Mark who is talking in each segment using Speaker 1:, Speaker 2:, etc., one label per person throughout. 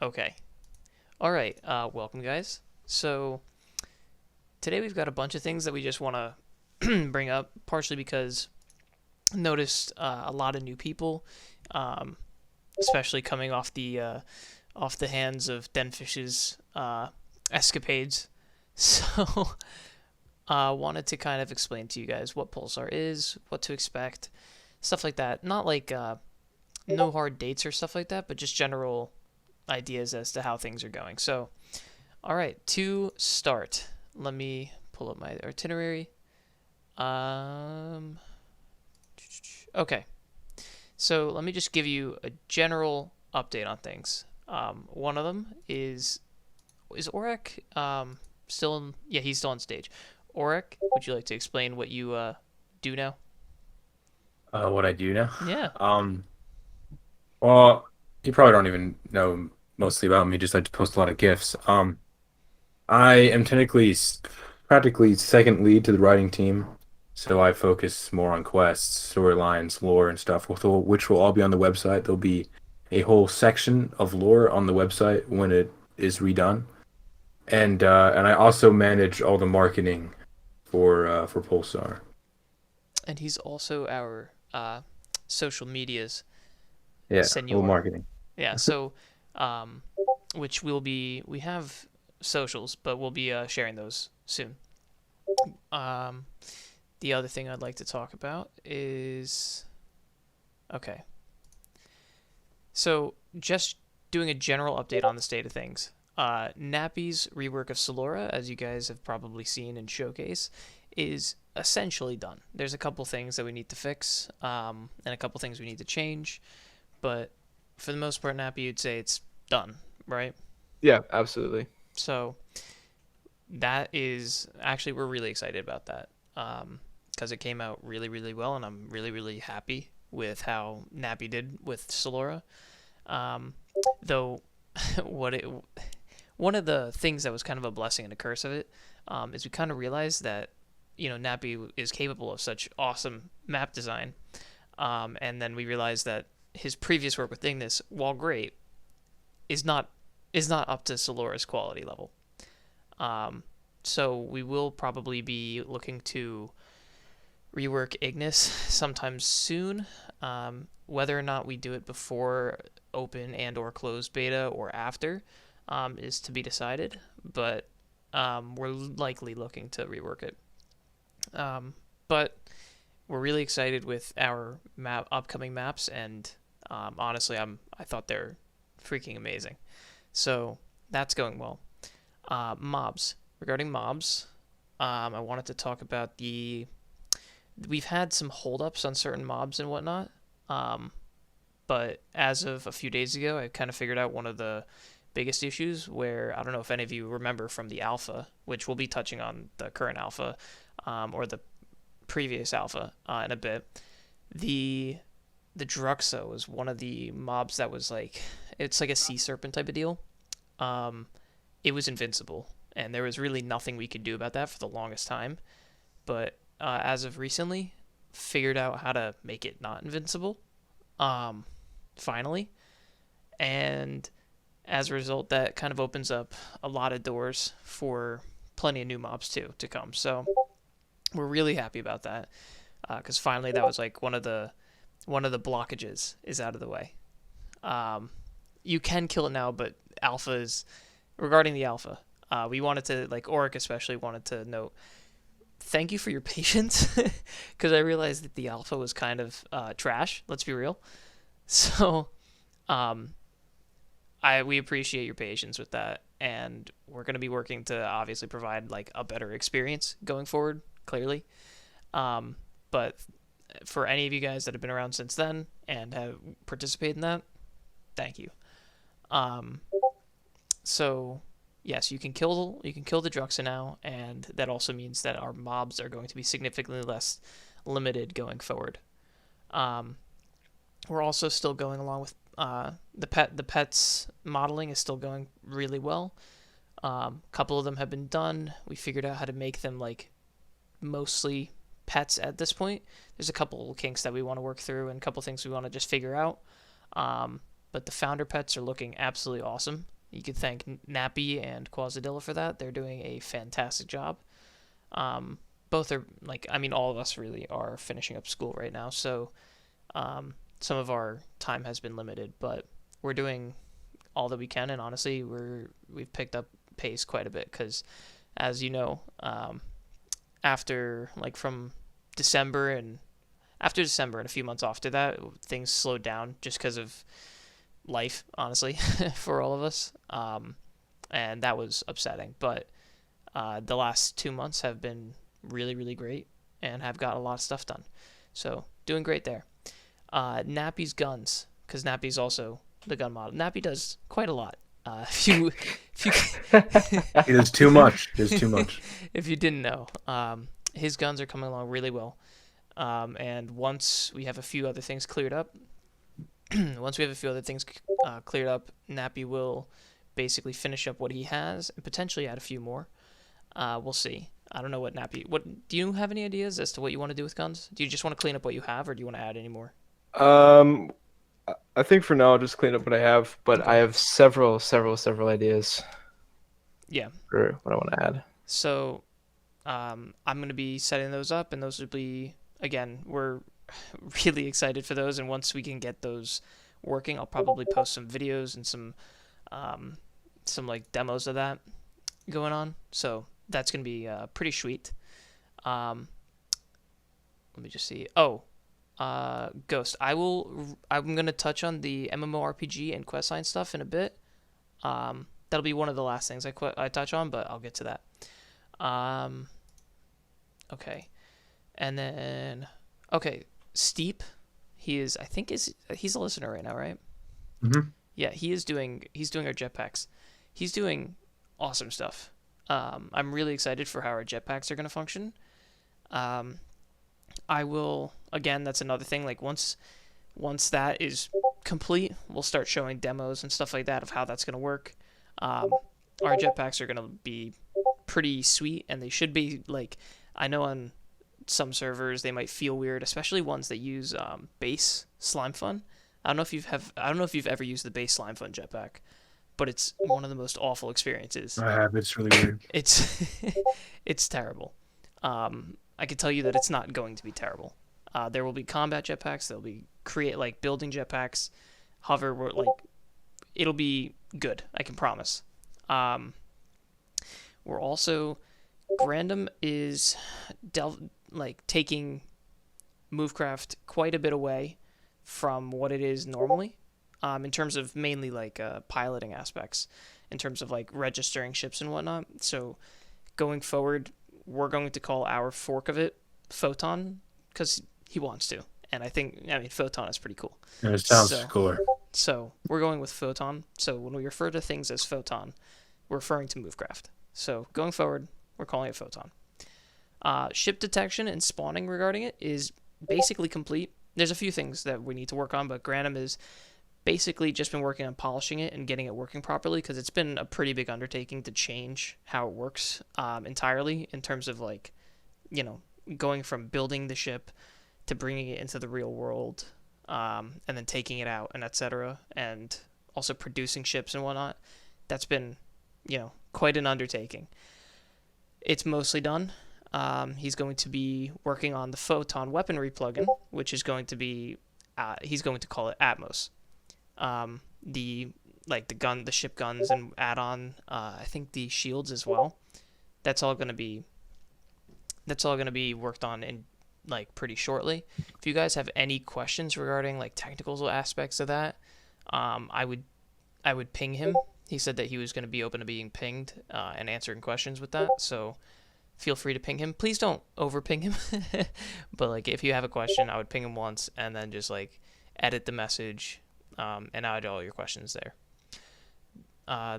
Speaker 1: Okay. All right. Welcome, guys. So today we've got a bunch of things that we just want to bring up, partially because I noticed a lot of new people, um, especially coming off the hands of Denfish's escapades. So wanted to kind of explain to you guys what Pulsar is, what to expect, stuff like that. Not like no hard dates or stuff like that, but just general ideas as to how things are going. So all right, to start, let me pull up my itinerary. Um, okay, so let me just give you a general update on things. One of them is Oric still in? Yeah, he's still on stage. Oric, would you like to explain what you do now?
Speaker 2: What I do now?
Speaker 1: Yeah.
Speaker 2: Um, well, you probably don't even know mostly about me, just like to post a lot of GIFs. I am practically second lead to the writing team, so I focus more on quests, storylines, lore, and stuff, which will all be on the website. There'll be a whole section of lore on the website when it is redone, and I also manage all the marketing for Pulsar.
Speaker 1: And he's also our social medias
Speaker 2: Yeah, well,
Speaker 1: senor.
Speaker 2: marketing.
Speaker 1: Yeah, so um, which we have socials, but we'll be sharing those soon. Um, the other thing I'd like to talk about is okay. So just doing a general update on the state of things. Nappy's rework of Solora, as you guys have probably seen in Showcase, is essentially done. There's a couple things that we need to fix, and a couple things we need to change, but for the most part, Nappy, you'd say it's done, right?
Speaker 3: Yeah, absolutely.
Speaker 1: So that is actually we're really excited about that because it came out really really well, and I'm really really happy with how Nappy did with Solora. Um, though, what it one of the things that was kind of a blessing and a curse of it is we kind of realized that Nappy is capable of such awesome map design, and then we realized that his previous work with Ignis, while great, is not up to Solora's quality level. Um, so we will probably be looking to rework Ignis sometime soon. Whether or not we do it before open and or closed beta or after is to be decided, but we're likely looking to rework it. But we're really excited with our upcoming maps, and honestly, I thought they're freaking amazing. So that's going well. Mobs. Regarding mobs, I wanted to talk about the. We've had some holdups on certain mobs and whatnot, um, but as of a few days ago, I kind of figured out one of the biggest issues where I don't know if any of you remember from the alpha, which we'll be touching on the current alpha or the previous alpha in a bit. The the Druxo was one of the mobs that was like it's like a sea serpent type of deal. Um, it was invincible, and there was really nothing we could do about that for the longest time. But as of recently, figured out how to make it not invincible. Um, Finally, and as a result, that kind of opens up a lot of doors for plenty of new mobs too to come. So we're really happy about that because finally that was like one of the blockages is out of the way. Um, you can kill it now, but alpha is regarding the alpha. We wanted to like Oric especially wanted to note thank you for your patience because I realized that the alpha was kind of trash. Let's be real. So um, I we appreciate your patience with that, and we're going to be working to obviously provide like a better experience going forward. Clearly, but for any of you guys that have been around since then and have participated in that, thank you. Um, so yes, you can kill the Druxa now, and that also means that our mobs are going to be significantly less limited going forward. Um, we're also still going along with the pets modeling is still going really well. A couple of them have been done. We figured out how to make them like mostly pets at this point. There's a couple kinks that we want to work through and a couple things we want to just figure out. Um, but the founder pets are looking absolutely awesome. You could thank Nappy and Quasadilla for that. They're doing a fantastic job. Um, Both are like, I mean, all of us really are finishing up school right now, so some of our time has been limited, but we're doing all that we can, and honestly, we've picked up pace quite a bit because, as you know, after like from December and after December and a few months after that, things slowed down just because of life, honestly, for all of us, and that was upsetting. But the last 2 months have been really, really great and have got a lot of stuff done. So doing great there. Nappy's guns, because Nappy's also the gun model. Nappy does quite a lot. If you
Speaker 2: It is too much. It is too much.
Speaker 1: if you didn't know, his guns are coming along really well. And once we have a few other things cleared up, Nappy will basically finish up what he has and potentially add a few more. We'll see. I don't know what Nappy. What do you have any ideas as to what you want to do with guns? Do you just want to clean up what you have, or do you want to add any more?
Speaker 3: Um, I think for now I'll just clean up what I have, but I
Speaker 1: Okay.
Speaker 3: have several ideas
Speaker 1: Yeah.
Speaker 3: for what I want to add.
Speaker 1: So, I'm gonna be setting those up, and those will be again. We're really excited for those, and once we can get those working, I'll probably post some videos and um, some like demos of that going on. So that's gonna be pretty sweet. Um, Let me just see. Oh, Ghost. I'm gonna touch on the MMORPG and questline stuff in a bit. That'll be one of the last things I touch on, but I'll get to that. Um, okay, and then okay, Steep. He is. I think he's a listener right now, right?
Speaker 2: Hmm.
Speaker 1: Yeah, he's doing our jetpacks. He's doing awesome stuff. I'm really excited for how our jetpacks are gonna function. Um, I will again. That's another thing. Like once that is complete, we'll start showing demos and stuff like that of how that's gonna work. Um, our jetpacks are gonna be pretty sweet, and they should be like. I know on some servers they might feel weird, especially ones that use base slime fun. I don't know if you've ever used the base slime fun jetpack, but it's one of the most awful experiences.
Speaker 2: I have. It's really weird.
Speaker 1: It's it's terrible. I can tell you that it's not going to be terrible. There will be combat jetpacks. There'll be create like building jetpacks, hover. Like it'll be good. I can promise. Um, we're also Grandom is like taking Movecraft quite a bit away from what it is normally, in terms of mainly like piloting aspects, in terms of like registering ships and whatnot. So going forward, we're going to call our fork of it Photon because he wants to, and I mean Photon is pretty cool.
Speaker 2: And it sounds
Speaker 1: So
Speaker 2: cooler.
Speaker 1: so we're going with Photon. So when we refer to things as Photon, we're referring to Movecraft. So going forward, we're calling it Photon. Ship detection and spawning regarding it is basically complete. There's a few things that we need to work on, but Granum is basically just been working on polishing it and getting it working properly because it's been a pretty big undertaking to change how it works entirely in terms of like, you know, going from building the ship to bringing it into the real world, and then taking it out and etc. And also producing ships and whatnot. That's been, you know, quite an undertaking. It's mostly done. He's going to be working on the Photon weaponry plugin, which is going to be, he's going to call it Atmos. The the ship guns and add-on, I think the shields as well. That's all going to be worked on in like pretty shortly. If you guys have any questions regarding like technical aspects of that, I would ping him. He said that he was going to be open to being pinged and answering questions with that. So feel free to ping him. Please don't over ping him. But like if you have a question, I would ping him once and then just like edit the message and add all your questions there.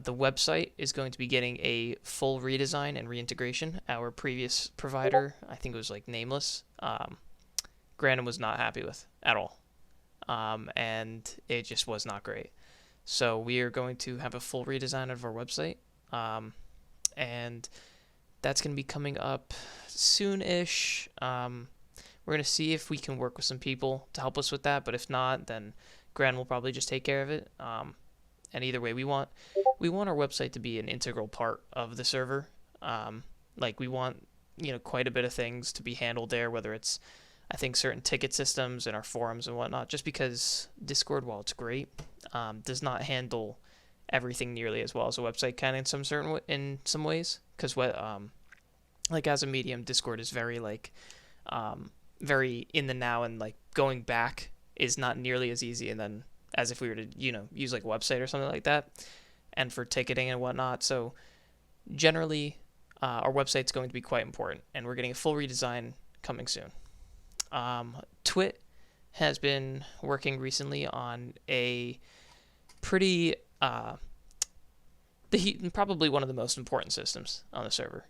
Speaker 1: The website is going to be getting a full redesign and reintegration. Our previous provider, I think it was like Nameless, Grandin was not happy with at all. And it just was not great. So we are going to have a full redesign of our website. And that's going to be coming up soon-ish. We're going to see if we can work with some people to help us with that. But if not, then Gran will probably just take care of it. And either way, we want our website to be an integral part of the server. Like we want quite a bit of things to be handled there, whether it's I think certain ticket systems and our forums and whatnot. Just because Discord, while it's great, does not handle everything nearly as well as a website can in some ways. Because what like as a medium, Discord is very very in the now, and like going back is not nearly as easy. And then as if we were to use like a website or something like that, and for ticketing and whatnot. So generally, our website's going to be quite important, and we're getting a full redesign coming soon. Twit has been working recently on a pretty probably one of the most important systems on the server.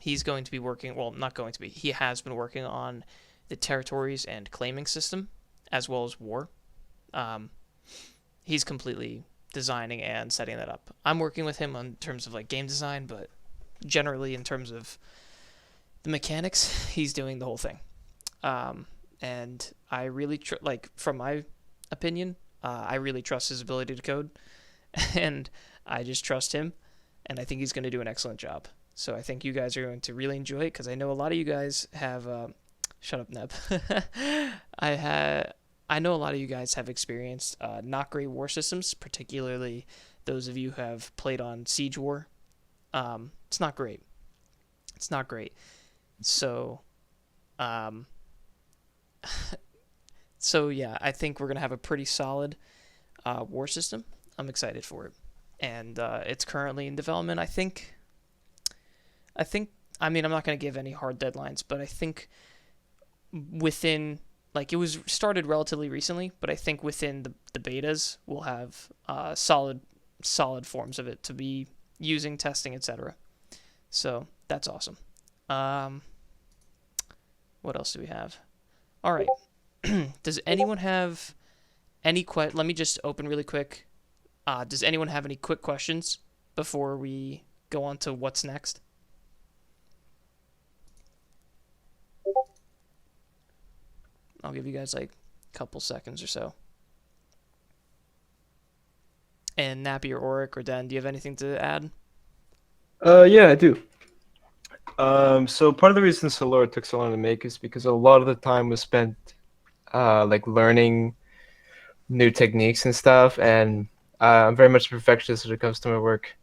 Speaker 1: He's going to be working, well, not going to be, he has been working on the territories and claiming system, as well as war. He's completely designing and setting that up. I'm working with him on terms of like game design, but generally in terms of the mechanics, he's doing the whole thing. And I really like from my opinion, I really trust his ability to code, and I just trust him, and I think he's going to do an excellent job. So I think you guys are going to really enjoy it because I know a lot of you guys have. Shut up, Neb. I know a lot of you guys have experienced not great war systems, particularly those of you who have played on Siege War. It's not great. It's not great. So, so yeah, I think we're gonna have a pretty solid war system. I'm excited for it, and it's currently in development. I think. I mean, I'm not gonna give any hard deadlines, but I think within like it was started relatively recently, but I think within the betas we'll have solid forms of it to be using, testing, etc. So that's awesome. What else do we have? All right. Does anyone have let me just open really quick. Does anyone have any quick questions before we go on to what's next? I'll give you guys like a couple seconds or so. And Nappy or Oric or Dan, do you have anything to add?
Speaker 3: Yeah, I do. So part of the reason Solora took so long to make is because a lot of the time was spent like learning new techniques and stuff, and I'm very much a perfectionist when it comes to my work.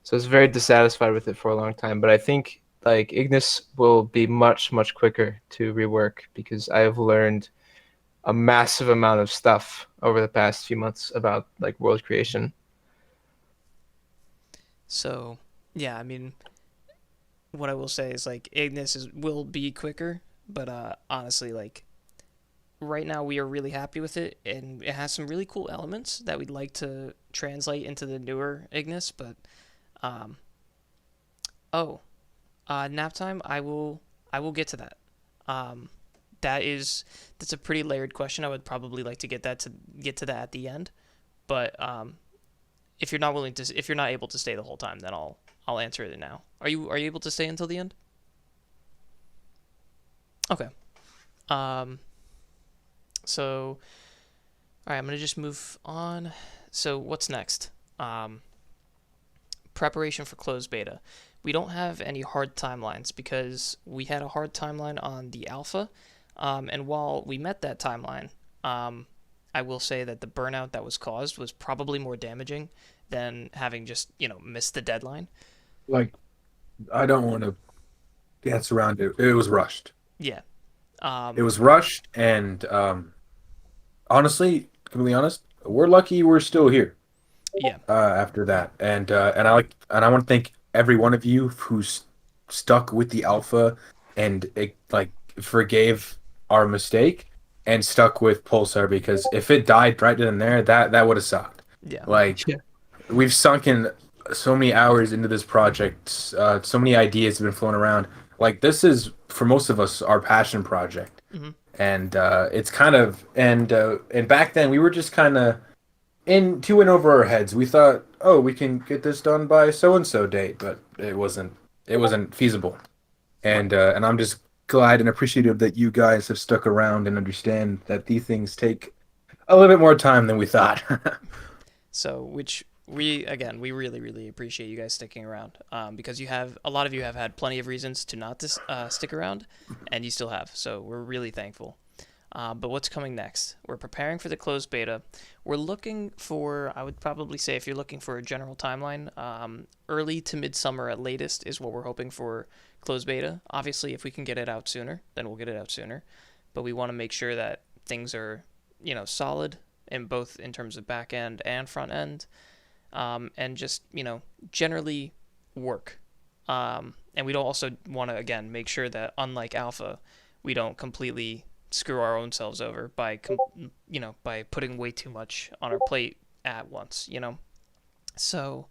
Speaker 3: So I was very dissatisfied with it for a long time. But I think like Ignis will be much, much quicker to rework because I have learned a massive amount of stuff over the past few months about like world creation.
Speaker 1: So, yeah, I mean, what I will say is like will be quicker, but honestly, like right now we are really happy with it, and it has some really cool elements that we'd like to translate into the newer Ignis. But um, oh, nap time. I will get to that. Um, that's a pretty layered question. I would probably like to get to that at the end, but if you're not able to stay the whole time, then I'll answer it now. Are you able to stay until the end? Okay. Um. So, all right, I'm gonna just move on. So what's next? Um, Preparation for closed beta. We don't have any hard timelines because we had a hard timeline on the alpha, and while we met that timeline, I will say that the burnout that was caused was probably more damaging than having just missed the deadline.
Speaker 2: Like, I don't want to dance around it. It was rushed.
Speaker 1: Yeah.
Speaker 2: It
Speaker 1: Um,
Speaker 2: was rushed, and honestly, completely honest, we're lucky we're still here
Speaker 1: yeah.
Speaker 2: after that. And I want to thank every one of you who's stuck with the alpha and like forgave our mistake and stuck with Pulsar because if it died right then and there, that would have sucked.
Speaker 1: Yeah.
Speaker 2: Like
Speaker 3: Yeah.
Speaker 2: we've sunk in so many hours into this project, so many ideas have been flown around. Like this is for most of us our passion project,
Speaker 1: Hmm.
Speaker 2: and it's kind of and back then we were just kind of in over our heads. We thought, oh, we can get this done by so and so date, but it wasn't feasible. And I'm just glad and appreciative that you guys have stuck around and understand that these things take a little bit more time than we thought.
Speaker 1: So, which we really, really appreciate you guys sticking around, because a lot of you have had plenty of reasons to not stick around, and you still have. So we're really thankful. But what's coming next? We're preparing for the closed beta. We're looking for, I would probably say, if you're looking for a general timeline, early to midsummer at latest is what we're hoping for closed beta. Obviously, if we can get it out sooner, then we'll get it out sooner. But we want to make sure that things are, solid in both in terms of back end and front end, and just, generally work. And we don't also want to, again, make sure that unlike alpha, we don't completely screw our own selves over by putting way too much on our plate at once. So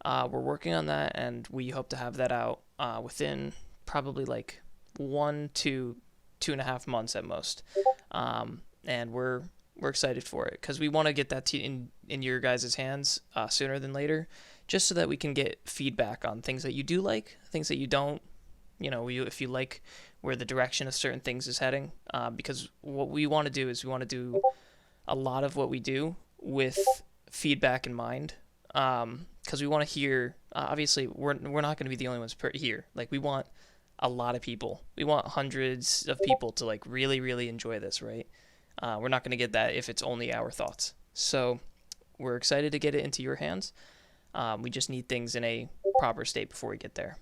Speaker 1: we're working on that, and we hope to have that out within probably like 1 to 2.5 months at most. And we're excited for it because we want to get that in your guys' hands sooner than later, just so that we can get feedback on things that you do like, things that you don't. If you like where the direction of certain things is heading, because what we want to do is we want to do a lot of what we do with feedback in mind, because we want to hear. Obviously, we're not going to be the only ones here. Like, we want a lot of people. We want hundreds of people to like really, really enjoy this, right? We're not going to get that if it's only our thoughts. So we're excited to get it into your hands. We just need things in a proper state before we get there.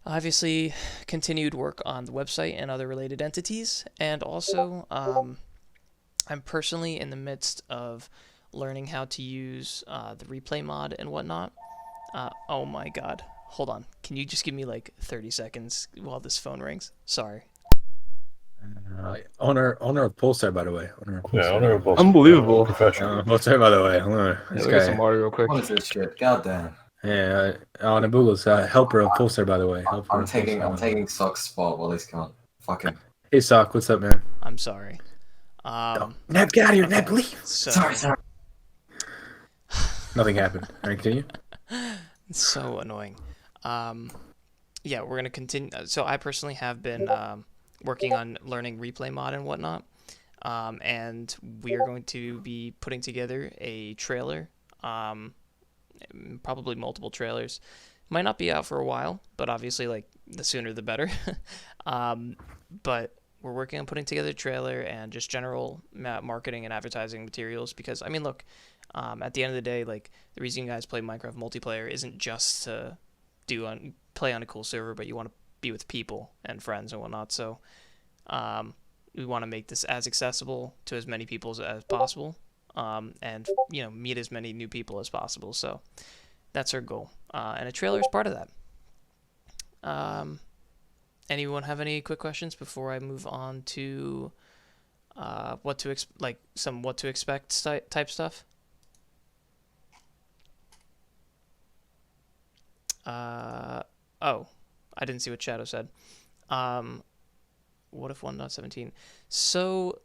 Speaker 1: Obviously, continued work on the website and other related entities. And also, I'm personally in the midst of learning how to use the replay mod and whatnot. Oh my god. Hold on. Can you just give me like 30 seconds while this phone rings? Sorry.
Speaker 2: Owner of Pulsar, by the way. Owner of Pulsar.
Speaker 4: Yeah, honorable.
Speaker 3: Unbelievable.
Speaker 4: Professional.
Speaker 2: Pulsar, by the way. Hold on.
Speaker 3: Yeah,
Speaker 2: This
Speaker 3: look at
Speaker 2: guy.
Speaker 3: some Mario real quick.
Speaker 5: What is this shit? Goddamn.
Speaker 2: Yeah, Nabugo's helper of Pulsar, by the way. Helper
Speaker 5: I'm
Speaker 2: of
Speaker 5: taking
Speaker 2: Pulsar.
Speaker 5: Sock's spot while he's gone. Fuck him.
Speaker 2: Hey, Sock, what's up, man?
Speaker 1: I'm sorry.
Speaker 2: Neb, get out of here. Neb, leave.
Speaker 1: So,
Speaker 5: Sorry.
Speaker 2: Nothing happened. All right, continue.
Speaker 1: It's so annoying. Yeah, we're gonna continue. So I personally have been working on learning replay mod and whatnot, and we are going to be putting together a trailer, probably multiple trailers. Might not be out for a while, but obviously, like, the sooner the better. But we're working on putting together a trailer and just general marketing and advertising materials, because, I mean, look, at the end of the day, like, the reason you guys play Minecraft multiplayer isn't just to play on a cool server, but you want to be with people and friends and whatnot. So we want to make this as accessible to as many people as possible, and meet as many new people as possible. So that's our goal, and a trailer is part of that. Anyone have any quick questions before I move on to what to expect type stuff? Oh, I didn't see what Shadow said. What if 1.17? So,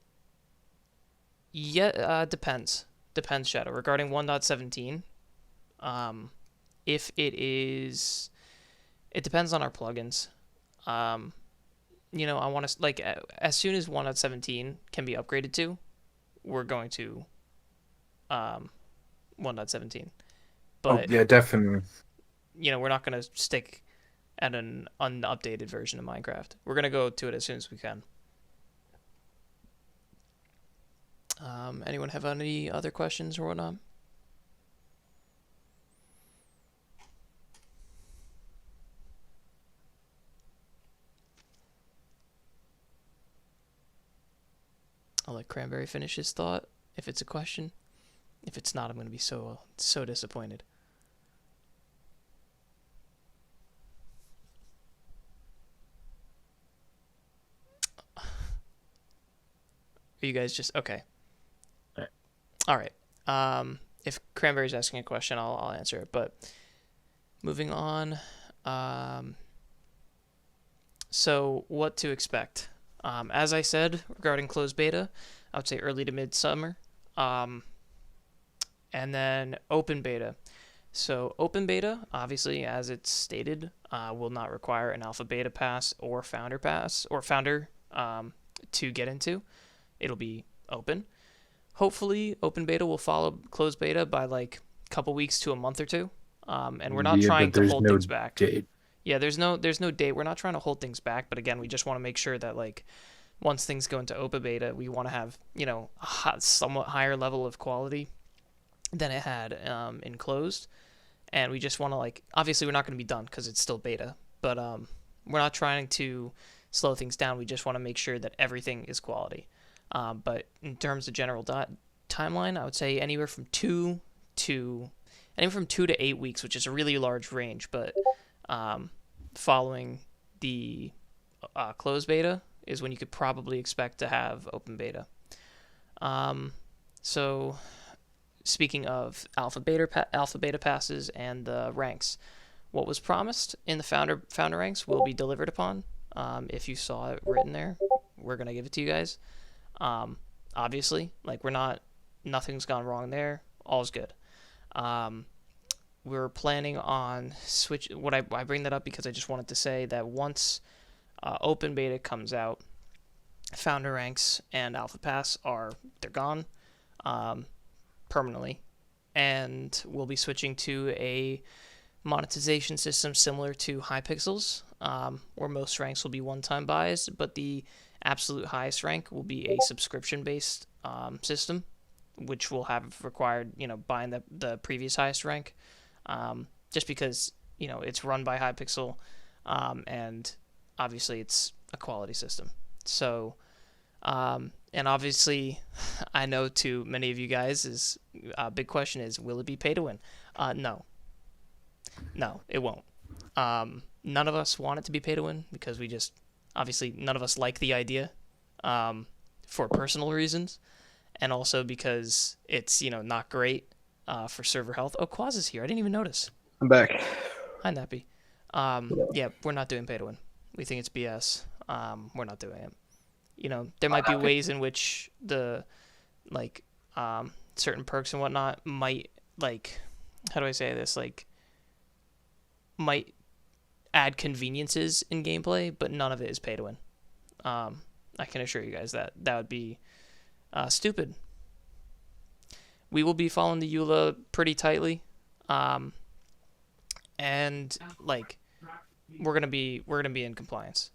Speaker 1: yeah, depends. Depends, Shadow. Regarding 1.17, if it is, it depends on our plugins. I want to, like, as soon as 1.17 can be upgraded to, we're going to 1.17. But
Speaker 2: yeah, definitely.
Speaker 1: we're not going to stick at an unupdated version of Minecraft. We're going to go to it as soon as we can. Anyone have any other questions or whatnot? I'll let Cranberry finish his thought if it's a question. If it's not, I'm going to be so disappointed. Are you guys just okay? All right. If Cranberry's asking a question, I'll answer it. But moving on. So what to expect? As I said regarding closed beta, I would say early to midsummer. And then open beta. So open beta, obviously, as it's stated, will not require an alpha beta pass or founder to get into. It'll be open. Hopefully, open beta will follow closed beta by like a couple weeks to a month or two. And we're not
Speaker 2: Yeah,
Speaker 1: trying
Speaker 2: but
Speaker 1: to
Speaker 2: there's
Speaker 1: hold
Speaker 2: no
Speaker 1: things back.
Speaker 2: date.
Speaker 1: Yeah, there's no date. We're not trying to hold things back, but again, we just want to make sure that like once things go into open beta, we want to have a somewhat higher level of quality than it had in closed, and we just want to like obviously we're not going to be done because it's still beta, but we're not trying to slow things down. We just want to make sure that everything is quality. But in terms of general timeline, I would say anywhere from 2 to 8 weeks, which is a really large range. But following the closed beta is when you could probably expect to have open beta. So speaking of alpha beta passes and the ranks, what was promised in the founder ranks will be delivered upon. If you saw it written there, we're gonna give it to you guys. Obviously, like nothing's gone wrong there. All's good. We're planning on switch. I bring that up because I just wanted to say that once open beta comes out, founder ranks and alpha pass they're gone permanently, and we'll be switching to a monetization system similar to Hypixel's, where most ranks will be one-time buys, but the absolute highest rank will be a subscription-based system, which will have required buying the previous highest rank, just because it's run by Hypixel, and obviously it's a quality system. So, and obviously, I know to many of you guys is big question is, will it be pay to win? No, it won't. None of us want it to be pay to win because obviously none of us like the idea, for personal reasons, and also because it's not great for server health. Oh, Quaz is here. I didn't even notice.
Speaker 3: I'm back.
Speaker 1: Hi, Nappy. Yeah, we're not doing pay to win. We think it's BS. We're not doing it. There might be ways in which the certain perks and whatnot might how do I say this, might add conveniences in gameplay, but none of it is pay to win. I can assure you guys that would be stupid. We will be following the EULA pretty tightly, and we're gonna be in compliance.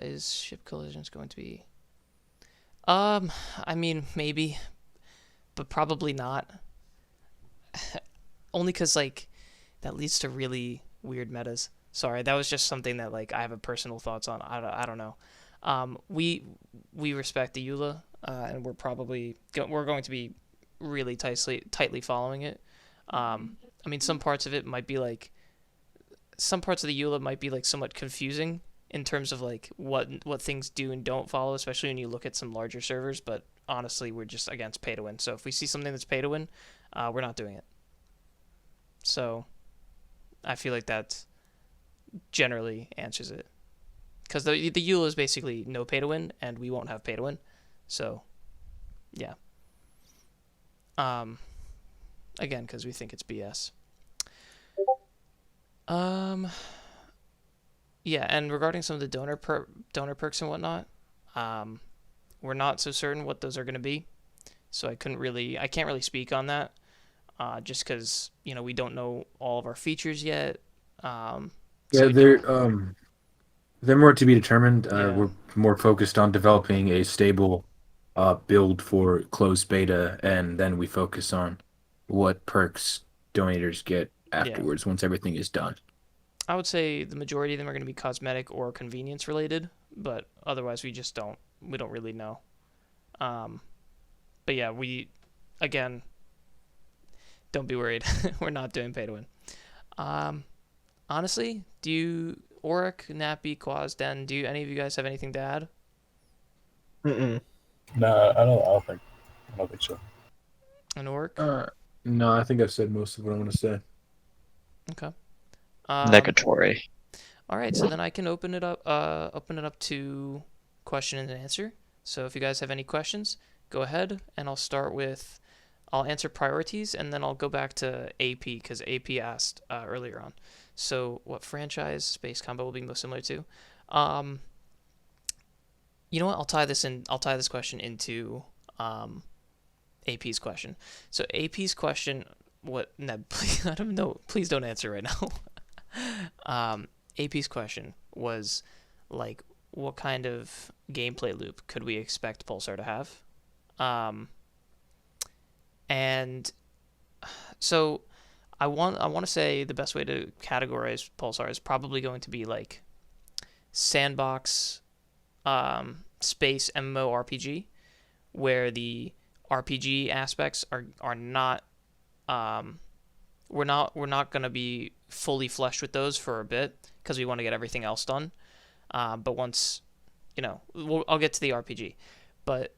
Speaker 1: Is ship collisions going to be? I mean, maybe, but probably not. Only because that leads to really weird metas. Sorry, that was just something that I have a personal thoughts on. I don't know. We respect the EULA, and we're going to be really tightly following it. I mean, some parts of it might be some parts of the EULA might be somewhat confusing in terms of what things do and don't follow, especially when you look at some larger servers. But honestly, we're just against pay to win. So if we see something that's pay to win, we're not doing it. So I feel like that generally answers it, because the EULA is basically no pay to win, and we won't have pay to win. So yeah. Again, because we think it's BS. Yeah, and regarding some of the donor perks and whatnot, we're not so certain what those are going to be, so I can't really speak on that, just because we don't know all of our features yet.
Speaker 2: Yeah, they're more to be determined.
Speaker 1: Yeah.
Speaker 2: We're more focused on developing a stable build for closed beta, and then we focus on what perks donators get afterwards once everything is done.
Speaker 1: I would say the majority of them are going to be cosmetic or convenience related, but otherwise we don't really know. But yeah, again, don't be worried. We're not doing pay to win. Honestly, Oric, Nappy, Quaz, Den, do any of you guys have anything to add?
Speaker 3: Mm-mm.
Speaker 4: No, I don't think so.
Speaker 1: And Oric?
Speaker 2: No, I think I've said most of what I want to say.
Speaker 1: Okay.
Speaker 6: Negatory.
Speaker 1: All right, so then I can open it up to question and answer. So if you guys have any questions, go ahead, and I'll answer priorities, and then I'll go back to AP, because AP asked earlier on. So what franchise Space Combat will be most similar to? You know what? I'll tie this question into AP's question. So AP's question, what? No, please, I don't know. Please don't answer right now. AP's question was like, what kind of gameplay loop could we expect Pulsar to have? Um, and so I want to say the best way to categorize Pulsar is probably going to be like sandbox, space MMORPG, where the RPG aspects are not, um, we're not gonna be fully fleshed with those for a bit because we want to get everything else done. But once, I'll get to the RPG, but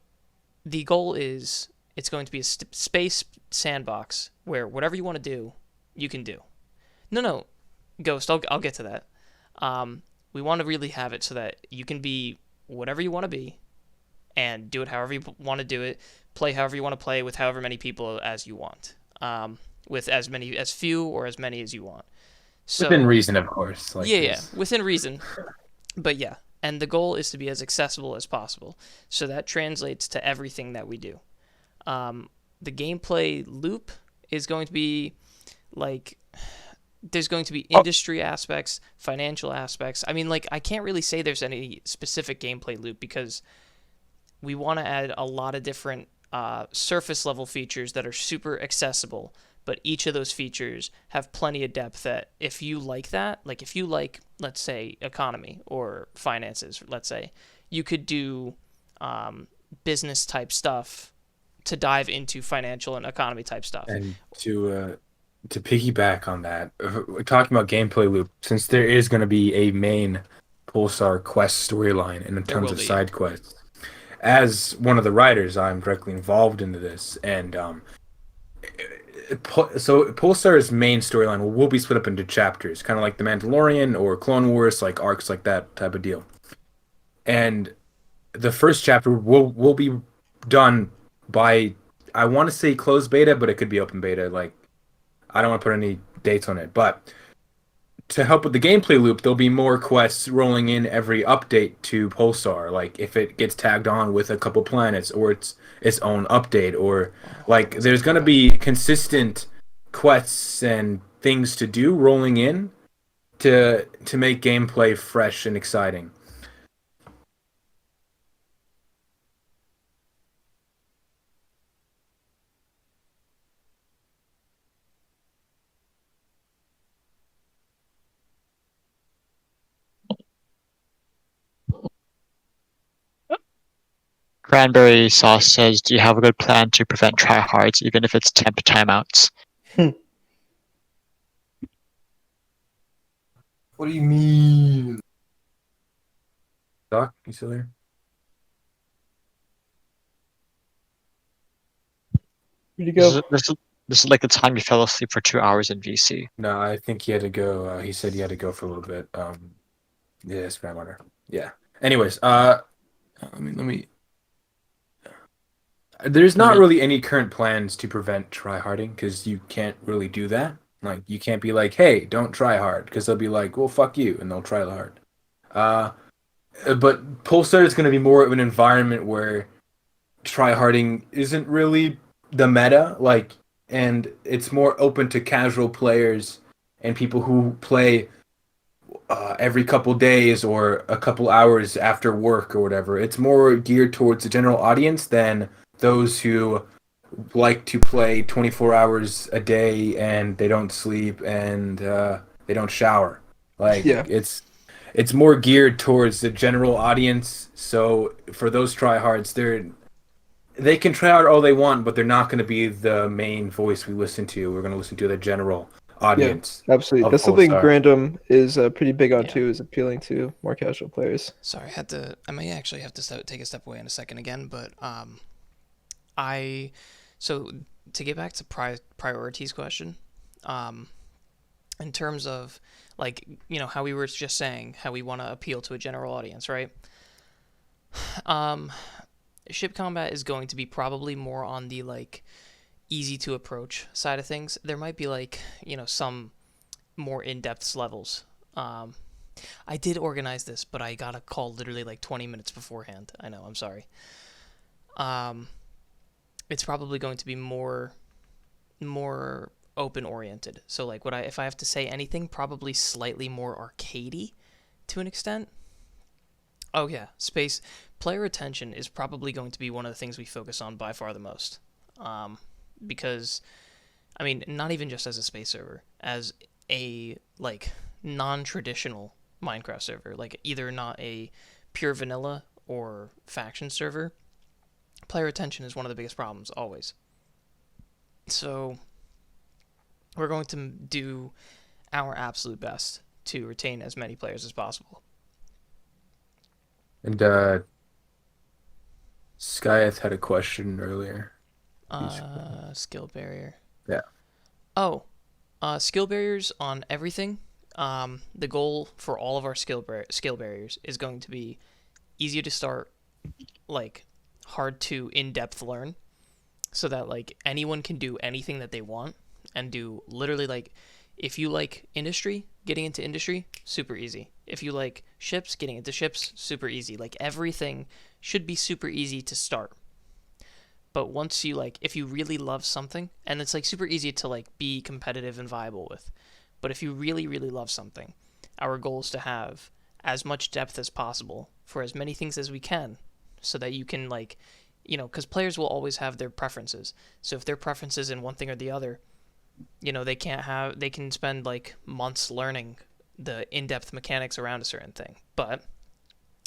Speaker 1: the goal is it's going to be a space sandbox where whatever you want to do, you can do. No, Ghost, I'll get to that. We want to really have it so that you can be whatever you want to be and do it however you want to do it, play however you want to play with however many people as you want, with as few or as many as you want.
Speaker 2: Within
Speaker 1: So
Speaker 2: reason, of course. Like,
Speaker 1: yeah,
Speaker 2: there's
Speaker 1: within reason, but yeah, and the goal is to be as accessible as possible. So that translates to everything that we do. The gameplay loop is going to be like there's going to be industry aspects, financial aspects. I mean, like I can't really say there's any specific gameplay loop because we want to add a lot of different surface level features that are super accessible, but each of those features have plenty of depth that if you like that, like if you like, let's say, economy or finances, let's say, you could do business type stuff to dive into financial and economy type stuff.
Speaker 2: and to piggyback on that, we're talking about gameplay loop, since there is going to be a main Pulsar quest storyline and in
Speaker 1: There
Speaker 2: terms
Speaker 1: will
Speaker 2: of
Speaker 1: be, yeah.
Speaker 2: side quests. As one of the writers, I'm directly involved into this, and so Pulsar's main storyline will be split up into chapters, kind of like The Mandalorian or Clone Wars, like arcs like that type of deal. And the first chapter will be done by, I want to say closed beta, but it could be open beta. Like I don't want to put any dates on it, but to help with the gameplay loop, there'll be more quests rolling in every update to Pulsar. Like if it gets tagged on with a couple planets or its own update, or
Speaker 1: Oh,
Speaker 2: like
Speaker 1: let's
Speaker 2: there's
Speaker 1: talk
Speaker 2: gonna
Speaker 1: about it.
Speaker 2: be consistent quests and things to do rolling in to make gameplay fresh and exciting.
Speaker 6: Cranberry sauce says, "Do you have a good plan to prevent tryhards, even if it's temp timeouts?"
Speaker 5: What do you mean?
Speaker 2: Doc, you still there?
Speaker 3: Where'd you
Speaker 6: This
Speaker 3: go?
Speaker 6: is this is this is like the time you fell asleep for 2 hours in VC.
Speaker 2: No, I think he had to go. He said he had to go for a little bit. Yeah, it's grandmother. Yeah. Anyways, let me. There's
Speaker 6: I
Speaker 2: not
Speaker 6: mean,
Speaker 2: really any current plans to prevent tryharding because you can't really do that. Like, you can't be like, "Hey, don't try hard," because they'll be like, "Well, fuck you," and they'll try hard. Uh, but Pulsar is going to be more of an environment where tryharding isn't really the meta, like, and it's more open to casual players and people who play every couple days or a couple hours after work or whatever. It's more geared towards the general audience than those who like to play 24 hours a day and they don't sleep and they don't shower. Like
Speaker 3: Yeah,
Speaker 2: it's more geared towards the general audience. So for those tryhards, they can try out all they want, but they're not going to be the main voice we listen to. We're going to listen to the general
Speaker 3: yeah,
Speaker 2: audience
Speaker 3: absolutely.
Speaker 2: of
Speaker 3: That's something
Speaker 2: Pulsar.
Speaker 3: Grandom is pretty big on
Speaker 1: Yeah.
Speaker 3: too, is appealing to more casual players.
Speaker 1: Sorry, I may actually have to take a step away in a second again, but I so to get back to priorities question, um, in terms of like how we were just saying how we want to appeal to a general audience, right? Um, Ship combat is going to be probably more on the like easy to approach side of things. There might be like some more in-depth levels, um, I did organize this, but I got a call literally like 20 minutes beforehand. I know, I'm sorry. Um, it's probably going to be more open oriented. So like if I have to say anything, probably slightly more arcadey to an extent. Oh yeah, space player attention is probably going to be one of the things we focus on by far the most. Um, because I mean, not even just as a space server, as a like non-traditional Minecraft server, like either not a pure vanilla or faction server, player attention is one of the biggest problems always. So we're going to do our absolute best to retain as many players as possible.
Speaker 2: And Skyeth had a question earlier.
Speaker 1: Skill barrier.
Speaker 2: Yeah.
Speaker 1: Oh, skill barriers on everything. The goal for all of our skill barriers is going to be easy to start, like hard to in-depth learn, so that like anyone can do anything that they want and do literally like if you like industry, getting into industry, super easy. If you like ships, getting into ships, super easy. Like everything should be super easy to start. But once you like if you really love something, and it's like super easy to like be competitive and viable with. But if you really really love something, our goal is to have as much depth as possible for as many things as we can so that you can like because players will always have their preferences. So if their preferences in one thing or the other, they can spend like months learning the in-depth mechanics around a certain thing. But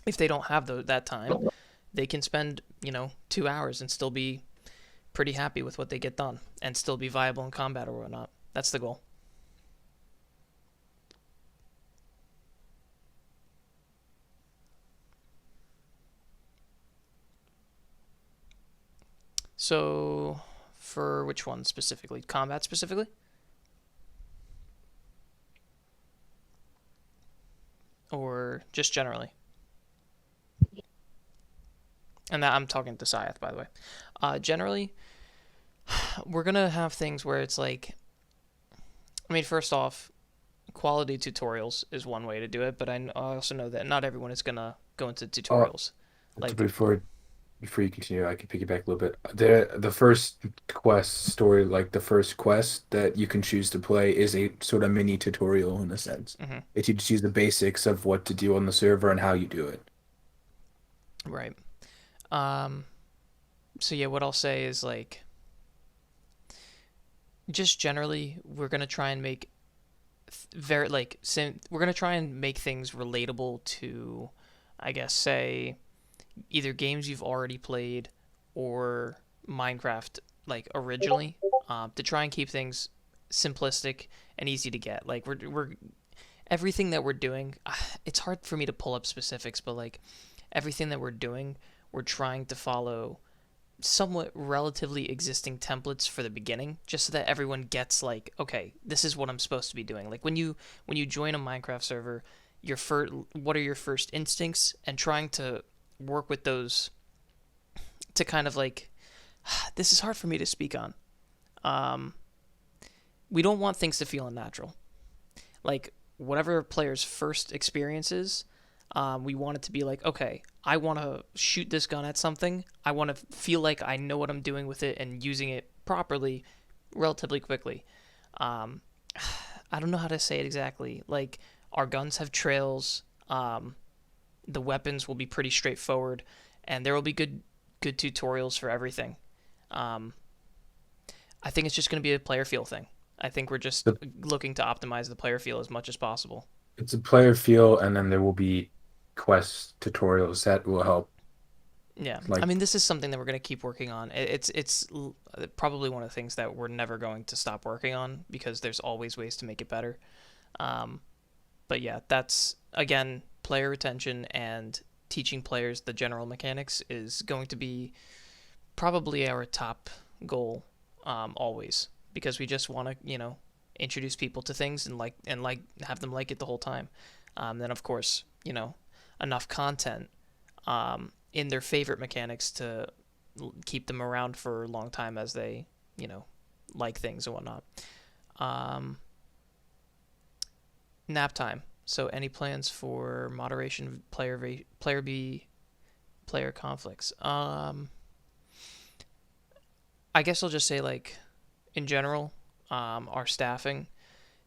Speaker 1: if they don't have that time, they can spend 2 hours and still be pretty happy with what they get done and still be viable in combat or whatnot. That's the goal. So, for which one specifically? Combat specifically? Or just generally? And that I'm talking to Scythe, by the way. Generally, we're going to have things where it's like, I mean, first off, quality tutorials is one way to do it, but I also know that not everyone is going to go into tutorials. Like,
Speaker 2: Before you continue, I can piggyback a little bit. The first quest story, like the first quest that you can choose to play, is a sort of mini tutorial in a sense.
Speaker 1: mhm,
Speaker 2: It teaches you the basics of what to do on the server and how you do it.
Speaker 1: right. So yeah, what I'll say is like, just generally, we're gonna try and make we're gonna try and make things relatable to, I guess, say either games you've already played or Minecraft like originally, to try and keep things simplistic and easy to get. Like we're everything that we're doing. It's hard for me to pull up specifics, but like everything that we're doing, we're trying to follow somewhat relatively existing templates for the beginning, just so that everyone gets like, okay, this is what I'm supposed to be doing. Like when you join a Minecraft server, what are your first instincts, and trying to work with those to kind of like, this is hard for me to speak on. We don't want things to feel unnatural. Like whatever a player's first experience is, we want it to be like, okay, I want to shoot this gun at something. I want to feel like I know what I'm doing with it and using it properly relatively quickly. Um, I don't know how to say it exactly. Like, our guns have trails. The weapons will be pretty straightforward, and there will be good tutorials for everything. Um, I think it's just going to be a player feel thing. I think we're just looking to optimize the player feel as much as possible.
Speaker 2: It's a player feel, and then there will be quest tutorials that will help.
Speaker 1: Yeah,
Speaker 2: Like,
Speaker 1: I mean, this is something that we're going to keep working on. It's probably one of the things that we're never going to stop working on, because there's always ways to make it better. But yeah, that's, again, player retention and teaching players the general mechanics is going to be probably our top goal, always, because we just want to, introduce people to things and have them like it the whole time. Then of course, enough content in their favorite mechanics to keep them around for a long time as they, like things and whatnot. Nap time. So any plans for moderation of player B player conflicts? I guess I'll just say like in general, our staffing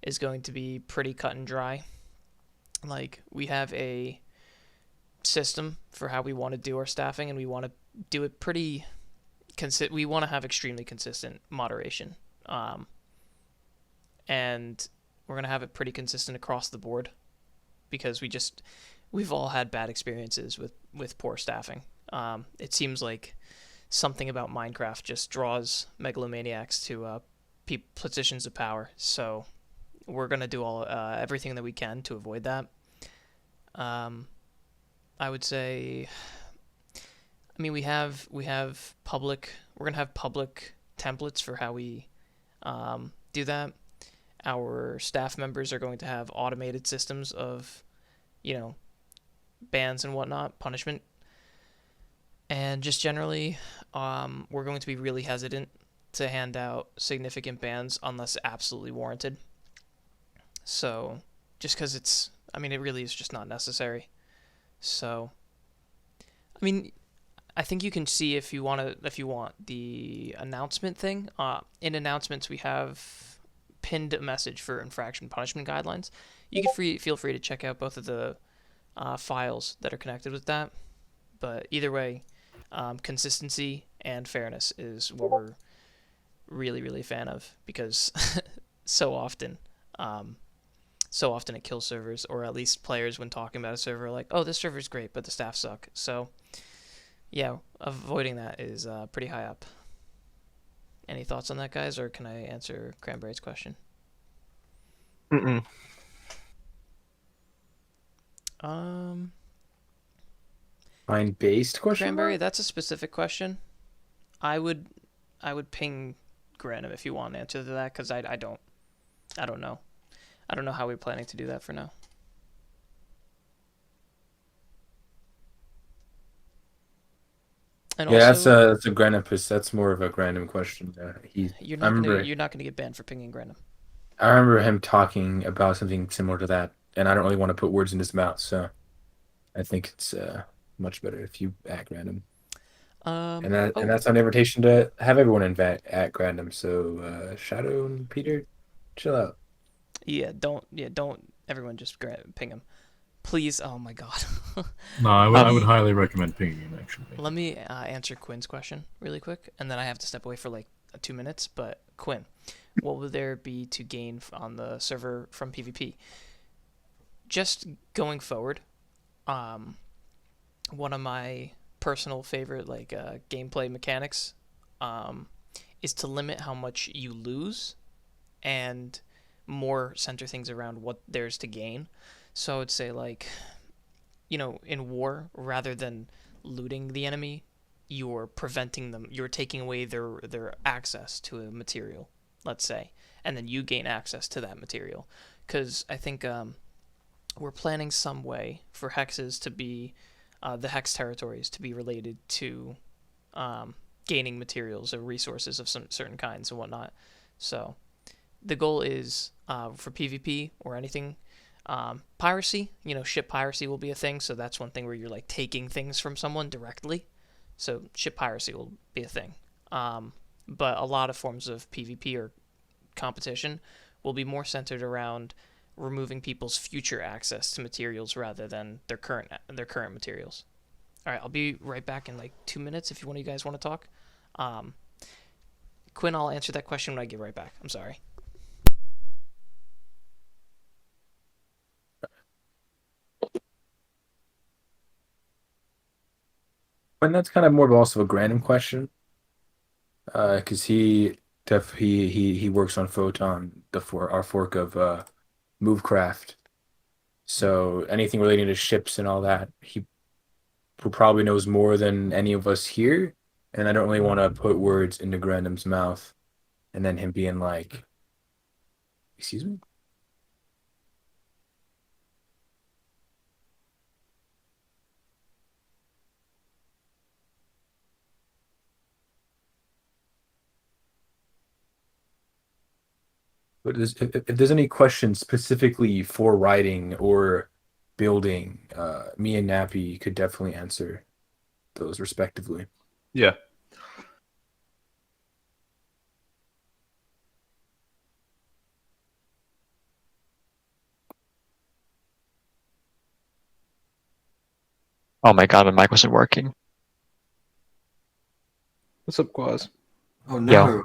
Speaker 1: is going to be pretty cut and dry. Like we have a system for how we want to do our staffing, and we want to do it pretty we want to have extremely consistent moderation, and we're gonna have it pretty consistent across the board because we've all had bad experiences with poor staffing. It seems like something about Minecraft just draws megalomaniacs to positions of power. So we're gonna do all everything that we can to avoid that. I would say, I mean, we have public. We're gonna have public templates for how we do that. Our staff members are going to have automated systems of, you know, bans and whatnot, punishment, and just generally, we're going to be really hesitant to hand out significant bans unless absolutely warranted. So, just because I mean, it really is just not necessary. So, I mean, I think you can see if you want the announcement thing. In announcements, we have pinned a message for infraction punishment guidelines. You can feel free to check out both of the files that are connected with that. But either way, consistency and fairness is what we're really, really a fan of because so often, so often it kills servers, or at least players when talking about a server are like, "Oh, this server's great, but the staff suck." So yeah, avoiding that is pretty high up. Any thoughts on that, guys, or can I answer Cranberry's question?
Speaker 3: Mm-mm.
Speaker 1: Um,
Speaker 2: Mind-based question
Speaker 1: Cranberry,
Speaker 2: mark?
Speaker 1: that's a specific question. I would, I would ping Granum if you want an answer to that, because I don't know. I don't know how we're planning to do that for now. And
Speaker 2: Yeah,
Speaker 1: also,
Speaker 2: that's a Granopus. That's more of a random question.
Speaker 1: you're not gonna get banned for pinging Granum.
Speaker 2: I remember him talking about something similar to that, and I don't really want to put words in his mouth, so I think it's much better if you at random. And
Speaker 1: Oh,
Speaker 2: that's an invitation to have everyone at random. So Shadow and Peter, chill out.
Speaker 1: don't everyone just ping him, please. Oh my God.
Speaker 4: No,
Speaker 1: Let
Speaker 4: I would
Speaker 1: me
Speaker 4: highly recommend pinging him actually.
Speaker 1: let me answer Quinn's question really quick, and then I have to step away for like 2 minutes. But Quinn, what would there be to gain on the server from PvP? Just going forward, um, one of my personal favorite like gameplay mechanics um, is to limit how much you lose and more center things around what there's to gain. So I would say like, in war, rather than looting the enemy, you're preventing them. You're taking away their access to a material, let's say, and then you gain access to that material. Because I think we're planning some way for hexes to be the hex territories to be related to gaining materials or resources of some certain kinds and whatnot. So the goal is for PvP or anything. Piracy, ship piracy will be a thing. So that's one thing where you're like taking things from someone directly. So ship piracy will be a thing. But a lot of forms of PvP or competition will be more centered around removing people's future access to materials rather than their current materials. All right, I'll be right back in like 2 minutes if one of you guys want to talk. Um, Quinn, I'll answer that question when I get right back. I'm sorry.
Speaker 2: And that's kind of more of also a random question, because he works on Photon, our fork of Movecraft. So anything relating to ships and all that, he probably knows more than any of us here. And I don't really want to put words into Grandham's mouth and then him being like, "Excuse me." But if there's any questions specifically for writing or building, me and Nappy could definitely answer those respectively.
Speaker 3: Yeah.
Speaker 6: Oh my god, my mic wasn't working.
Speaker 3: What's up, Quaz?
Speaker 5: Oh
Speaker 6: Yo.
Speaker 5: no.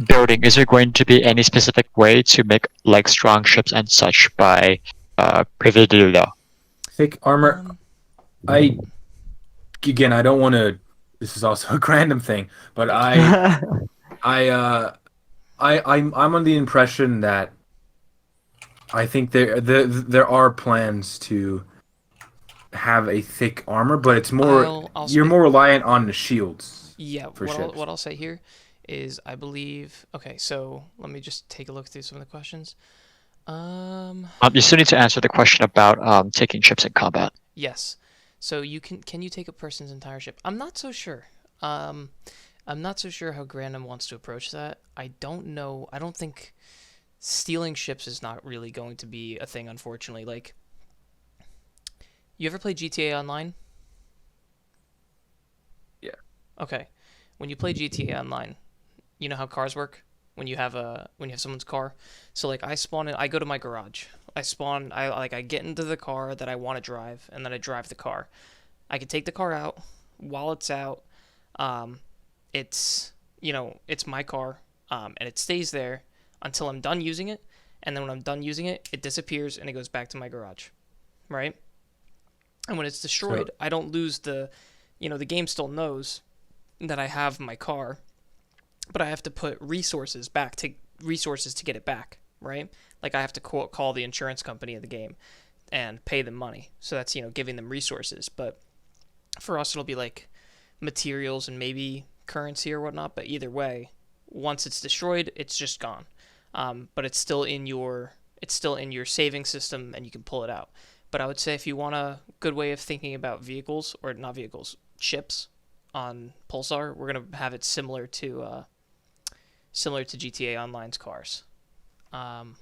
Speaker 6: Building, is there going to be any specific way to make like strong ships and such by Priviledo?
Speaker 2: Thick armor.
Speaker 1: Um,
Speaker 2: I again, I don't want to. This is also a random thing, but I, I'm on the impression that I think there are plans to have a thick armor, but it's more
Speaker 1: I'll
Speaker 2: you're
Speaker 1: spit.
Speaker 2: more reliant on the shields
Speaker 1: Yeah,
Speaker 2: for ships.
Speaker 1: what I'll say here is I believe. Okay, so let me just take a look through some of the questions.
Speaker 6: You still need to answer the question about taking ships in combat.
Speaker 1: Yes. So can you take a person's entire ship? I'm not so sure. Um, I'm not so sure how Grandom wants to approach that. I don't know. I don't think stealing ships is not really going to be a thing, unfortunately. Like, you ever play GTA Online?
Speaker 2: Yeah.
Speaker 1: Okay. When you play GTA Online, you know how cars work when you have someone's car. So like I spawn in, I go to my garage. I get into the car that I want to drive, and then I drive the car. I can take the car out. While it's out, um, it's it's my car, and it stays there until I'm done using it. And then when I'm done using it, it disappears and it goes back to my garage, right? And when it's
Speaker 2: So
Speaker 1: destroyed, I don't lose the game still knows that I have my car, but I have to put resources to get it back, right? Like I have to call the insurance company of the game and pay them money. So that's giving them resources. But for us, it'll be like materials and maybe currency or whatnot. But either way, once it's destroyed, it's just gone. But it's still in your saving system, and you can pull it out. But I would say if you want a good way of thinking about vehicles, or not vehicles, ships on Pulsar, we're gonna have it similar to GTA Online's cars. Um,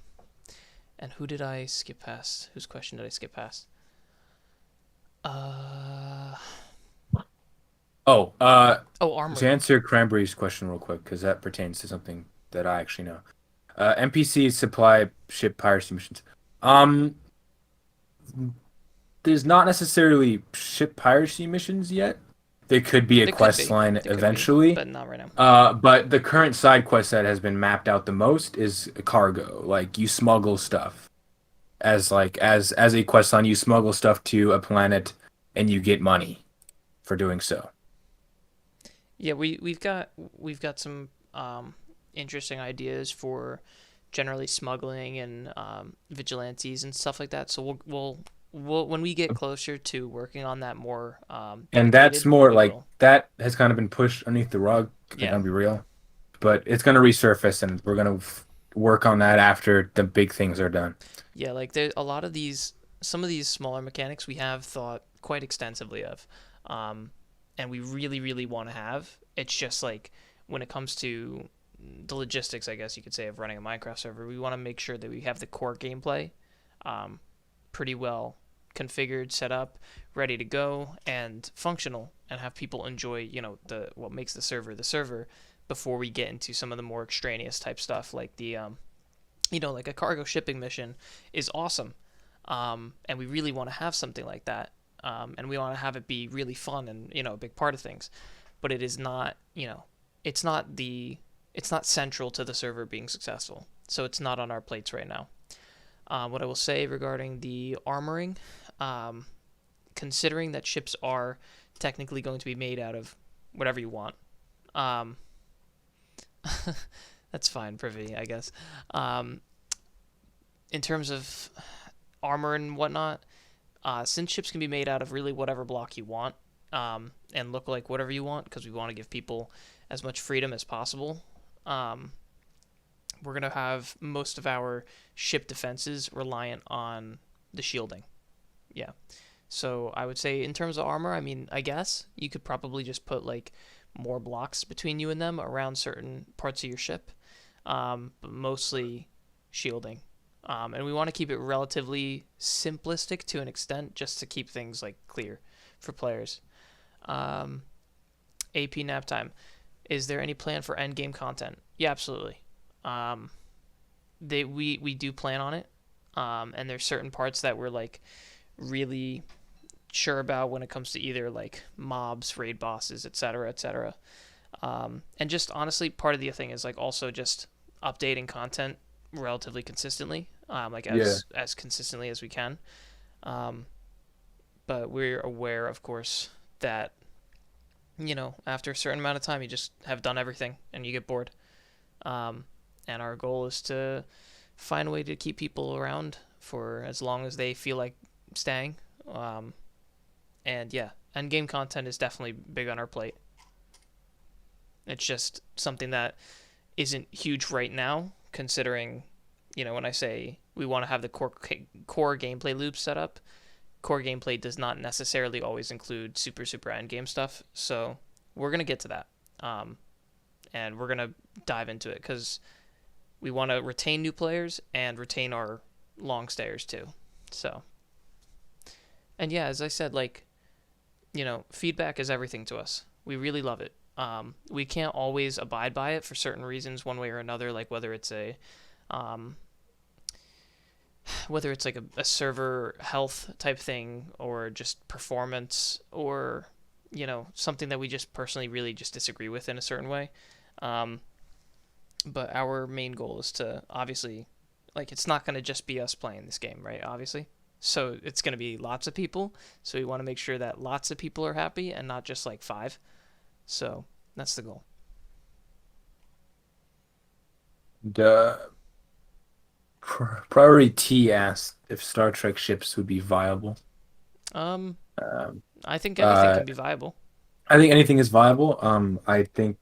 Speaker 1: and who did I skip past? Whose question did I skip past? Uh,
Speaker 2: oh,
Speaker 1: oh,
Speaker 2: to
Speaker 1: armory.
Speaker 2: answer Cranberry's question real quick, because that pertains to something that I actually know. NPCs supply ship piracy missions. Um, there's not necessarily ship piracy missions yet. There could be a
Speaker 1: There could
Speaker 2: quest
Speaker 1: be,
Speaker 2: line
Speaker 1: there could be,
Speaker 2: eventually.
Speaker 1: but not right now.
Speaker 2: But the current side quest that has been mapped out the most is cargo. Like you smuggle stuff as a quest line, you smuggle stuff to a planet and you get money for doing so.
Speaker 1: Yeah, we've got some interesting ideas for generally smuggling and vigilantes and stuff like that. So we'll when we get closer to working on that more
Speaker 2: And that's
Speaker 1: dedicated,
Speaker 2: more
Speaker 1: we
Speaker 2: like
Speaker 1: will.
Speaker 2: that has kind of been pushed underneath the rug. Like,
Speaker 1: Yeah.
Speaker 2: I'll be real, but it's gonna resurface, and we're gonna work on that after the big things are done.
Speaker 1: Yeah, like there a lot of these some of these smaller mechanics we have thought quite extensively of. Um, and we really, really want to have. It's just like when it comes to the logistics, I guess you could say, of running a Minecraft server, we want to make sure that we have the core gameplay um, pretty well configured, set up, ready to go, and functional, and have people enjoy, the what makes the server before we get into some of the more extraneous type stuff like like a cargo shipping mission is awesome. And we really want to have something like that. And we want to have it be really fun and, a big part of things. But it is not, it's not it's not central to the server being successful. So it's not on our plates right now. What I will say regarding the armoring, considering that ships are technically going to be made out of whatever you want, um, that's fine, Privy, I guess. Um, in terms of armor and whatnot, since ships can be made out of really whatever block you want, and look like whatever you want, because we want to give people as much freedom as possible, we're going to have most of our ship defenses reliant on the shielding. Yeah. So I would say in terms of armor, I mean, I guess you could probably just put like more blocks between you and them around certain parts of your ship. but mostly shielding. And we want to keep it relatively simplistic to an extent, just to keep things like clear for players. AP nap time. Is there any plan for end game content? Yeah, absolutely. We do plan on it, and there's certain parts that we're like really sure about when it comes to either like mobs, raid bosses, etc., etc. And just honestly, part of the thing is like also just updating content relatively consistently, like
Speaker 2: Yeah.
Speaker 1: as consistently as we can. But we're aware, of course, that after a certain amount of time, you just have done everything and you get bored. And our goal is to find a way to keep people around for as long as they feel like staying. And yeah, end game content is definitely big on our plate. It's just something that isn't huge right now, considering, when I say we want to have the core gameplay loop set up, core gameplay does not necessarily always include super end game stuff. So we're gonna get to that, and we're gonna dive into it because we want to retain new players and retain our long stayers too. So, and yeah, as I said, like, feedback is everything to us. We really love it. We can't always abide by it for certain reasons, one way or another, like whether it's like a server health type thing or just performance or, something that we just personally really just disagree with in a certain way. But our main goal is to obviously, like, it's not going to just be us playing this game, right? Obviously. So it's going to be lots of people. So we want to make sure that lots of people are happy and not just like 5. So that's the goal.
Speaker 2: Priority T asked if Star Trek ships would be viable.
Speaker 1: Um,
Speaker 2: Um,
Speaker 1: I think anything
Speaker 2: uh,
Speaker 1: can be viable.
Speaker 2: I think anything is viable. I think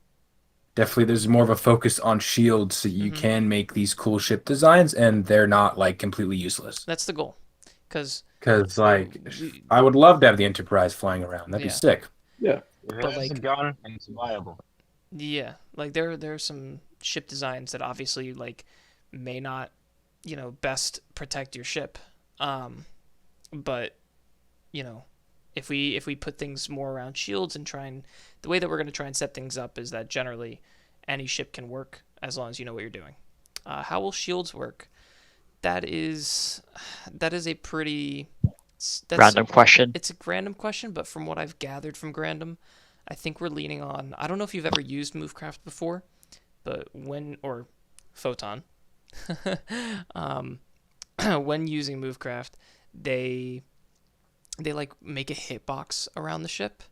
Speaker 2: definitely there's more of a focus on shields, so you
Speaker 1: Hmm.
Speaker 2: can make these cool ship designs, and they're not like completely useless.
Speaker 1: That's the goal. Because,
Speaker 2: Because like,
Speaker 1: we,
Speaker 2: I would love to have the Enterprise flying around. That'd be
Speaker 1: yeah.
Speaker 2: sick.
Speaker 3: Yeah.
Speaker 7: If
Speaker 1: But
Speaker 7: it has a
Speaker 1: like,
Speaker 7: gun, it's viable.
Speaker 1: yeah, like there are some ship designs that obviously like may not, best protect your ship. But you know, if we put things more around shields and try and the way that we're going to try and set things up is that generally any ship can work as long as you know what you're doing. How will shields work? That is a pretty that's
Speaker 6: Random question.
Speaker 1: it's a random question, but from what I've gathered from Grandom, I think we're leaning on. I don't know if you've ever used Movecraft before, but or Photon, um, when using Movecraft, they like make a hitbox around the ship.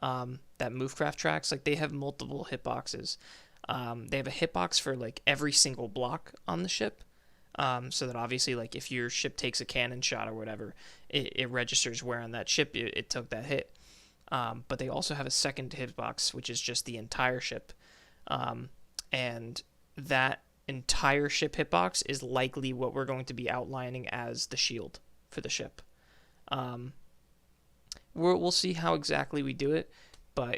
Speaker 1: That Movecraft tracks, like they have multiple hitboxes. They have a hitbox for like every single block on the ship. So that obviously, like if your ship takes a cannon shot or whatever, it registers where on that ship it took that hit. But they also have a second hitbox, which is just the entire ship. And that entire ship hitbox is likely what we're going to be outlining as the shield for the ship. We'll see how exactly we do it, but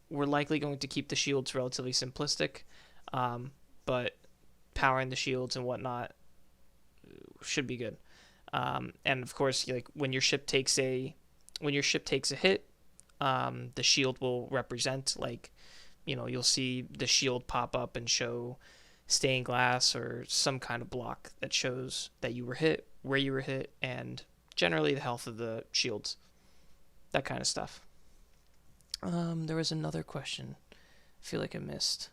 Speaker 1: we're likely going to keep the shields relatively simplistic, but powering the shields and whatnot should be good. And of course, like when your ship takes a hit, the shield will represent like, you'll see the shield pop up and show stained glass or some kind of block that shows that you were hit, where you were hit, and generally the health of the shields, that kind of stuff. There was another question. I feel like I missed.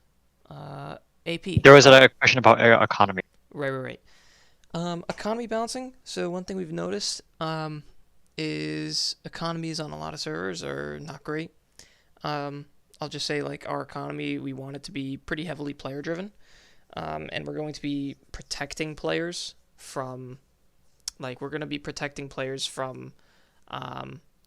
Speaker 1: AP.
Speaker 6: There was a question about economy.
Speaker 1: Right. Economy balancing. So one thing we've noticed is economies on a lot of servers are not great. I'll just say like our economy, we want it to be pretty heavily player driven, and we're going to be protecting players from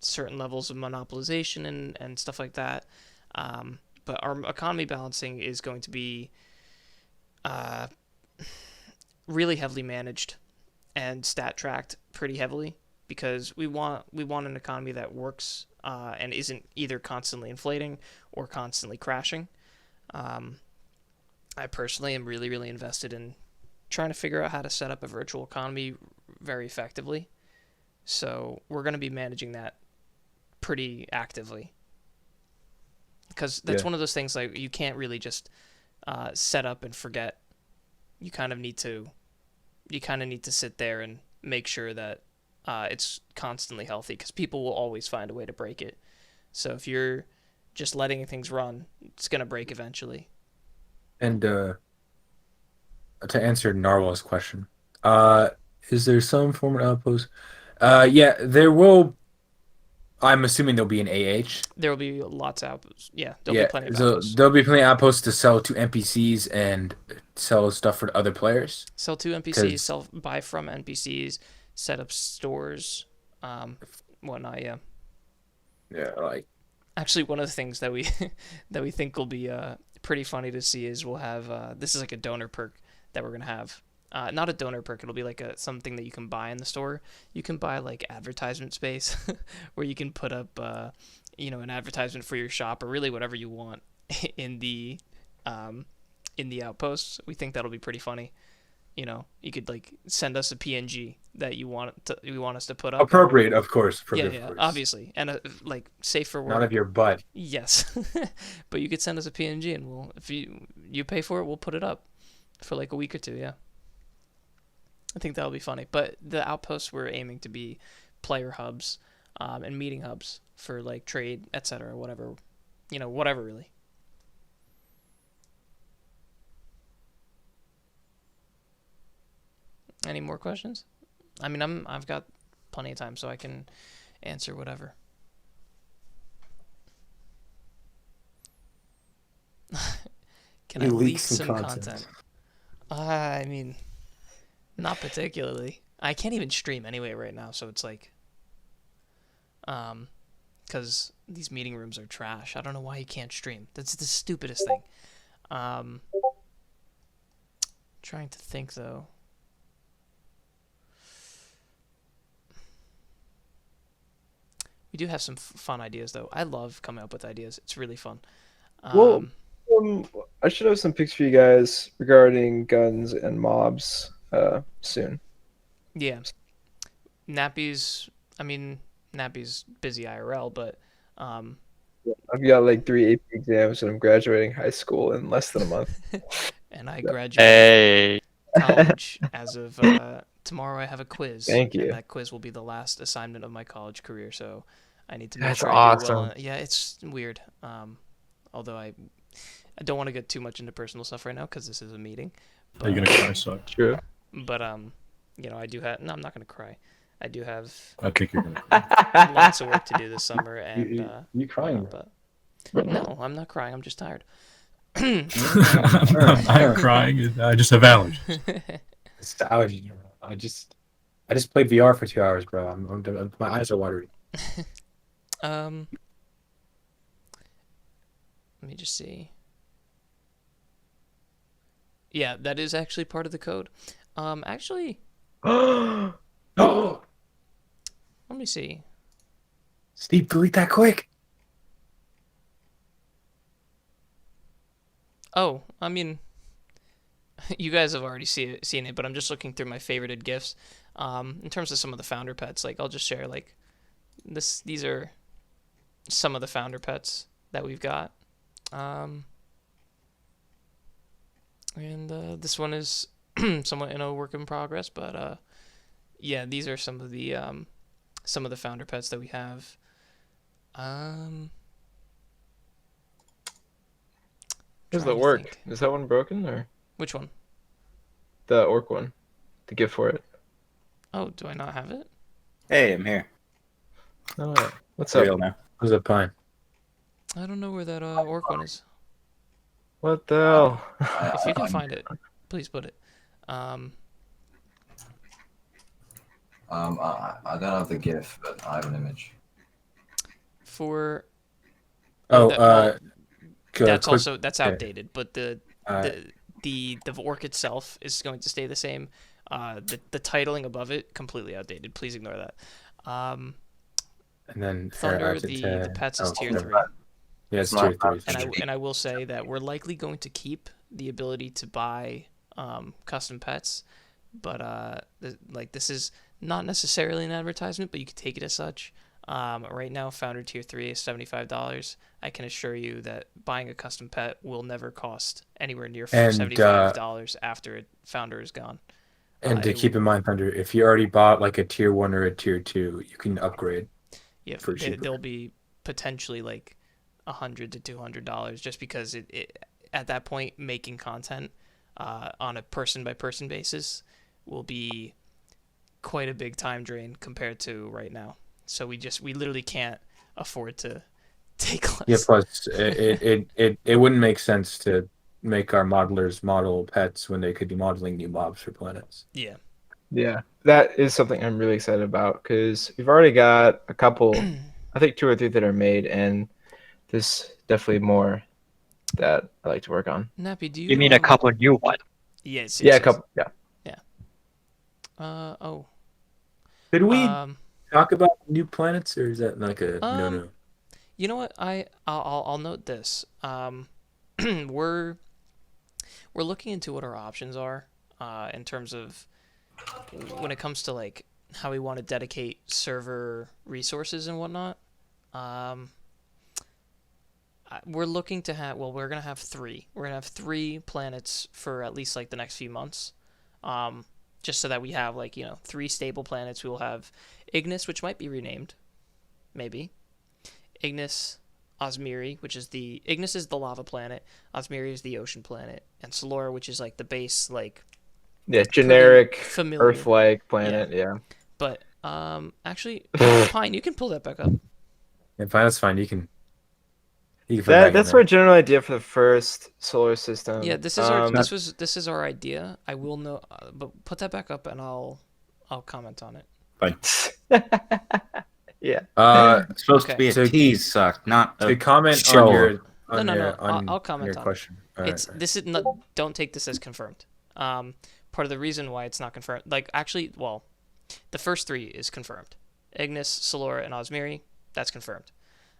Speaker 1: certain levels of monopolization and stuff like that. But our economy balancing is going to be really heavily managed and stat tracked pretty heavily because we want an economy that works and isn't either constantly inflating or constantly crashing. I personally am really, really invested in trying to figure out how to set up a virtual economy very effectively. So we're going to be managing that pretty actively because that's
Speaker 3: Yeah.
Speaker 1: one of those things like you can't really just set up and forget. You kind of need to sit there and make sure that it's constantly healthy because people will always find a way to break it. So if you're just letting things run, it's gonna break eventually.
Speaker 2: And to answer Narwhal's question, uh, is there some form of outpost? Yeah, there will. I'm assuming there'll be an AH.
Speaker 1: There will be lots of outposts. Yeah, there'll be
Speaker 2: Yeah,
Speaker 1: plenty of
Speaker 2: so
Speaker 1: outposts.
Speaker 2: there'll be plenty of outposts to sell to NPCs and sell stuff for other players.
Speaker 1: Sell to NPCs,
Speaker 2: Because
Speaker 1: buy from NPCs, set up stores, whatnot. Yeah.
Speaker 2: yeah, like
Speaker 1: Actually, one of the things that we that we think will be pretty funny to see is we'll have this is like a donor perk that we're gonna have. Not a donor perk. It'll be like something that you can buy in the store. You can buy like advertisement space, where you can put up an advertisement for your shop or really whatever you want in the um, in the outposts. We think that'll be pretty funny. You could like send us a PNG that you want us to put up, and
Speaker 2: appropriate, of course,
Speaker 1: yeah,
Speaker 2: appropriate, of
Speaker 1: yeah,
Speaker 2: course.
Speaker 1: obviously, and like safe for
Speaker 2: Not
Speaker 1: work.
Speaker 2: of your butt.
Speaker 1: Yes, but you could send us a PNG, and if you pay for it, we'll put it up for like a week or two. Yeah, I think that'll be funny. But the outposts we're aiming to be player hubs, and meeting hubs for like trade, etc. Whatever, whatever really. Any more questions? I mean, I've got plenty of time, so I can answer whatever. Can I
Speaker 2: You leak
Speaker 1: leak
Speaker 2: some
Speaker 1: some
Speaker 2: content.
Speaker 1: content? I mean, not particularly. I can't even stream anyway right now, so it's like, because these meeting rooms are trash. I don't know why you can't stream. That's the stupidest thing. Um, trying to think though. We do have some fun ideas though. I love coming up with ideas. It's really fun.
Speaker 3: Well,
Speaker 1: Um,
Speaker 3: I should have some picks for you guys regarding guns and mobs soon.
Speaker 1: yeah, Nappy's. I mean, Nappy's busy IRL, but um,
Speaker 3: I've got like 3 AP exams and I'm graduating high school in less than a month.
Speaker 1: and I
Speaker 3: Yeah.
Speaker 1: graduate
Speaker 6: Hey,
Speaker 1: college as of tomorrow. I have a quiz,
Speaker 3: Thank
Speaker 1: and
Speaker 3: you.
Speaker 1: that quiz will be the last assignment of my college career. So I need to make
Speaker 3: That's
Speaker 1: sure I do well.
Speaker 3: awesome.
Speaker 1: Yeah, it's weird. Although I don't want to get too much into personal stuff right now because this is a meeting.
Speaker 4: Are you
Speaker 1: But
Speaker 4: gonna cry, suck?
Speaker 3: True.
Speaker 1: but I do have. No, I'm not gonna cry. I do have
Speaker 4: I think you're gonna cry.
Speaker 1: lots of work to do this summer, and
Speaker 2: You crying?
Speaker 1: whatnot, but no, I'm not crying. I'm just tired.
Speaker 4: I'm crying. I just have allergies.
Speaker 2: It's the allergy. I just played VR for 2 hours, bro. My eyes are watery.
Speaker 1: Let me just see. Yeah, that is actually part of the code. Actually,
Speaker 2: Oh,
Speaker 1: let me see.
Speaker 2: Steve, delete that quick.
Speaker 1: Oh, I mean, you guys have already seen it, but I'm just looking through my favorited gifs. In terms of some of the founder pets, like I'll just share like this. These are some of the founder pets that we've got. And this one is somewhat in a work in progress, but yeah, these are some of the founder pets that we have.
Speaker 3: How's
Speaker 1: Trying
Speaker 3: that
Speaker 1: to
Speaker 3: work?
Speaker 1: think.
Speaker 3: Is that one broken or
Speaker 1: Which one?
Speaker 3: the orc one? The gift for it.
Speaker 1: Oh, do I not have it?
Speaker 7: Hey, I'm here.
Speaker 3: Oh, yeah. What's up?
Speaker 7: Real now.
Speaker 2: Who's a pine?
Speaker 1: I don't know where that orc one is.
Speaker 3: What the hell?
Speaker 1: If you can find it, please put it.
Speaker 5: I don't have the GIF, but I have an image.
Speaker 1: For
Speaker 2: Oh,
Speaker 1: that, well, that's
Speaker 2: quick,
Speaker 1: also that's
Speaker 2: okay.
Speaker 1: outdated, but the orc itself is going to stay the same. The titling above it completely outdated. Please ignore that.
Speaker 2: and then
Speaker 1: Thunder,
Speaker 2: up to
Speaker 1: the
Speaker 2: 10.
Speaker 1: pets is
Speaker 2: Oh,
Speaker 1: tier
Speaker 2: never
Speaker 1: 3.
Speaker 2: mind. Yeah,
Speaker 5: It's
Speaker 2: it's
Speaker 5: not
Speaker 2: tier three.
Speaker 1: And
Speaker 2: So.
Speaker 1: I will say that we're likely going to keep the ability to buy custom pets, but this is not necessarily an advertisement, but you could take it as such. Right now, Founder Tier 3 is $75. I can assure you that buying a custom pet will never cost anywhere near
Speaker 2: And
Speaker 1: $75 after Founder is gone.
Speaker 2: and to
Speaker 1: It
Speaker 2: keep
Speaker 1: will,
Speaker 2: in mind, Thunder, if you already bought like a tier one or a tier two, you can upgrade
Speaker 1: yeah,
Speaker 2: for cheaper.
Speaker 1: they'll be potentially like $100 to $200 just because at that point making content on a person by person basis will be quite a big time drain compared to right now. So we literally can't afford to take
Speaker 2: Yeah,
Speaker 1: less.
Speaker 2: plus it wouldn't make sense to make our modelers model pets when they could be modeling new mobs for planets.
Speaker 1: Yeah.
Speaker 3: Yeah, that is something I'm really excited about because we've already got a couple, I think 2 or 3 that are made, and there's definitely more that I like to work on.
Speaker 1: Nappy, do
Speaker 6: You
Speaker 1: you
Speaker 6: mean a couple new ones?
Speaker 1: Yes,
Speaker 3: Yeah,
Speaker 1: yes,
Speaker 3: a
Speaker 1: yes.
Speaker 3: couple. Yeah.
Speaker 1: Oh.
Speaker 2: Did we
Speaker 1: Um
Speaker 2: talk about new planets, or is that like a
Speaker 1: um
Speaker 2: no?
Speaker 1: you know what? I'll note this. We're looking into what our options are in terms of when it comes to like how we want to dedicate server resources and whatnot. Um, we're looking to have we're gonna have three. We're gonna have 3 planets for at least like the next few months. Just so that we have like 3 stable planets. We will have Ignis, which might be renamed, maybe Ignis. Osmiri, which is Ignis is the lava planet, Osmiri is the ocean planet, and Solora, which is like the base, like
Speaker 3: Yeah, generic
Speaker 1: familiar.
Speaker 3: Earth-like planet. Yeah.
Speaker 1: But actually, Pine, you can pull that back up.
Speaker 2: And fine, that's fine. You can put it
Speaker 3: That
Speaker 2: back in
Speaker 3: that's
Speaker 2: there.
Speaker 3: our general idea for the first solar system.
Speaker 1: Yeah, this is our this is our idea. I will know, but put that back up, and I'll comment on it.
Speaker 7: Fine.
Speaker 3: Yeah.
Speaker 7: It's supposed to
Speaker 1: Okay.
Speaker 7: be a
Speaker 2: To-
Speaker 7: tease, suck, not
Speaker 2: To
Speaker 7: a
Speaker 2: comment
Speaker 7: show.
Speaker 1: No.
Speaker 2: on
Speaker 1: I'll comment
Speaker 2: your
Speaker 1: on it.
Speaker 2: question. All
Speaker 1: It's
Speaker 2: right.
Speaker 1: this is not. Don't take this as confirmed. Part of the reason why it's not confirmed, like actually, well, the first 3 is confirmed. Ignis, Solora, and Osmiri. That's confirmed.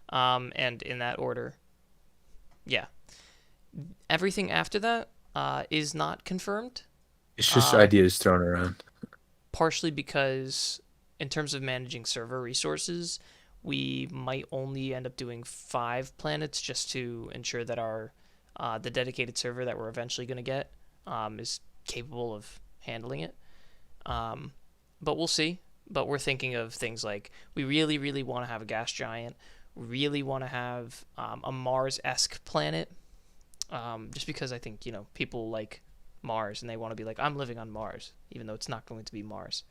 Speaker 1: And in that order. Yeah. Everything after that is not confirmed.
Speaker 2: It's just ideas thrown around.
Speaker 1: Partially because in terms of managing server resources, we might only end up doing 5 planets just to ensure that our the dedicated server that we're eventually going to get is capable of handling it. But we'll see. But we're thinking of things like we really, really want to have a gas giant. We really want to have a Mars-esque planet. Just because I think people like Mars and they want to be like, I'm living on Mars, even though it's not going to be Mars.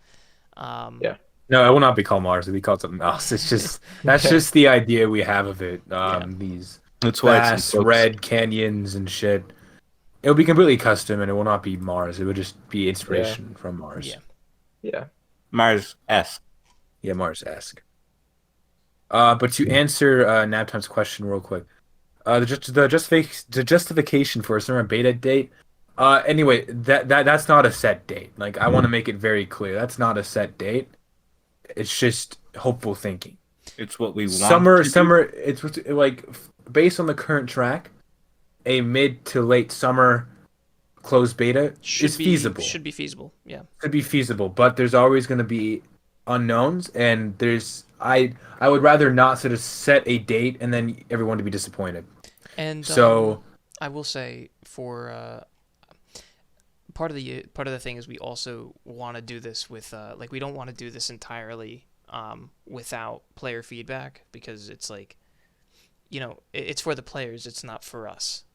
Speaker 3: Yeah.
Speaker 2: No, it will not be called Mars. It'll be called something else. It's just that's just the idea we have of it.
Speaker 1: Yeah.
Speaker 2: These
Speaker 7: That's why it's
Speaker 2: vast
Speaker 7: in books.
Speaker 2: red canyons and shit. It'll be completely custom, and it will not be Mars. It would just be inspiration from Mars.
Speaker 1: Yeah.
Speaker 3: Yeah.
Speaker 7: Mars-esque.
Speaker 2: Yeah, Mars-esque. But to answer Naptime's question real quick, the justification for a certain beta date. Anyway, that's not a set date. Like I want to make it very clear, that's not a set date. It's just hopeful thinking.
Speaker 7: It's what we want.
Speaker 2: Summer. It's like based on the current track, a mid to late summer closed beta is feasible.
Speaker 1: Should be feasible. Yeah.
Speaker 2: Could be feasible, but there's always going to be unknowns, and I would rather not sort of set a date and then everyone to be disappointed.
Speaker 1: And
Speaker 2: So
Speaker 1: I will say for part of the thing is we also want to do this with like we don't want to do this entirely without player feedback because it's like it's for the players, it's not for us.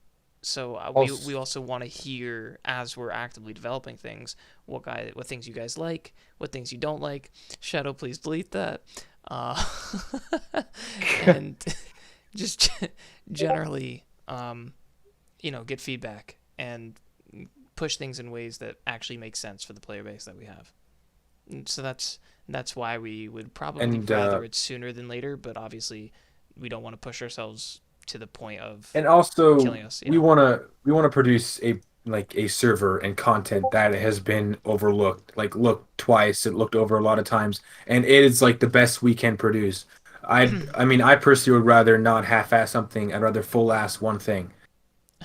Speaker 1: So we also want to hear as we're actively developing things what things you guys like, what things you don't like. Shadow, please delete that. And just generally get feedback and push things in ways that actually make sense for the player base that we have. And so that's why we would probably rather it sooner than later, but obviously we don't want to push ourselves to the point of
Speaker 2: and also
Speaker 1: killing us.
Speaker 2: we want to produce a server and content that has been overlooked, like looked twice, it looked over a lot of times, and it is like the best we can produce. I mean, I personally would rather not half-ass something. I'd rather full-ass one thing.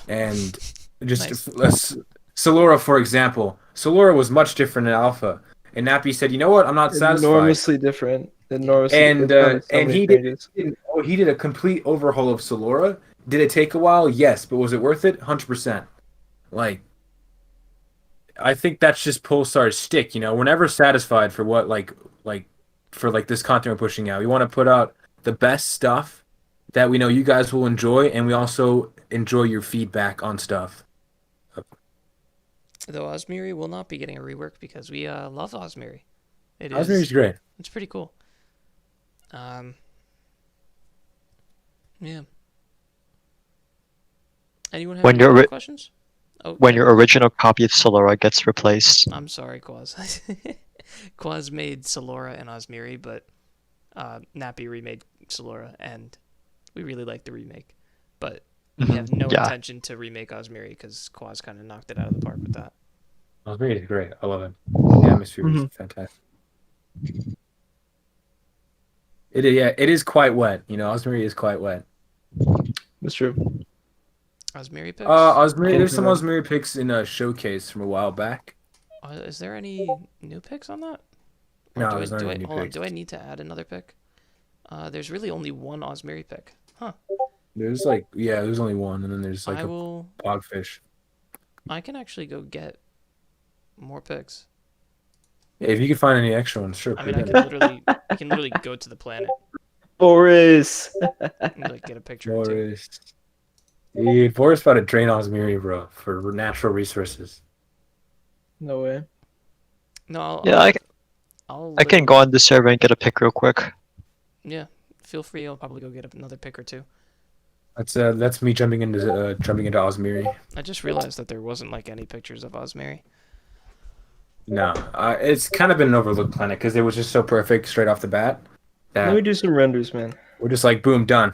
Speaker 2: And just
Speaker 1: Nice.
Speaker 2: Solora, for example, Solora was much different in Alpha, and Nappy said, "You know what? I'm not satisfied."
Speaker 3: Enormously different. Enormously.
Speaker 2: And
Speaker 3: It's done so
Speaker 2: and
Speaker 3: many
Speaker 2: he
Speaker 3: changes.
Speaker 2: he did a complete overhaul of Solora. Did it take a while? Yes, but was it worth it? 100%. Like, I think that's just Pulsar's stick. We're never satisfied for what for this content we're pushing out. We want to put out the best stuff that we know you guys will enjoy, and we also enjoy your feedback on stuff.
Speaker 1: Though Osmiri will not be getting a rework because we love Osmiri.
Speaker 2: Osmiri's great.
Speaker 1: It's pretty cool. Yeah. Anyone have
Speaker 6: When
Speaker 1: any
Speaker 6: your
Speaker 1: other
Speaker 6: ori-
Speaker 1: questions? Oh,
Speaker 6: when
Speaker 1: yeah.
Speaker 6: your original copy of Solora gets replaced.
Speaker 1: I'm sorry, Quaz. Quaz made Solora and Osmiri, but Nappy remade Solora, and we really like the remake. But we have no
Speaker 6: Yeah.
Speaker 1: intention to remake Osmiri because Quaz kind of knocked it out of the park with that.
Speaker 2: Osmiri's great. I love it. The atmosphere is fantastic. It is quite wet. Osmiri is quite wet.
Speaker 3: That's true.
Speaker 1: Osmiri picks?
Speaker 2: Osmiri, there's some
Speaker 3: Yeah.
Speaker 2: Osmiri picks in a showcase from a while back.
Speaker 1: Is there any new picks on that? Or
Speaker 2: No,
Speaker 1: do
Speaker 2: there's not any new
Speaker 1: hold on,
Speaker 2: picks.
Speaker 1: do I need to add another pick? There's really only one Osmiri pick. Huh.
Speaker 2: There's there's only one, and then there's
Speaker 1: I
Speaker 2: a
Speaker 1: will.
Speaker 2: pogfish.
Speaker 1: I can actually go get more picks.
Speaker 2: Yeah, if you could find any extra ones, sure.
Speaker 1: I
Speaker 2: put
Speaker 1: mean,
Speaker 2: it in.
Speaker 1: I can literally go to the planet
Speaker 3: Boris.
Speaker 1: and get a picture or two.
Speaker 2: Boris. Dude, Boris about to drain Osmiri, bro, for natural resources.
Speaker 3: No way.
Speaker 1: No,
Speaker 6: Yeah, I can go
Speaker 1: literally-
Speaker 6: on the server and get a pick real quick.
Speaker 1: Yeah, feel free. I'll probably go get another pick or two.
Speaker 2: That's me jumping into Osmiri.
Speaker 1: I just realized that there wasn't any pictures of Osmiri.
Speaker 2: No, it's kind of been an overlooked planet because it was just so perfect straight off the bat
Speaker 3: Let me
Speaker 2: that
Speaker 3: do some renders, man.
Speaker 2: we're just like, boom, done.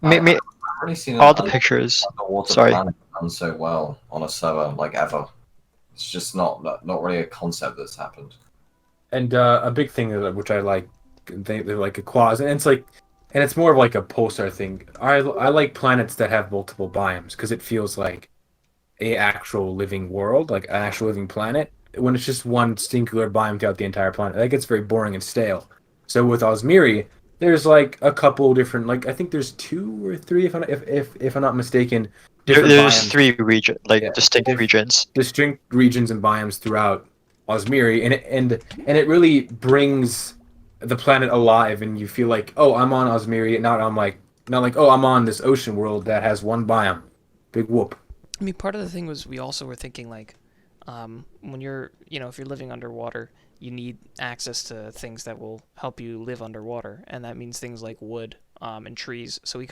Speaker 6: Me,
Speaker 5: I've already seen
Speaker 6: all the
Speaker 5: an
Speaker 6: pictures.
Speaker 5: underwater
Speaker 6: Sorry.
Speaker 5: planet done so well on a server ever. It's just not really a concept that's happened.
Speaker 2: And a big thing which I like, they're like a quaz, and it's more of like a pulsar thing. I like planets that have multiple biomes because it feels like a actual living world, like an actual living planet. When it's just one singular biome throughout the entire planet, that gets very boring and stale. So with Osmiri, there's a couple different, I think there's 2 or 3, if I'm not mistaken, different
Speaker 6: There's
Speaker 2: biomes.
Speaker 6: 3 region,
Speaker 2: Yeah,
Speaker 6: distinct regions.
Speaker 2: Distinct regions and biomes throughout Osmiri, and it really brings the planet alive, and you feel like, oh, I'm on Osmiri, not oh, I'm on this ocean world that has one biome. Big whoop.
Speaker 1: I mean, part of the thing was we also were thinking when you're, if you're living underwater, you need access to things that will help you live underwater, and that means things like wood and trees. So we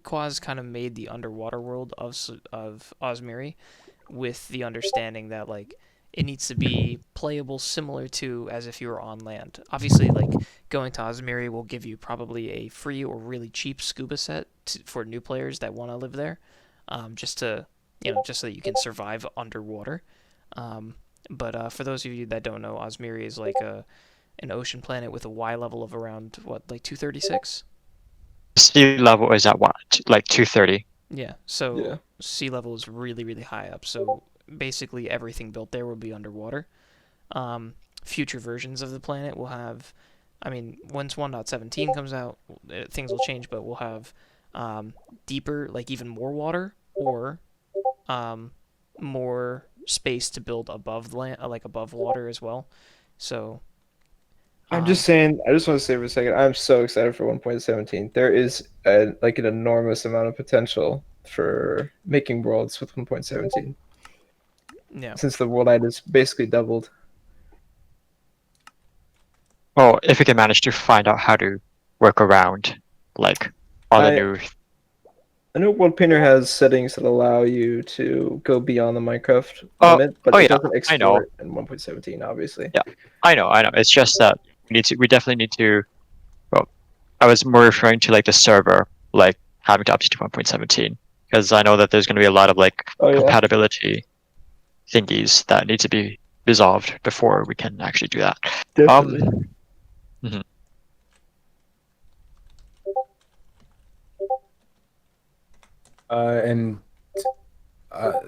Speaker 1: Quaz kind of made the underwater world of Osmiri with the understanding that it needs to be playable similar to as if you were on land. Obviously, going to Osmiri will give you probably a free or really cheap scuba set for new players that want to live there, just so that you can survive underwater. But for those of you that don't know, Osmiri is an ocean planet with a Y level of around 236.
Speaker 6: Sea level is at what? 230.
Speaker 1: Yeah. So
Speaker 3: Yeah.
Speaker 1: sea level is really, really high up. So basically everything built there will be underwater. Future versions of the planet will have, once 1.17 comes out, things will change, but we'll have deeper, even more water, or more space to build above the land, above water as well. So
Speaker 3: I'm just saying. I just want to say for a second. I'm so excited for 1.17. There is an enormous amount of potential for making worlds with 1.17.
Speaker 1: yeah.
Speaker 3: Since the world height is basically doubled.
Speaker 6: Well, if we can manage to find out how to work around all the
Speaker 3: I-
Speaker 6: new.
Speaker 3: I know World Painter has settings that allow you to go beyond the Minecraft
Speaker 6: Oh,
Speaker 3: limit, but
Speaker 6: oh
Speaker 3: it
Speaker 6: yeah,
Speaker 3: doesn't
Speaker 6: I know.
Speaker 3: export in 1.17, obviously.
Speaker 6: Yeah. I know. It's just that we definitely need to. Well, I was more referring to the server, having to update to 1.17, because I know that there's going to be a lot of
Speaker 3: Oh yeah.
Speaker 6: compatibility thingies that need to be resolved before we can actually do that.
Speaker 3: Definitely.
Speaker 2: And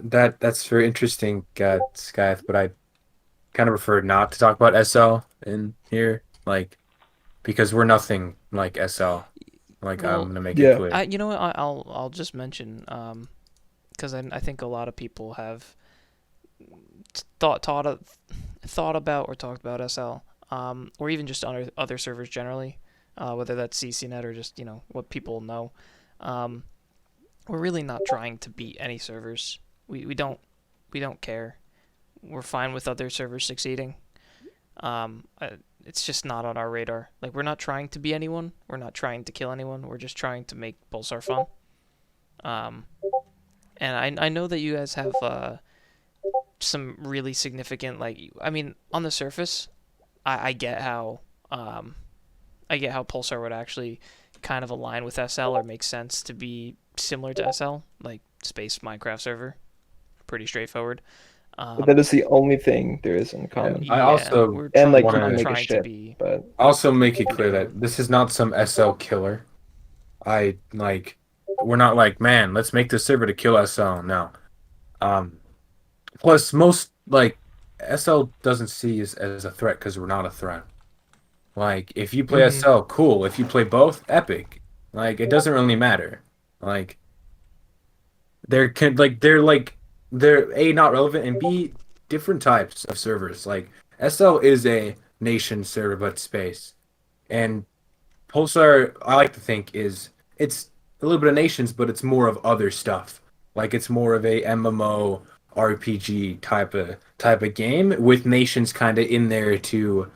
Speaker 2: that's very interesting, Skyth. But I kind of prefer not to talk about SL in here, like because we're nothing like SL. Like I'm
Speaker 1: Well,
Speaker 2: gonna make it
Speaker 3: Yeah.
Speaker 2: clear.
Speaker 1: you know what? I'll just mention because I think a lot of people have thought about or talked about SL, or even just on other servers generally, whether that's CCNet or just what people know. Um, we're really not trying to beat any servers. We don't care. We're fine with other servers succeeding. It's just not on our radar. Like we're not trying to be anyone. We're not trying to kill anyone. We're just trying to make Pulsar fun. Um, and I know that you guys have some really significant I mean on the surface I get how Pulsar would actually kind of align with SL or make sense to be similar to SL, like space Minecraft server, pretty straightforward.
Speaker 3: But that is the only thing there is in common.
Speaker 2: I
Speaker 1: Yeah,
Speaker 2: also
Speaker 1: we're
Speaker 3: And like
Speaker 2: wanna-
Speaker 3: people make a
Speaker 1: trying to
Speaker 3: ship,
Speaker 1: be
Speaker 3: but
Speaker 2: also make it
Speaker 1: be
Speaker 2: clear
Speaker 1: different.
Speaker 2: that this is not some SL killer. I like we're not like, man, let's make this server to kill SL. No. Um Plus most like SL doesn't see us as a threat because we're not a threat. Like if you play
Speaker 3: Mhm.
Speaker 2: SL, cool. If you play both, epic. Like it doesn't really matter. Like they're A, not relevant, and B, different types of servers. Like SL is a nation server but space. And Pulsar, I like to think, it's a little bit of nations, but it's more of other stuff. Like it's more of a MMO RPG type of game with nations kind of in there to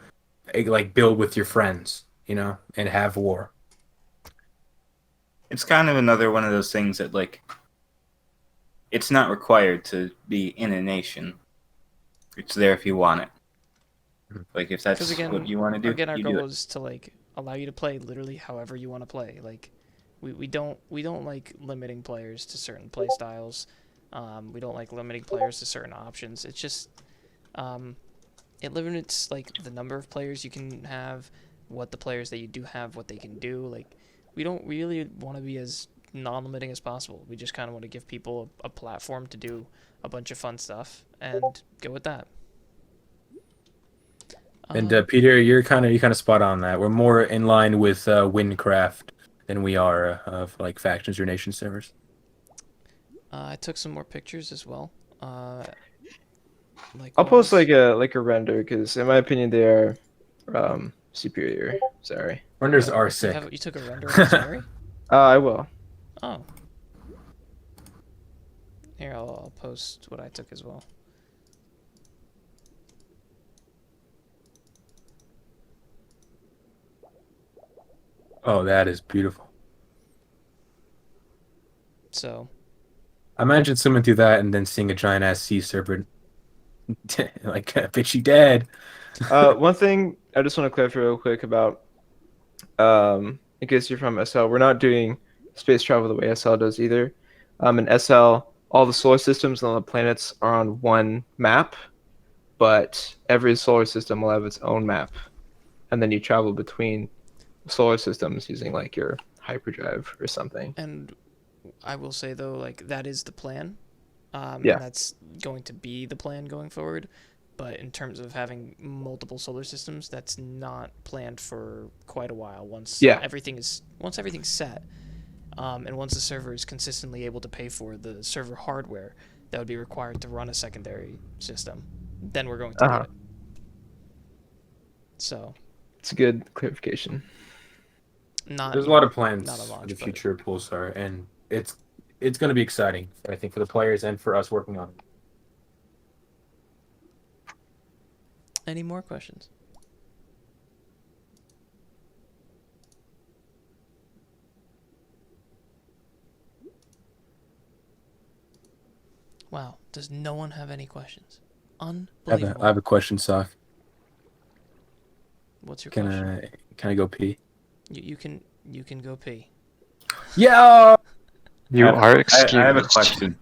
Speaker 2: like build with your friends, and have war.
Speaker 7: It's kind of another one of those things that like it's not required to be in a nation. It's there if you want it. Like if
Speaker 1: Because
Speaker 7: that's
Speaker 1: again,
Speaker 7: what you want to do,
Speaker 1: our
Speaker 7: you do
Speaker 1: goal
Speaker 7: it.
Speaker 1: is to allow you to play literally however you want to play. Like, we don't like limiting players to certain play styles. We don't like limiting players to certain options. It's just it limits the number of players you can have, what the players that you do have, what they can do. Like, we don't really want to be as non-limiting as possible. We just kind of want to give people a platform to do a bunch of fun stuff and go with that.
Speaker 2: And Peter, you're kind of spot on that. We're more in line with Windcraft than we are of like factions or nation servers.
Speaker 1: I took some more pictures as well.
Speaker 3: I'll post
Speaker 1: Likewise.
Speaker 3: like a render because in my opinion they are superior. Sorry.
Speaker 2: Renders are
Speaker 1: You
Speaker 2: sick.
Speaker 1: you took a render of Sari?
Speaker 3: I will.
Speaker 1: Oh. Here, I'll post what I took as well.
Speaker 2: Oh, that is beautiful.
Speaker 1: So,
Speaker 2: I imagine swimming through that and then seeing a giant ass sea serpent. Like, bitch, you dead.
Speaker 3: One thing I just want to clarify real quick about in case you're from SL, we're not doing space travel the way SL does either. In SL, all the solar systems and all the planets are on one map, but every solar system will have its own map, and then you travel between solar systems using like your hyperdrive or something.
Speaker 1: and I will say though, that is the plan.
Speaker 3: Yeah.
Speaker 1: And that's going to be the plan going forward. But in terms of having multiple solar systems, that's not planned for quite a while. Once
Speaker 3: Yeah.
Speaker 1: everything's set, and once the server is consistently able to pay for the server hardware that would be required to run a secondary system, then we're going to do
Speaker 3: Uh-huh.
Speaker 1: it. So,
Speaker 3: It's a good clarification.
Speaker 1: not
Speaker 2: There's a lot of plans
Speaker 1: not a
Speaker 2: for
Speaker 1: launch,
Speaker 2: the
Speaker 1: but
Speaker 2: future of Pulsar, and it's going to be exciting, I think, for the players and for us working on it.
Speaker 1: any more questions? Wow, does no one have any questions? Unbelievable.
Speaker 2: I have a question, Sock.
Speaker 1: What's your
Speaker 2: Can
Speaker 1: question?
Speaker 2: I go pee?
Speaker 1: You can go pee.
Speaker 2: Yeah.
Speaker 6: You are excused.
Speaker 7: I have a question.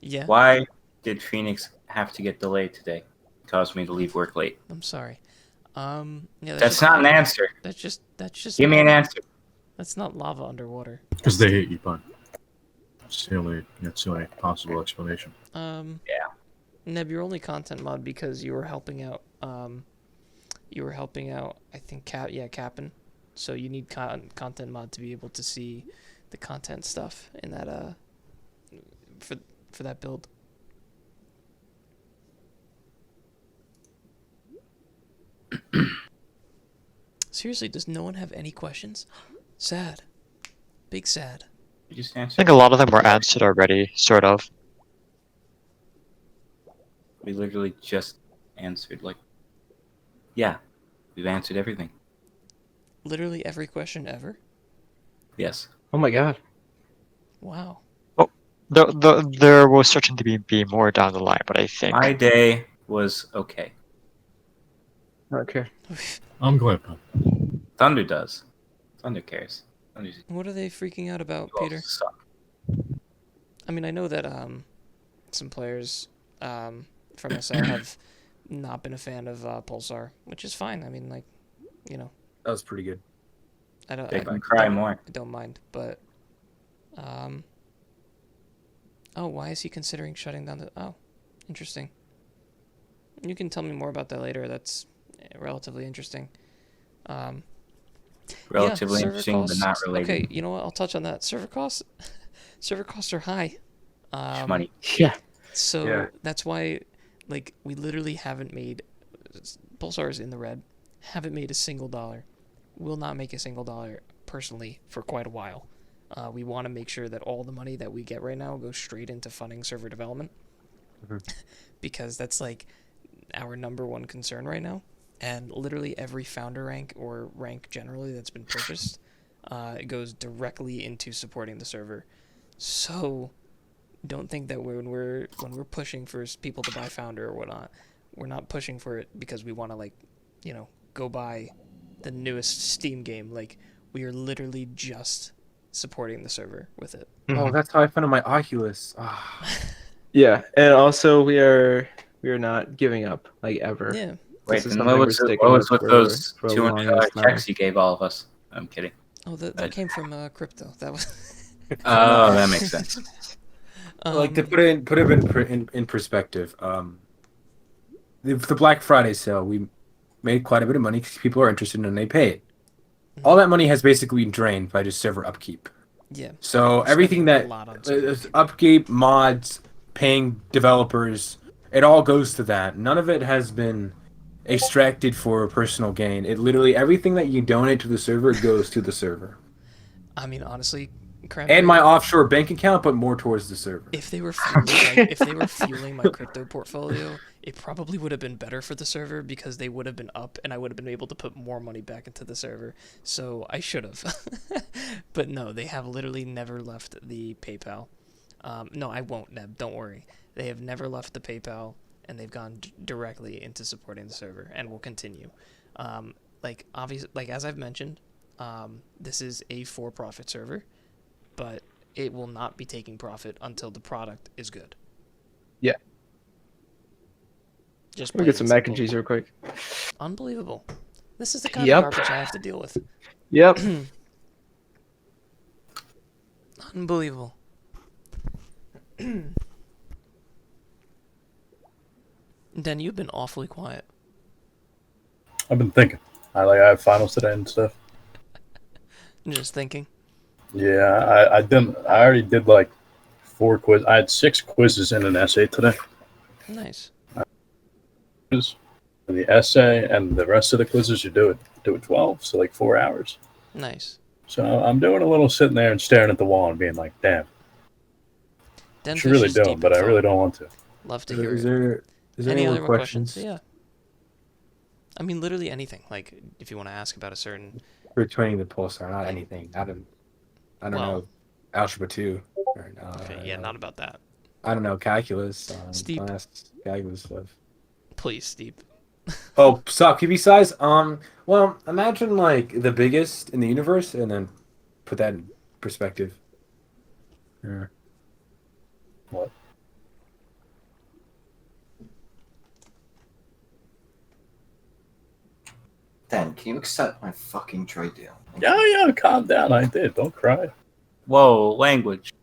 Speaker 1: Yeah,
Speaker 7: Why did Phoenix have to get delayed today? It caused me to leave work late.
Speaker 1: I'm sorry. Yeah,
Speaker 7: That's not an answer.
Speaker 1: That's just
Speaker 7: Give me an
Speaker 1: lava.
Speaker 7: answer.
Speaker 1: That's not lava underwater.
Speaker 4: Because they hate you, bud. That's the only possible explanation.
Speaker 7: Yeah.
Speaker 1: Neb, you're only content mod because you were helping out. You were helping out. I think Cap'n. So you need content mod to be able to see the content stuff in that for that build. Seriously, does no one have any questions? Sad. Big sad.
Speaker 7: You just
Speaker 6: I
Speaker 7: answered.
Speaker 6: think a lot of them were answered already, sort of.
Speaker 7: We literally just answered. Like, yeah, we've answered everything.
Speaker 1: Literally every question ever?
Speaker 7: Yes.
Speaker 3: Oh my god.
Speaker 1: Wow.
Speaker 6: There will certainly be more down the line, but I think
Speaker 7: My day was okay.
Speaker 3: Okay.
Speaker 4: I'm glad, bud.
Speaker 7: Thunder does. Thunder cares. Thunder, you
Speaker 1: What are they freaking out about,
Speaker 7: also
Speaker 1: Peter?
Speaker 7: suck.
Speaker 1: I mean, I know that some players from SL have not been a fan of Pulsar, which is fine. I mean, like, you know,
Speaker 2: That was pretty good.
Speaker 1: I don't,
Speaker 7: They
Speaker 1: I
Speaker 7: can cry
Speaker 1: don't,
Speaker 7: more.
Speaker 1: I don't mind. But, oh, why is he considering shutting down the? Oh, interesting. You can tell me more about that later. That's relatively interesting.
Speaker 7: Relatively
Speaker 1: server
Speaker 7: interesting, but not
Speaker 1: costs.
Speaker 7: related.
Speaker 1: Okay, you know what? I'll touch on that. Server costs. Server costs are high.
Speaker 7: Money.
Speaker 3: Yeah.
Speaker 1: So
Speaker 2: Yeah.
Speaker 1: that's why, like, we literally haven't made Pulsar's in the red. Haven't made a single dollar. Will not make a single dollar personally for quite a while. We want to make sure that all the money that we get right now goes straight into funding server development, because that's like our number one concern right now. And literally every founder rank or rank generally that's been purchased, it goes directly into supporting the server. So don't think that when we're pushing for people to buy founder or whatnot, we're not pushing for it because we want to, like, you know, go buy the newest Steam game. Like, we are literally just supporting the server with it.
Speaker 2: Oh, that's how I found my Oculus. Ah.
Speaker 3: Yeah, and also we are not giving up like ever.
Speaker 1: Yeah.
Speaker 7: Wait,
Speaker 3: This is
Speaker 7: then
Speaker 3: something
Speaker 7: what
Speaker 3: we're
Speaker 7: was,
Speaker 3: sticking
Speaker 7: what was
Speaker 3: with
Speaker 7: with those
Speaker 3: for a
Speaker 7: $200
Speaker 3: long ass time.
Speaker 7: checks you gave all of us? I'm kidding.
Speaker 1: Oh, that came from crypto. That was.
Speaker 7: Oh, that makes sense.
Speaker 2: Like to put it in perspective, the Black Friday sale, we made quite a bit of money because people are interested and they pay it. All that money has basically been drained by just server upkeep.
Speaker 1: Yeah.
Speaker 2: So
Speaker 1: We're
Speaker 2: everything
Speaker 1: spending a
Speaker 2: that
Speaker 1: lot on server
Speaker 2: upkeep, mods, paying developers, it all goes to that. None of it has been extracted for personal gain. It literally everything that you donate to the server goes to the server.
Speaker 1: I mean, honestly,
Speaker 2: And
Speaker 1: Cranberry,
Speaker 2: my offshore bank account, but more towards the server.
Speaker 1: if they were fueling my crypto portfolio, it probably would have been better for the server because they would have been up and I would have been able to put more money back into the server. So I should have. But no, they have literally never left the PayPal. No, I won't, Neb. Don't worry. They have never left the PayPal, and they've gone directly into supporting the server and will continue. Like, obviously, like as I've mentioned, this is a for-profit server, but it will not be taking profit until the product is good.
Speaker 3: Yeah.
Speaker 1: Just
Speaker 3: Let me
Speaker 1: plain
Speaker 3: get some mac and
Speaker 1: simple.
Speaker 3: cheese real quick.
Speaker 1: Unbelievable. This is the kind
Speaker 3: Yep.
Speaker 1: of garbage I have to deal with.
Speaker 3: Yep.
Speaker 1: Unbelievable. Den, you've been awfully quiet.
Speaker 4: I've been thinking. I have finals today and stuff.
Speaker 1: Just thinking.
Speaker 4: Yeah, I didn't. I already did like 4 quiz. I had 6 quizzes and an essay today.
Speaker 1: Nice.
Speaker 4: And the essay and the rest of the quizzes you do it 12, so like 4 hours.
Speaker 1: Nice.
Speaker 4: So I'm doing a little sitting there and staring at the wall and being like, damn, I should really do it, but I really don't want to.
Speaker 1: Love to hear
Speaker 2: Is
Speaker 1: it.
Speaker 2: there
Speaker 1: Any
Speaker 2: any
Speaker 1: other
Speaker 2: more
Speaker 1: questions?
Speaker 2: questions?
Speaker 1: Yeah. I mean, literally anything. Like, if you want to ask about a certain.
Speaker 2: Returning the pulsar, not anything. I don't
Speaker 1: Well,
Speaker 2: know. Algebra 2. Or,
Speaker 1: Okay, yeah, not about that.
Speaker 2: I don't know. Calculus.
Speaker 1: Steep.
Speaker 2: Class calculus stuff.
Speaker 1: Please, Steve.
Speaker 2: Oh, suck. QB size? Well, imagine like the biggest in the universe and then put that in perspective. Yeah.
Speaker 4: What?
Speaker 5: Can you accept my fucking trade deal?
Speaker 4: Yeah, calm down. I did. Don't cry.
Speaker 7: Whoa, language.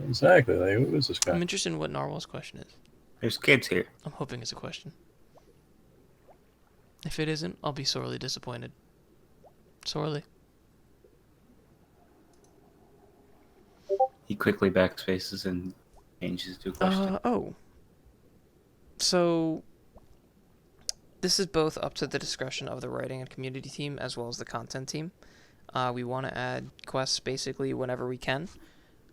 Speaker 4: Exactly. Like, who is this guy?
Speaker 1: I'm interested in what Narwhal's question is.
Speaker 7: There's kids here.
Speaker 1: I'm hoping it's a question. If it isn't, I'll be sorely disappointed. Sorely.
Speaker 7: He quickly backspaces and changes to a question.
Speaker 1: So, this is both up to the discretion of the writing and community team as well as the content team. We want to add quests basically whenever we can.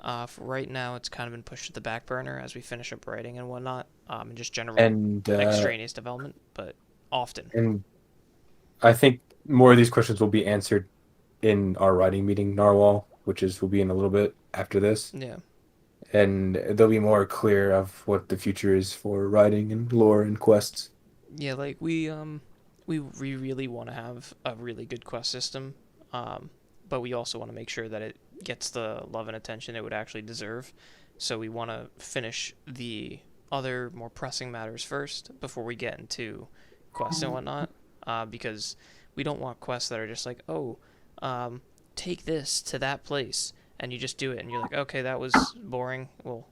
Speaker 1: For right now, it's kind of been pushed to the back burner as we finish up writing and whatnot, and just general extraneous development, but often.
Speaker 2: And I think more of these questions will be answered in our writing meeting, Narwhal, will be in a little bit after this.
Speaker 1: Yeah.
Speaker 2: And they'll be more clear of what the future is for writing and lore and quests.
Speaker 1: Yeah, like we really want to have a really good quest system, but we also want to make sure that it gets the love and attention it would actually deserve. So we want to finish the other more pressing matters first before we get into quests and whatnot, because we don't want quests that are just like, take this to that place, and you just do it, and you're like, okay, that was boring. Well,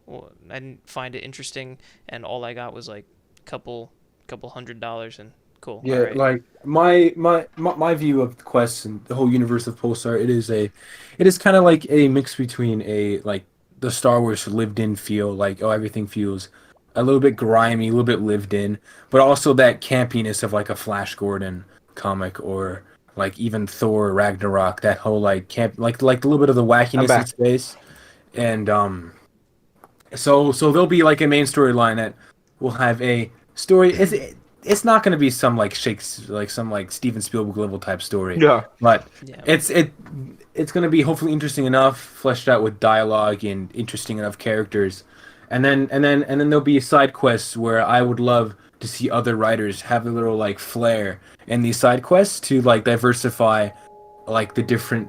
Speaker 1: I didn't find it interesting, and all I got was like couple $100, and cool.
Speaker 2: Yeah,
Speaker 1: All right.
Speaker 2: like my view of the quests and the whole universe of Pulsar, it is kind of like a mix between the Star Wars lived in feel, like everything feels a little bit grimy, a little bit lived in, but also that campiness of like a Flash Gordon comic, or like even Thor Ragnarok, that whole like camp, like a little bit of the wackiness in space. And so there'll be like a main storyline that will have a story. It's not going to be some like some like Steven Spielberg level type story.
Speaker 3: Yeah.
Speaker 2: But
Speaker 1: Yeah.
Speaker 2: it's going to be hopefully interesting enough, fleshed out with dialogue and interesting enough characters. And then there'll be side quests where I would love to see other writers have a little like flair in these side quests to like diversify like the different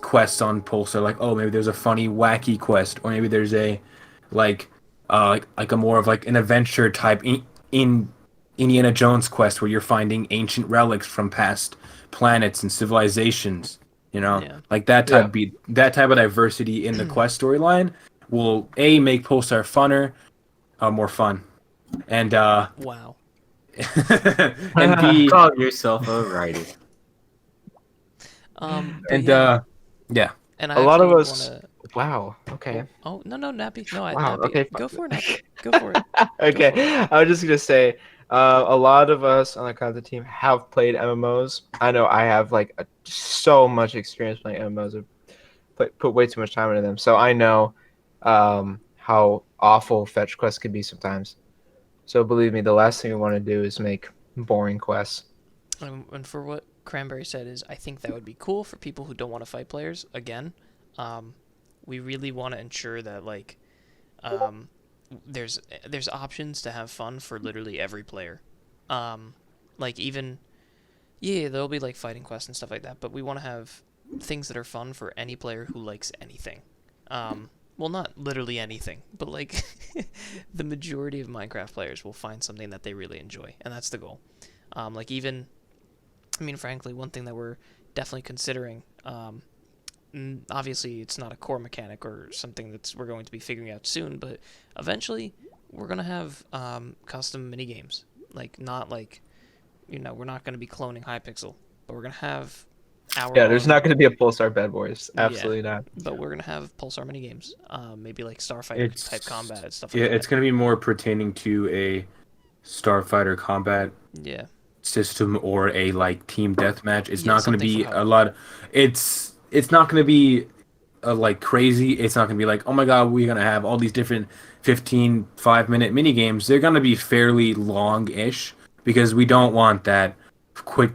Speaker 2: quests on Pulsar. Like, maybe there's a funny wacky quest, or maybe there's a like a more of like an adventure type in Indiana Jones quest where you're finding ancient relics from past planets and civilizations.
Speaker 1: Yeah.
Speaker 2: Like that type of diversity in the quest storyline will make Pulsar funner, more fun, and
Speaker 1: Wow.
Speaker 2: and B,
Speaker 7: Call yourself a writer.
Speaker 2: and yeah.
Speaker 1: And
Speaker 3: A lot of
Speaker 1: actually
Speaker 3: us.
Speaker 1: wanna...
Speaker 3: Wow. Okay.
Speaker 1: Oh, no, Nappy. No,
Speaker 3: Wow,
Speaker 1: Nappy.
Speaker 3: okay,
Speaker 1: Go
Speaker 3: fuck.
Speaker 1: for it, Nappy. Go for it.
Speaker 3: Okay. I was just gonna say, a lot of us on the content team have played MMOs. I know I have like so much experience playing MMOs. I've put way too much time into them, so I know how awful fetch quests can be sometimes. So believe me, the last thing we want to do is make boring quests.
Speaker 1: And for what Cranberry said is, I think that would be cool for people who don't want to fight players. Again, we really want to ensure that like there's options to have fun for literally every player. Like even there'll be like fighting quests and stuff like that, but we want to have things that are fun for any player who likes anything. Well, not literally anything, but like the majority of Minecraft players will find something that they really enjoy, and that's the goal. Like even, I mean, frankly, one thing that we're definitely considering, obviously it's not a core mechanic or something we're going to be figuring out soon, but eventually we're going to have custom mini games. Like not like, we're not going to be cloning Hypixel, but we're going to have
Speaker 3: there's not going to be a Pulsar Bad Boys. Absolutely not.
Speaker 1: But we're going to have Pulsar mini games. Maybe like Starfighter type combat and stuff like
Speaker 2: Yeah,
Speaker 1: that.
Speaker 2: it's going to be more pertaining to a Starfighter combat system or a like team deathmatch. It's not going to be a lot. It's not going to be like crazy. It's not going to be like, oh my god, we're going to have all these different 15 5-minute mini games. They're going to be fairly long-ish because we don't want that quick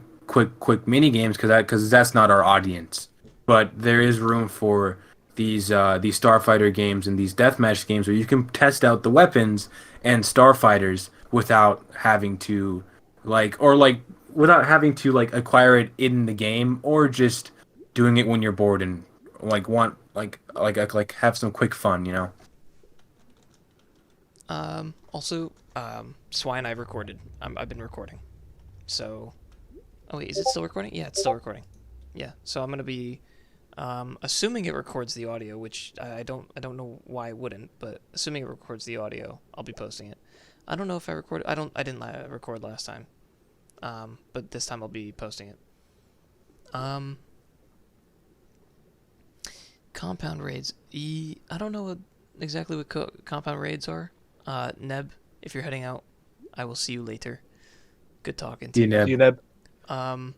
Speaker 2: mini games because that's not our audience. But there is room for these Starfighter games and these deathmatch games where you can test out the weapons and starfighters without having to acquire it in the game, or just doing it when you're bored and like have some quick fun.
Speaker 1: Also, Swine, I've recorded. I've been recording, so Oh wait, is it still recording? Yeah, it's still recording. Yeah, so I'm gonna be assuming it records the audio, which I don't know why it wouldn't, but assuming it records the audio, I'll be posting it. I don't know if I recorded. I didn't record last time, but this time I'll be posting it. Compound raids. I don't know exactly what compound raids are. Neb, if you're heading out, I will see you later. Good talking to
Speaker 2: You
Speaker 1: you.
Speaker 2: know.
Speaker 3: See you, Neb.
Speaker 1: I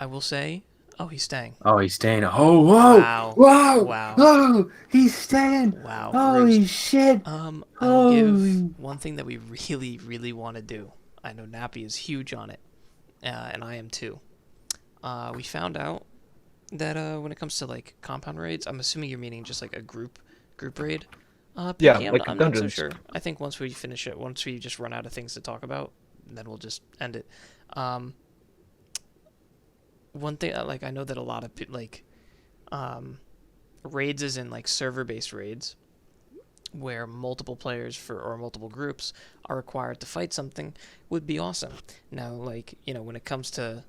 Speaker 1: will say. Oh, he's staying.
Speaker 2: Oh, he's staying. Oh, whoa,
Speaker 1: Wow.
Speaker 2: whoa,
Speaker 1: Wow.
Speaker 2: whoa, he's staying.
Speaker 1: Wow.
Speaker 2: Holy
Speaker 1: Roost.
Speaker 2: shit.
Speaker 1: I will give
Speaker 2: Holy.
Speaker 1: one thing that we really, really want to do. I know Nappy is huge on it, and I am too. We found out that when it comes to like compound raids, I'm assuming you're meaning just like a group raid.
Speaker 3: Yeah,
Speaker 1: PK,
Speaker 3: like
Speaker 1: I'm not so
Speaker 3: dungeons.
Speaker 1: sure. I think once we finish it, once we just run out of things to talk about, then we'll just end it. One thing, like I know that a lot of raids is in like server-based raids, where multiple players or multiple groups are required to fight something, would be awesome. Now, like, you know, when it comes to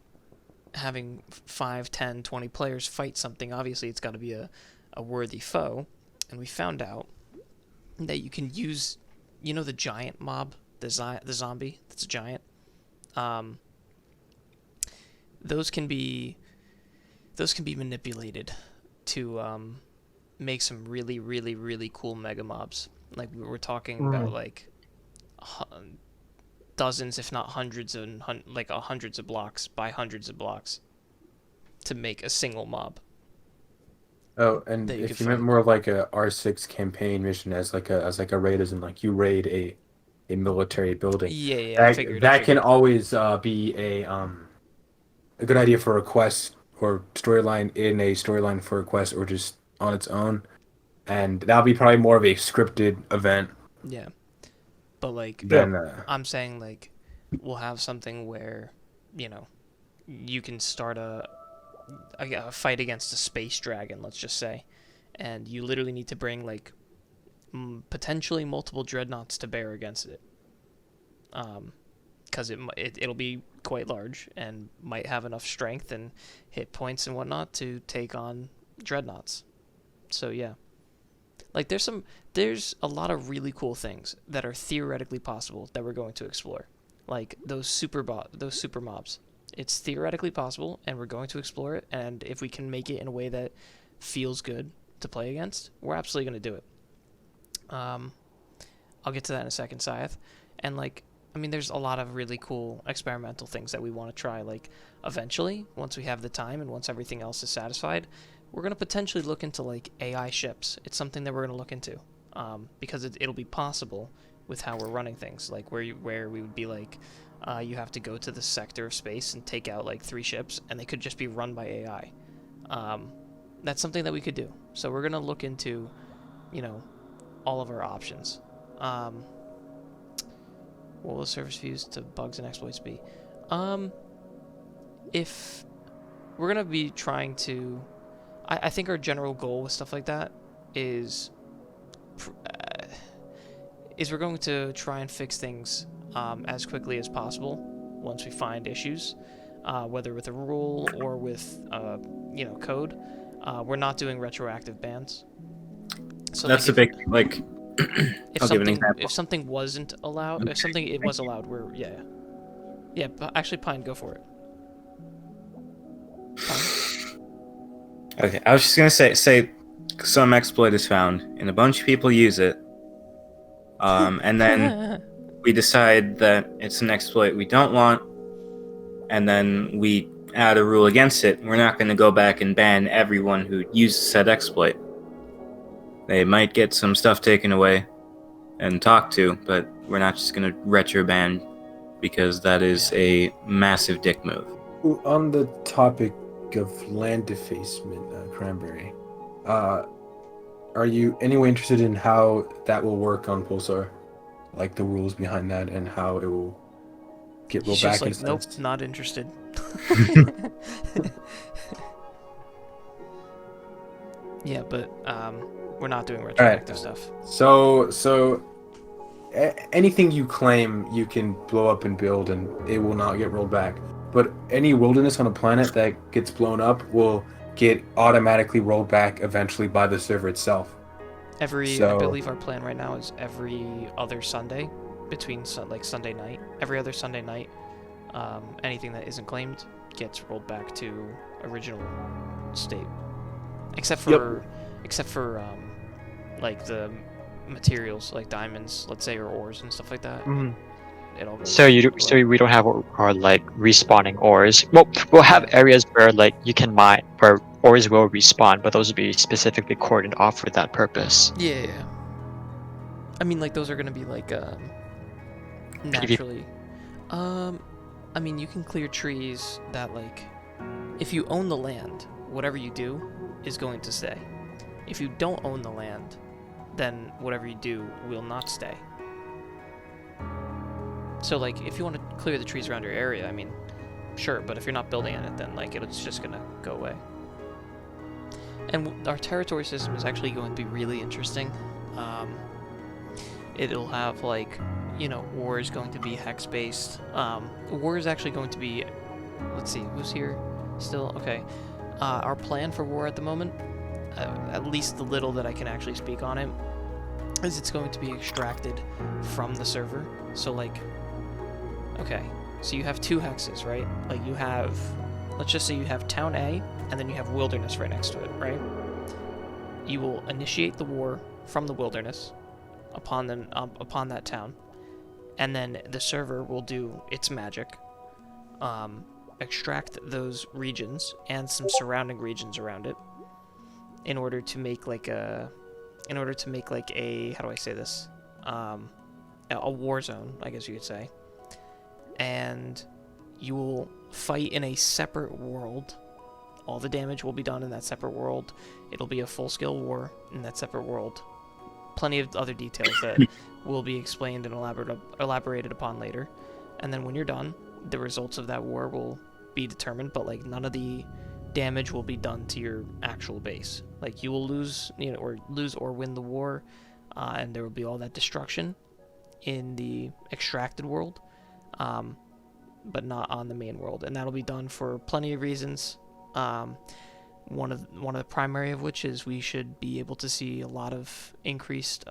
Speaker 1: having 5, 10, 20 players fight something, obviously it's got to be a worthy foe. And we found out that you can use, you know, the giant mob, the zombie that's a giant. Those can be manipulated to make some really, really, really cool mega mobs. Like we're talking about like dozens, if not hundreds, and hundreds of blocks by hundreds of blocks to make a single mob.
Speaker 2: Oh, and
Speaker 1: that you
Speaker 2: if
Speaker 1: could
Speaker 2: you meant
Speaker 1: fight.
Speaker 2: more of like a R6 campaign mission as like a raid, as in like you raid a military building,
Speaker 1: Yeah, I figured.
Speaker 2: that can always be a good idea for a quest or storyline in a storyline for a quest or just on its own. And that'll be probably more of a scripted event
Speaker 1: Yeah, but like
Speaker 3: Yeah.
Speaker 2: than
Speaker 1: I'm saying, like we'll have something where, you know, you can start a fight against a space dragon, let's just say, and you literally need to bring like potentially multiple dreadnoughts to bear against it, because it'll be quite large and might have enough strength and hit points and whatnot to take on dreadnoughts. So yeah, like there's a lot of really cool things that are theoretically possible that we're going to explore, like those super mobs. It's theoretically possible, and we're going to explore it. And if we can make it in a way that feels good to play against, we're absolutely going to do it. I'll get to that in a second, Scythe. And like, I mean, there's a lot of really cool experimental things that we want to try. Like, eventually, once we have the time and once everything else is satisfied, we're going to potentially look into like AI ships. It's something that we're going to look into, because it'll be possible with how we're running things. Like where we would be like, you have to go to the sector of space and take out like 3 ships, and they could just be run by AI. That's something that we could do. So we're gonna look into, you know, all of our options. What will the service views to bugs and exploits be? If we're gonna be trying to, I think our general goal with stuff like that is we're going to try and fix things as quickly as possible once we find issues, whether with a rule or with you know, code. We're not doing retroactive bans. So
Speaker 7: That's
Speaker 1: like
Speaker 7: a big like.
Speaker 1: if
Speaker 7: I'll give an
Speaker 1: something
Speaker 7: example.
Speaker 1: if something wasn't allowed, if something it was allowed, we're yeah. But actually, Pine, go for it. Pine?
Speaker 7: Okay, I was just gonna say some exploit is found and a bunch of people use it, and then we decide that it's an exploit we don't want, and then we add a rule against it. We're not going to go back and ban everyone who uses said exploit. They might get some stuff taken away and talked to, but we're not just going to retro ban because that is a massive dick move.
Speaker 2: On the topic of land defacement, Cranberry, are you anyway interested in how that will work on Pulsar? Like the rules behind that and how it will get rolled
Speaker 1: He's
Speaker 2: back
Speaker 1: just like,
Speaker 2: in a
Speaker 1: nope,
Speaker 2: sense?
Speaker 1: not interested. Yeah, but we're not doing retroactive stuff.
Speaker 2: So anything you claim you can blow up and build and it will not get rolled back. but any wilderness on a planet that gets blown up will get automatically rolled back eventually by the server itself.
Speaker 1: I
Speaker 2: So,
Speaker 1: believe our plan right now is every other Sunday, between like Sunday night, every other Sunday night, anything that isn't claimed gets rolled back to original state, except for, like the materials, like diamonds, let's say, or ores and stuff like that.
Speaker 3: Mhm.
Speaker 1: It all goes.
Speaker 6: So we don't have our like respawning ores. Well, we'll have areas where like you can mine, where ores will respawn, but those will be specifically cordoned off for that purpose.
Speaker 1: Yeah. I mean, like those are gonna be like
Speaker 6: PvP.
Speaker 1: naturally. I mean, you can clear trees that like, if you own the land, whatever you do is going to stay. If you don't own the land, then whatever you do will not stay. So like, if you want to clear the trees around your area, I mean, sure, but if you're not building on it, then like it's just gonna go away. And our territory system is actually going to be really interesting. It'll have like, you know, war is going to be hex based. War is actually going to be, let's see, who's here still? Okay. Our plan for war at the moment, at least the little that I can actually speak on it, is it's going to be extracted from the server. So like, okay, so you have two hexes, right? Like you have, let's just say you have town A, and then you have wilderness right next to it, right? You will initiate the war from the wilderness upon that town, and then the server will do its magic, extract those regions and some surrounding regions around it, in order to make like a, how do I say this, a war zone, I guess you could say, and you will fight in a separate world. All the damage will be done in that separate world. It'll be a full-scale war in that separate world. Plenty of other details that will be explained and elaborated upon later. And then when you're done, the results of that war will be determined, but like none of the damage will be done to your actual base. Like you will lose, or win the war, and there will be all that destruction in the extracted world, but not on the main world. And that'll be done for plenty of reasons. One of the primary of which is we should be able to see a lot of increased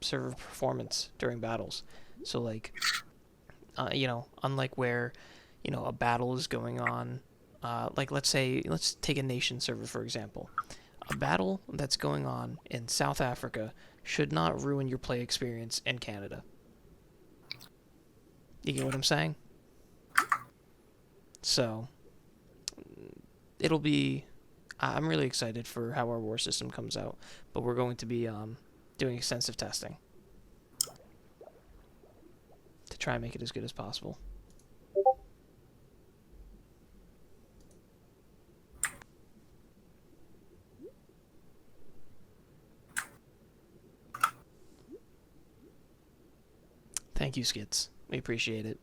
Speaker 1: server performance during battles. So like, unlike where, a battle is going on, like let's take a nation server for example. A battle that's going on in South Africa should not ruin your play experience in Canada. You get what I'm saying? So it'll be, I'm really excited for how our war system comes out, but we're going to be doing extensive testing to try and make it as good as possible. Thank you, Skits. We appreciate it.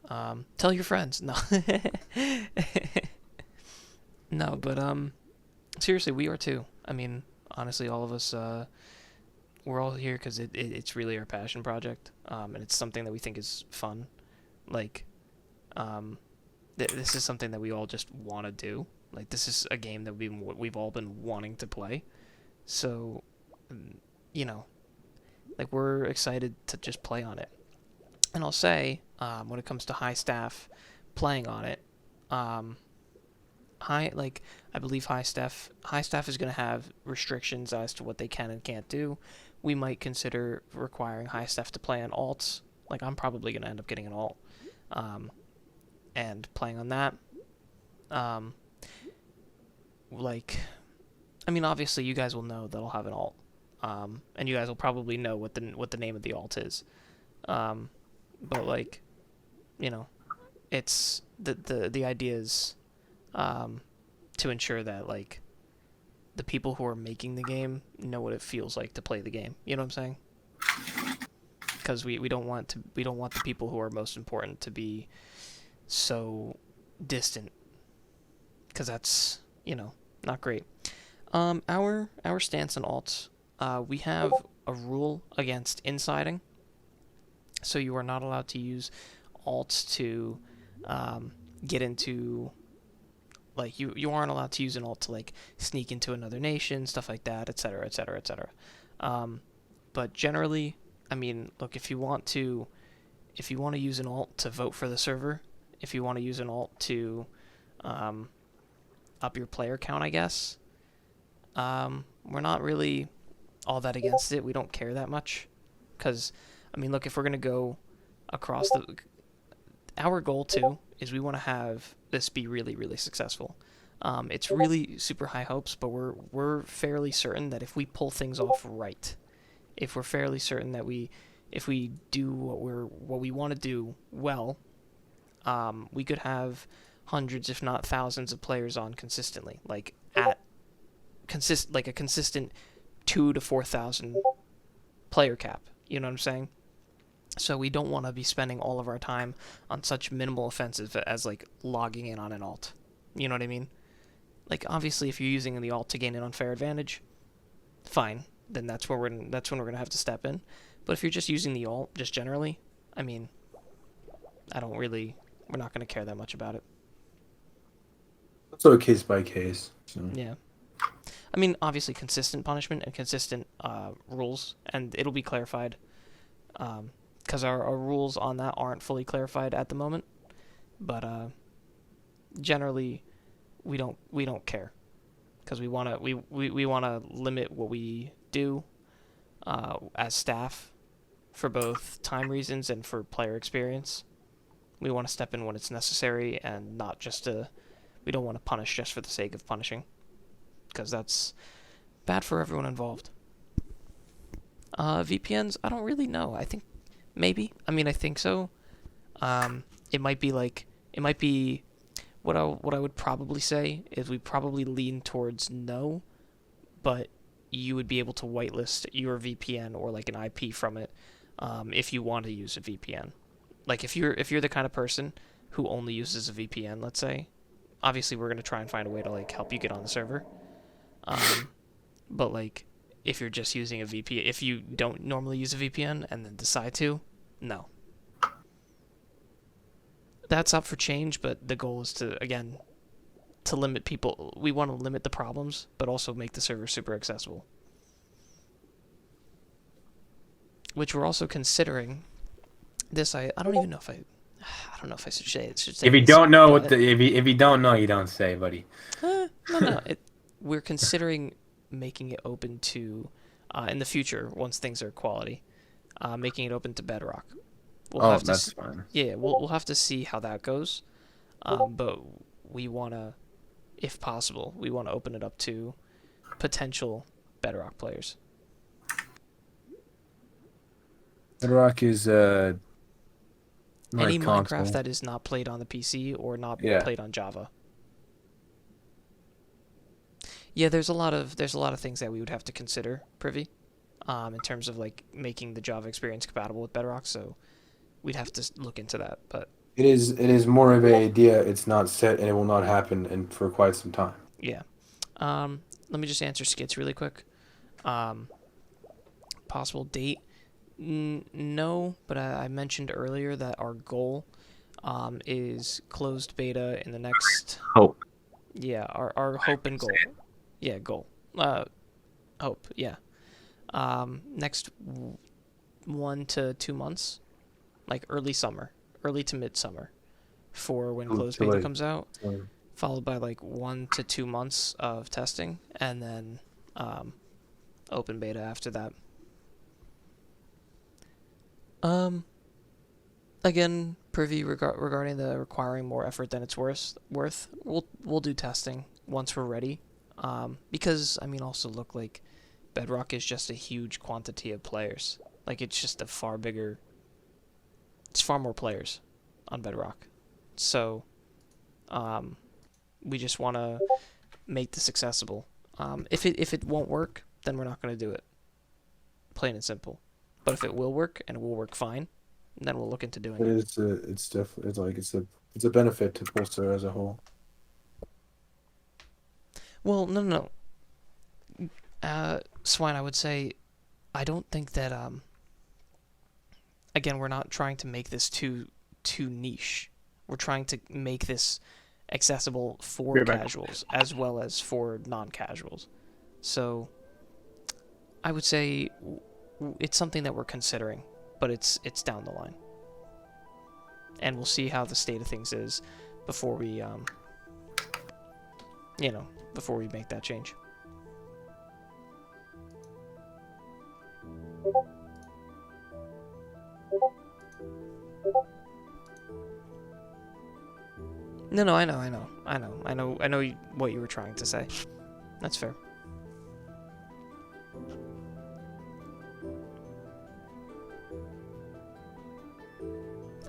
Speaker 1: Tell your friends. No. No, but seriously, we are too. I mean, honestly, all of us, we're all here because it's really our passion project, and it's something that we think is fun. Like, this is something that we all just want to do. Like, this is a game that we've all been wanting to play. So, like, we're excited to just play on it. And I'll say, when it comes to high staff playing on it, I believe high staff is going to have restrictions as to what they can and can't do. We might consider requiring high staff to play on alts. Like, I'm probably going to end up getting an alt, and playing on that. I mean, obviously you guys will know that I'll have an alt, and you guys will probably know what the name of the alt is. But like, it's the idea is, to ensure that like the people who are making the game know what it feels like to play the game. You know what I'm saying? Because we don't want the people who are most important to be so distant, because that's not great. Our stance on alts, we have a rule against insiding, so you are not allowed to use alts to get into, like, you aren't allowed to use an alt to like sneak into another nation, stuff like that, etc., etc., etc. But generally, I mean, look, if you want to use an alt to vote for the server, if you want to use an alt to up your player count, I guess, we're not really all that against it. We don't care that much, because, I mean, look, if we're gonna go across our goal too is we want to have this be really, really successful. It's really super high hopes, but we're fairly certain that if we pull things off right, if we're fairly certain that if we do what we want to do well, we could have hundreds, if not thousands, of players on consistently, like a consistent 2,000 to 4,000 player cap. You know what I'm saying? So we don't want to be spending all of our time on such minimal offensive as like logging in on an alt. You know what I mean? Like, obviously, if you're using the alt to gain an unfair advantage, fine. Then that's when we're gonna have to step in. But if you're just using the alt, just generally, I mean, we're not gonna care that much about it.
Speaker 2: It's a case by case. So.
Speaker 1: Yeah. I mean, obviously, consistent punishment and consistent rules, and it'll be clarified. Because our rules on that aren't fully clarified at the moment, but generally we don't care, because we wanna limit what we do as staff for both time reasons and for player experience. We want to step in when it's necessary, and not just we don't want to punish just for the sake of punishing, because that's bad for everyone involved. VPNs, I don't really know. I think maybe. I mean, I think so. It might be what I would probably say is we probably lean towards no, but you would be able to whitelist your VPN or like an IP from it if you want to use a VPN. Like, if you're the kind of person who only uses a VPN, let's say, obviously we're gonna try and find a way to like help you get on the server. But like, if you're just using a VPN, if you don't normally use a VPN and then decide to, no. That's up for change, but the goal is to limit people. We want to limit the problems, but also make the server super accessible. Which we're also considering. This I don't even know if I don't know if I should say it.
Speaker 2: If you don't know if you don't know, you don't say, buddy.
Speaker 1: No. We're considering making it open to, in the future, once things are quality, making it open to Bedrock.
Speaker 2: That's fine.
Speaker 1: Yeah, we'll have to see how that goes. But we want to, if possible, open it up to potential Bedrock players.
Speaker 2: Bedrock is
Speaker 1: any
Speaker 2: console.
Speaker 1: Minecraft that is not played on the PC or not played on Java. Yeah, there's a lot of things that we would have to consider, Privy, in terms of like making the Java experience compatible with Bedrock. So we'd have to look into that. But
Speaker 2: it is more of an idea. It's not set, and it will not happen for quite some time.
Speaker 1: Yeah. Let me just answer Skits really quick. Possible date? No, but I mentioned earlier that our goal is closed beta in the next...
Speaker 6: Hope.
Speaker 1: Yeah, our hope and goal. Yeah, goal. Hope, yeah. Next 1 to 2 months, like early to midsummer, for when closed beta comes out, followed by like 1 to 2 months of testing, and then open beta after that. Again, Privy, regarding the requiring more effort than it's worth, we'll do testing once we're ready. Because, I mean, also look, like, Bedrock is just a huge quantity of players. Like, it's just it's far more players on Bedrock. So, we just want to make this accessible. If it won't work, then we're not going to do it. Plain and simple. But if it will work, and it will work fine, then we'll look into doing it.
Speaker 2: It's definitely it's a benefit to Pulsar as a whole.
Speaker 1: Well, no. Swine, I would say, I don't think that, again, we're not trying to make this too niche. we're trying to make this accessible for
Speaker 3: You're back.
Speaker 1: casuals as well as for non-casuals. So I would say it's something that we're considering, but it's down the line. And we'll see how the state of things is before we before we make that change. No, I know what you were trying to say. That's fair.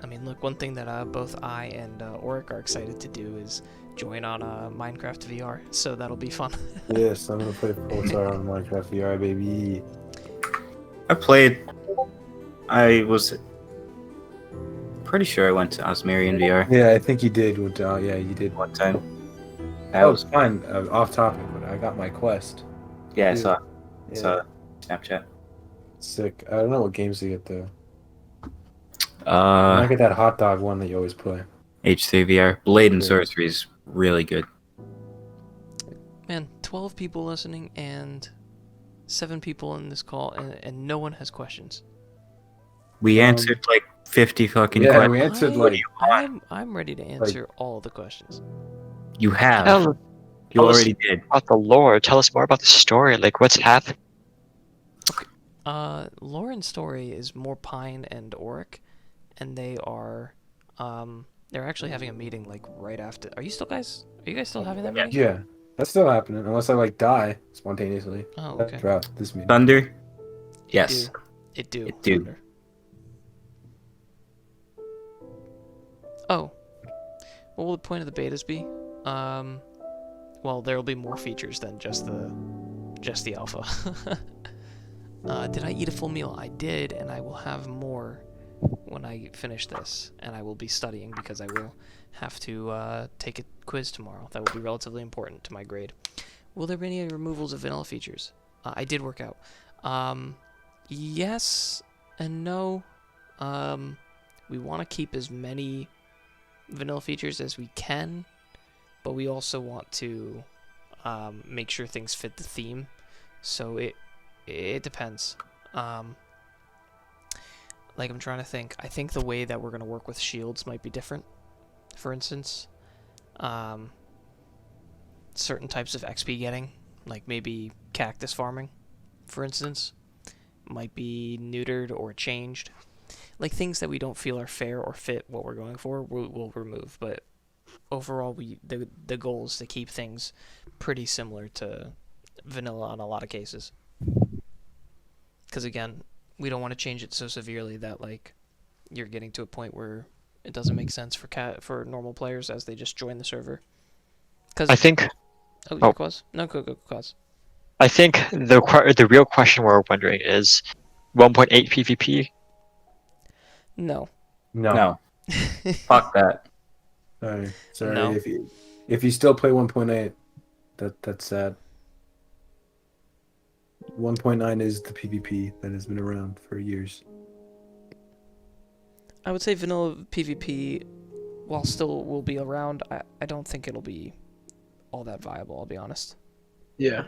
Speaker 1: I mean, look, one thing that both I and Auric are excited to do is join on Minecraft VR, so that'll be fun.
Speaker 2: Yes, I'm gonna play Pulsar on Minecraft VR, baby.
Speaker 7: I was pretty sure I went to Osmarian VR
Speaker 2: Yeah, I think you did. Yeah, you did.
Speaker 7: one time.
Speaker 2: That was fine. Off topic, but I got my Quest.
Speaker 7: Yeah, I
Speaker 2: Yeah.
Speaker 7: saw
Speaker 2: Yeah,
Speaker 7: Snapchat.
Speaker 2: sick. I don't know what games you get though. I might get that hot dog one that you always play.
Speaker 7: H3 VR. Blade and
Speaker 2: Yeah.
Speaker 7: Sorcery is really good.
Speaker 1: Man, 12 people listening and 7 people in this call, and no one has questions.
Speaker 7: We answered like 50 fucking
Speaker 2: Yeah,
Speaker 7: questions.
Speaker 2: we answered
Speaker 1: I'm ready to answer all the questions.
Speaker 7: You have.
Speaker 6: Tell,
Speaker 7: You
Speaker 6: tell us
Speaker 7: already did.
Speaker 6: about the lore. Tell us more about the story. Like, what's happening?
Speaker 1: Lauren's story is more Pine and Auric, and they are, they're actually having a meeting like right after. Are you guys still having that meeting?
Speaker 2: Yeah, that's still happening unless I die spontaneously.
Speaker 1: Oh, okay.
Speaker 2: Throughout this meeting.
Speaker 7: Thunder? Yes.
Speaker 1: It do.
Speaker 7: It do.
Speaker 1: Thunder. Oh. What will the point of the betas be? Well, there will be more features than just the alpha. Did I eat a full meal? I did, and I will have more when I finish this, and I will be studying because I will have to take a quiz tomorrow. That will be relatively important to my grade. Will there be any removals of vanilla features? I did work out. Yes and no. We want to keep as many vanilla features as we can, but we also want to make sure things fit the theme. So it depends. Like, I'm trying to think. I think the way that we're going to work with shields might be different. For instance, certain types of XP getting, like maybe cactus farming, for instance, might be neutered or changed. Like, things that we don't feel are fair or fit what we're going for, we'll remove. But overall, the goal is to keep things pretty similar to vanilla in a lot of cases. Because again, we don't want to change it so severely that like you're getting to a point where it doesn't make sense for normal players as they just join the server. Because
Speaker 6: I think.
Speaker 1: Oh, Quaz? No, go Quaz.
Speaker 6: I think the real question we're wondering is 1.8 PvP.
Speaker 1: No.
Speaker 7: No. Fuck that.
Speaker 2: Sorry.
Speaker 1: No.
Speaker 2: If you still play 1.8, that's sad. 1.9 is the PvP that has been around for years.
Speaker 1: I would say vanilla PvP, while still will be around, I don't think it'll be all that viable, I'll be honest.
Speaker 3: Yeah.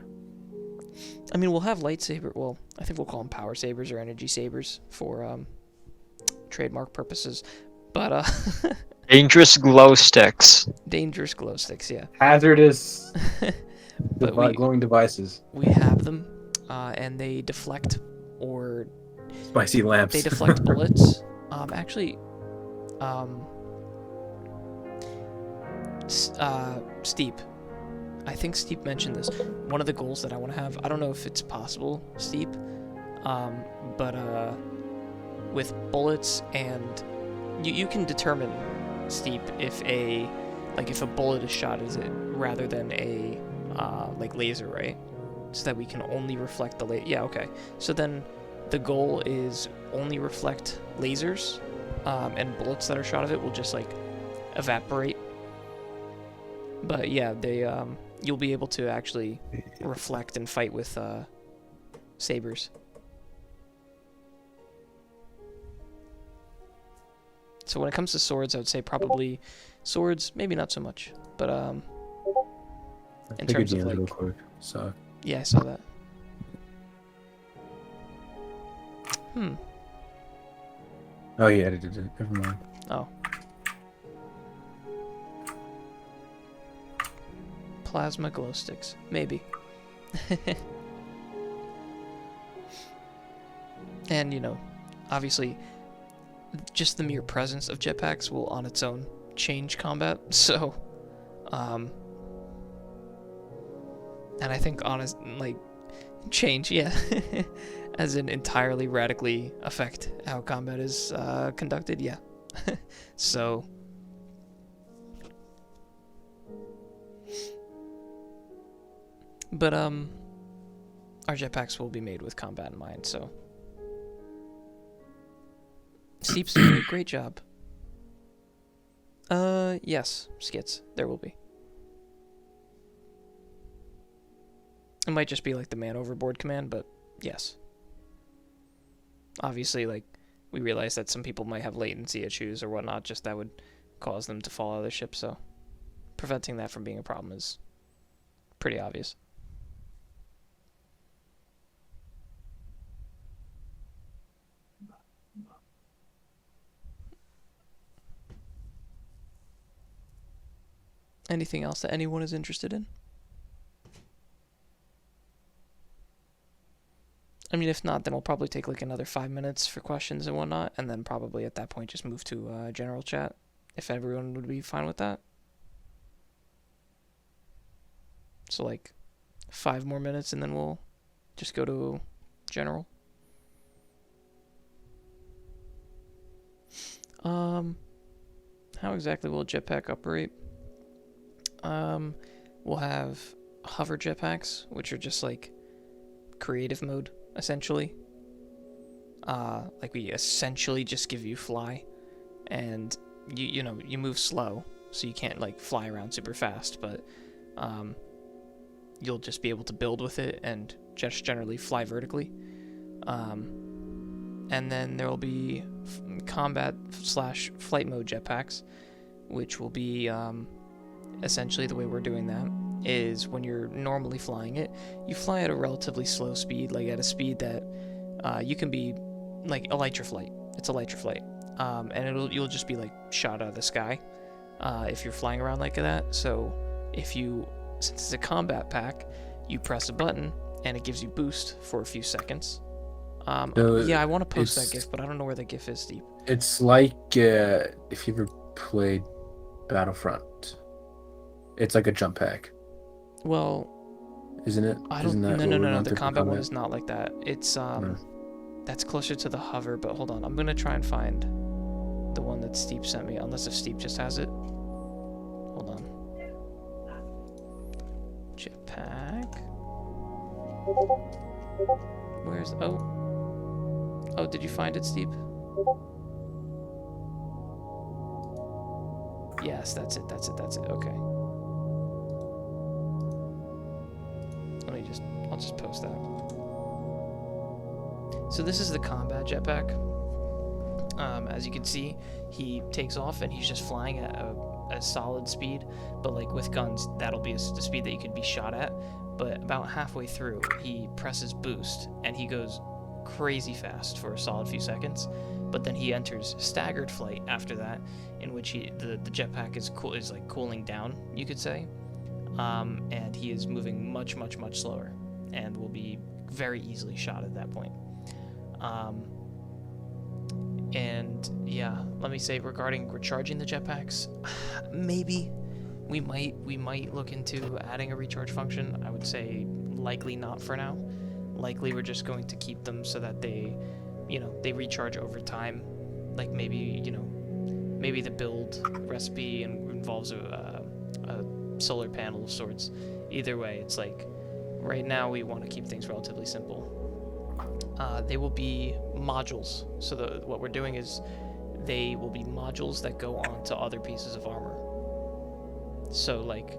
Speaker 1: I mean, we'll have lightsaber. Well, I think we'll call them power sabers or energy sabers for trademark purposes. But
Speaker 6: Dangerous glow sticks.
Speaker 1: dangerous glow sticks, yeah.
Speaker 2: Hazardous
Speaker 1: But
Speaker 2: glowing devices.
Speaker 1: we have them, and they deflect or
Speaker 2: Spicy lamps.
Speaker 1: they deflect bullets. Steep. I think Steep mentioned this. One of the goals that I want to have, I don't know if it's possible, Steep, but with bullets and you can determine, Steep, if a bullet is shot is it rather than a like laser, right? So that we can only reflect the laser. Yeah, okay. So then the goal is only reflect lasers, and bullets that are shot of it will just like evaporate. But yeah, they you'll be able to actually reflect and fight with sabers. So when it comes to swords, I would say probably swords, maybe not so much. But in terms of like,
Speaker 2: real quick. So
Speaker 1: yeah, I saw that.
Speaker 2: oh, he edited it. Never mind.
Speaker 1: Oh. Plasma glow sticks, maybe. And you know, obviously, just the mere presence of jetpacks will on its own change combat. So, and I think honest, like, change, yeah, as in entirely radically affect how combat is conducted, yeah. So, but our jetpacks will be made with combat in mind. So, Steep's doing a great job. Yes, skits. There will be. It might just be like the man overboard command, but yes. Obviously, like, we realize that some people might have latency issues or whatnot, just that would cause them to fall out of their ship, so preventing that from being a problem is pretty obvious. Anything else that anyone is interested in? I mean, if not, then we'll probably take like another 5 minutes for questions and whatnot, and then probably at that point just move to general chat, if everyone would be fine with that. So like 5 more minutes, and then we'll just go to general. How exactly will a jetpack operate? We'll have hover jetpacks, which are just like creative mode, essentially. Like we essentially just give you fly, and you know, you move slow, so you can't like fly around super fast, but you'll just be able to build with it and just generally fly vertically. And then there will be combat / flight mode jetpacks, which will be essentially the way we're doing that is when you're normally flying it, you fly at a relatively slow speed, like at a speed that you can be like a lighter flight. It's a lighter flight, and you'll just be like shot out of the sky if you're flying around like that. So since it's a combat pack, you press a button and it gives you boost for a few seconds. Yeah, I want to post that GIF, but I don't know where the GIF is, Steve.
Speaker 2: It's like if you ever played Battlefront, it's like a jump pack.
Speaker 1: Well,
Speaker 2: isn't it?
Speaker 1: I don't. No. The combat one is not like that. It's that's closer to the hover. But hold on, I'm gonna try and find the one that Steve sent me. Unless if Steve just has it. Hold on. Jetpack. Where's oh, did you find it, Steve? Yes, that's it. Okay. I'll just post that. So this is the combat jetpack. As you can see, he takes off and he's just flying at a solid speed, but like with guns, that'll be the speed that you could be shot at. But about halfway through, he presses boost and he goes crazy fast for a solid few seconds. But then he enters staggered flight after that, in which the jetpack is like cooling down, you could say, and he is moving much slower, and will be very easily shot at that point. And yeah, let me say regarding recharging the jetpacks, maybe we might look into adding a recharge function. I would say likely not for now. Likely we're just going to keep them so that they recharge over time. Like maybe the build recipe involves a solar panel of sorts. Either way, it's like right now we want to keep things relatively simple. They will be modules. So what we're doing is they will be modules that go onto other pieces of armor. So like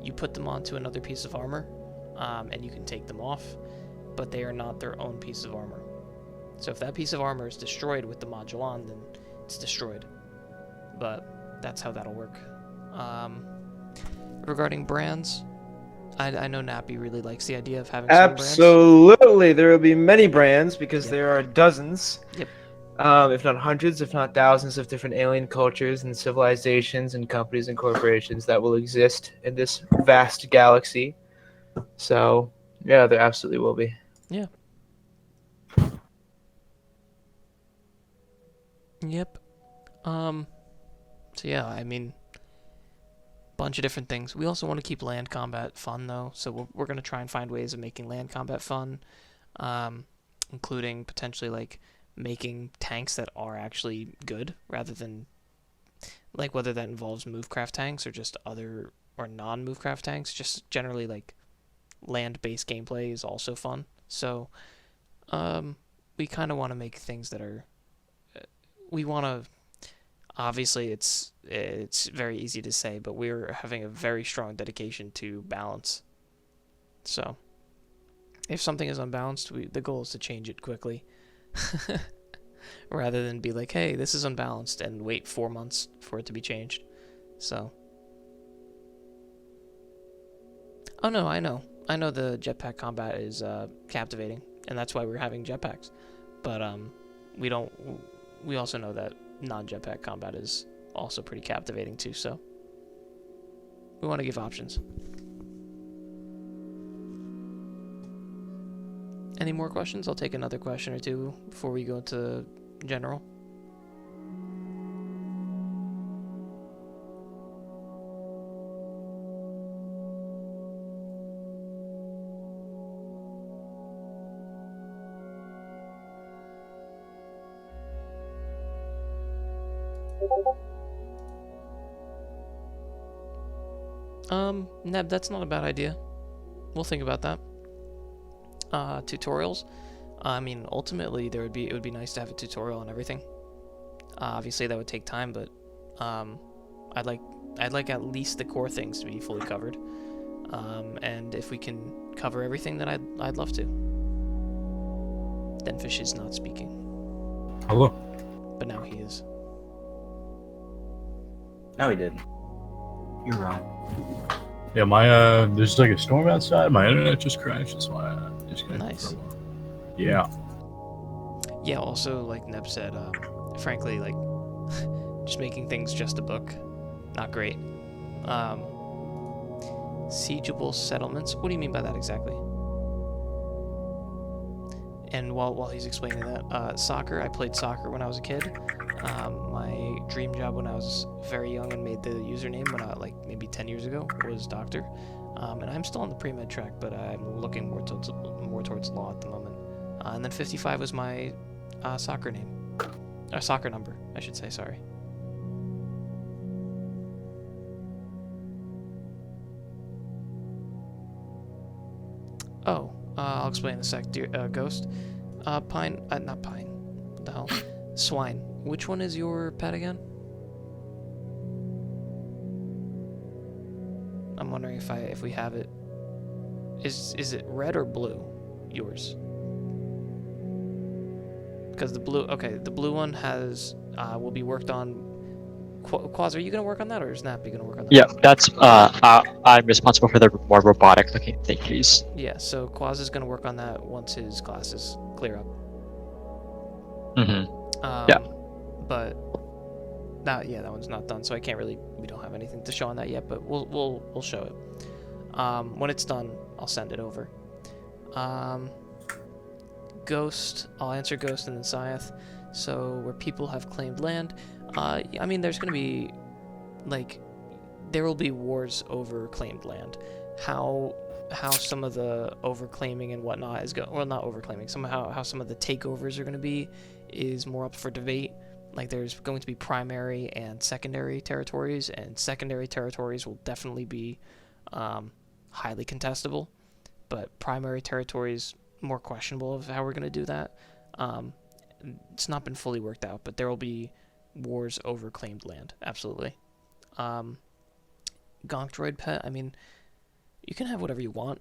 Speaker 1: you put them onto another piece of armor, and you can take them off, but they are not their own piece of armor. So if that piece of armor is destroyed with the module on, then it's destroyed. but that's how that'll work. Regarding brands, I know Nappy really likes the idea of having some brands.
Speaker 3: Absolutely, there will be many brands because
Speaker 1: Yep.
Speaker 3: there are dozens,
Speaker 1: Yep.
Speaker 3: if not hundreds, if not thousands of different alien cultures and civilizations and companies and corporations that will exist in this vast galaxy. So, yeah, there absolutely will be.
Speaker 1: Yeah. Yep. So yeah, I mean, bunch of different things. We also want to keep land combat fun though, so we're gonna try and find ways of making land combat fun, including potentially like making tanks that are actually good rather than like whether that involves movecraft tanks or just other or non-movecraft tanks. Just generally like land-based gameplay is also fun. So we kind of want to make things that are we want to. Obviously, it's very easy to say, but we're having a very strong dedication to balance. So, if something is unbalanced, the goal is to change it quickly, rather than be like, "Hey, this is unbalanced," and wait 4 months for it to be changed. So, oh no, I know the jetpack combat is captivating, and that's why we're having jetpacks. But we don't. We also know that non-jetpack combat is also pretty captivating too, so we want to give options. Any more questions? I'll take another question or two before we go to general. Neb, that's not a bad idea. We'll think about that. Tutorials. I mean, ultimately, it would be nice to have a tutorial on everything. Obviously, that would take time, but I'd like at least the core things to be fully covered. And if we can cover everything, then I'd love to. Denfish is not speaking.
Speaker 4: Hello.
Speaker 1: But now he is.
Speaker 7: No, he didn't. You're wrong.
Speaker 4: Yeah, my there's like a storm outside. My internet just crashed. That's why I disconnected.
Speaker 1: Nice.
Speaker 4: For a while. Yeah.
Speaker 1: Yeah. Also, like Neb said, frankly, like just making things just a book, not great. Siegeable settlements. What do you mean by that exactly? And while he's explaining that, soccer. I played soccer when I was a kid. My dream job when I was very young and made the username when I like maybe 10 years ago was doctor. And I'm still on the pre-med track, but I'm looking more towards law at the moment. And then 55 was my soccer name, or soccer number, I should say. Sorry. Oh, I'll explain in a sec, dear Ghost. Pine, not Pine. What the hell? Swine. Which one is your pet again? I'm wondering if we have it. Is it red or blue? Yours. Because the blue one has will be worked on. Quaz, are you gonna work on that, or is Nappy gonna work on that?
Speaker 6: Yeah, that's I'm responsible for the more robotic looking thingies.
Speaker 1: Yeah, so Quaz is gonna work on that once his classes clear up.
Speaker 6: Yeah.
Speaker 1: But that one's not done, so we don't have anything to show on that yet, but we'll show it. When it's done, I'll send it over. Ghost, I'll answer Ghost and then Scythe. So where people have claimed land, I mean, there's gonna be there will be wars over claimed land. How some of the overclaiming and whatnot is well, not overclaiming, somehow how some of the takeovers are gonna be is more up for debate. Like, there's going to be primary and secondary territories, and secondary territories will definitely be highly contestable, but primary territories, more questionable of how we're going to do that. It's not been fully worked out, but there will be wars over claimed land, absolutely. Gonk Droid pet, I mean, you can have whatever you want.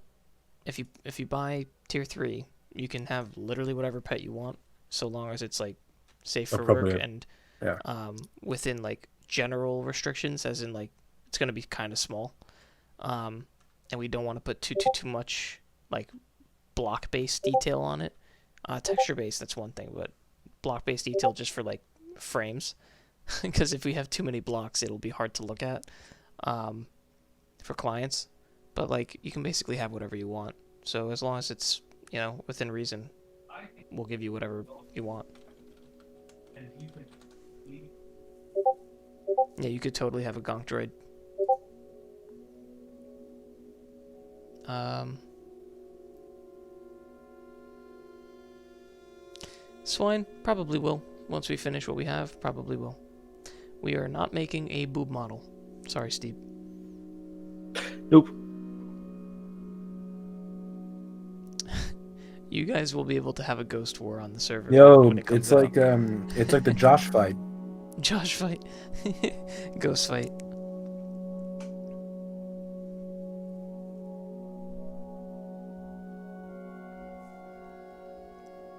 Speaker 1: If you buy tier 3, you can have literally whatever pet you want, so long as it's, like, safe for work and within, like, general restrictions, as in like it's going to be kind of small, and we don't want to put too much like block-based detail on it. Texture-based, that's one thing, but block-based detail just for like frames, because if we have too many blocks, it'll be hard to look at for clients. But like you can basically have whatever you want. So as long as it's within reason, we'll give you whatever you want. Yeah, you could totally have a gonk droid. Swine probably will. Once we finish what we have, probably will. We are not making a boob model. Sorry, Steve.
Speaker 3: Nope.
Speaker 1: You guys will be able to have a ghost war on the server.
Speaker 2: Yo,
Speaker 1: when it comes
Speaker 2: it's like the Josh fight.
Speaker 1: Josh fight. Ghost fight.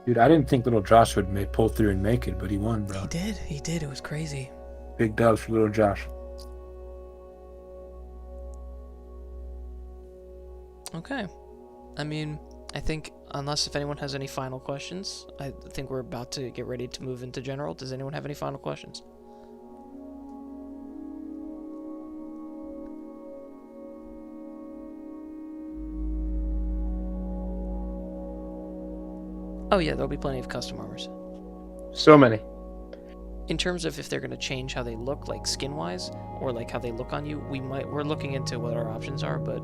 Speaker 2: Dude, I didn't think little Josh would pull through and make it, but he won, bro.
Speaker 1: He did. It was crazy.
Speaker 2: Big dubs for little Josh.
Speaker 1: Okay. I mean, I think, unless if anyone has any final questions, I think we're about to get ready to move into general. Does anyone have any final questions? Oh yeah, there'll be plenty of custom armors.
Speaker 3: So many.
Speaker 1: In terms of if they're going to change how they look, like skin-wise, or like how they look on you, we're looking into what our options are, but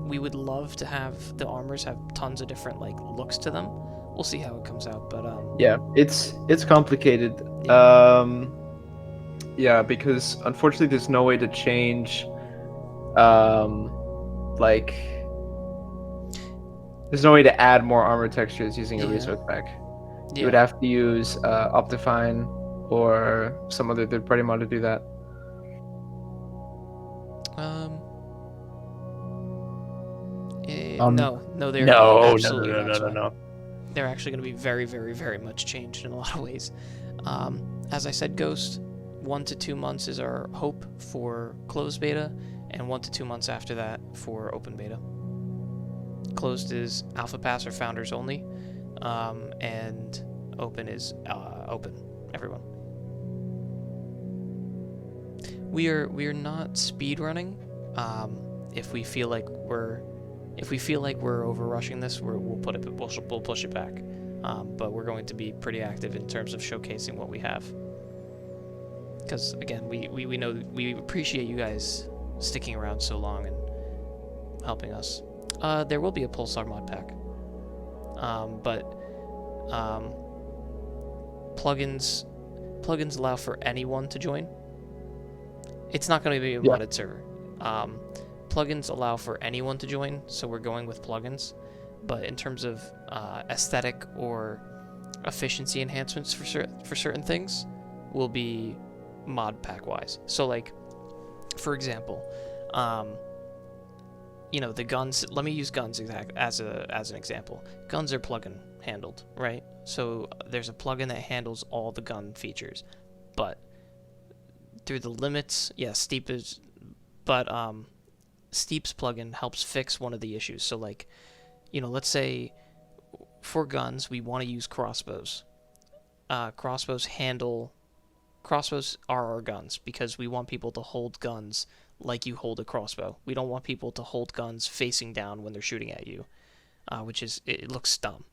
Speaker 1: we would love to have the armors have tons of different like looks to them. We'll see how it comes out, but
Speaker 3: yeah, it's complicated.
Speaker 1: Yeah.
Speaker 3: Yeah, because unfortunately there's no way to change like there's no way to add more armor textures using a resource pack. You would have to use Optifine or some other third-party mod to do that.
Speaker 1: No, they're absolutely not.
Speaker 3: No.
Speaker 1: They're actually going to be very, very, very much changed in a lot of ways. As I said, Ghost, 1 to 2 months is our hope for closed beta, and 1 to 2 months after that for open beta. Closed is alpha pass or founders only, and open is open, everyone. We are not speed running. If we feel like we're over rushing this, we'll push it back. But we're going to be pretty active in terms of showcasing what we have. Because again, we know we appreciate you guys sticking around so long and helping us. There will be a Pulsar mod pack, but plugins allow for anyone to join. It's not going to be a modded server. Plugins allow for anyone to join, so we're going with plugins. But in terms of aesthetic or efficiency enhancements for certain things, will be mod pack wise. So like, for example, the guns. Let me use guns as an example. Guns are plugin handled, right? So there's a plugin that handles all the gun features, but through the limits, Steep is, but Steep's plugin helps fix one of the issues. So like, let's say for guns we want to use crossbows. Crossbows are our guns because we want people to hold guns like you hold a crossbow. We don't want people to hold guns facing down when they're shooting at you, it looks dumb.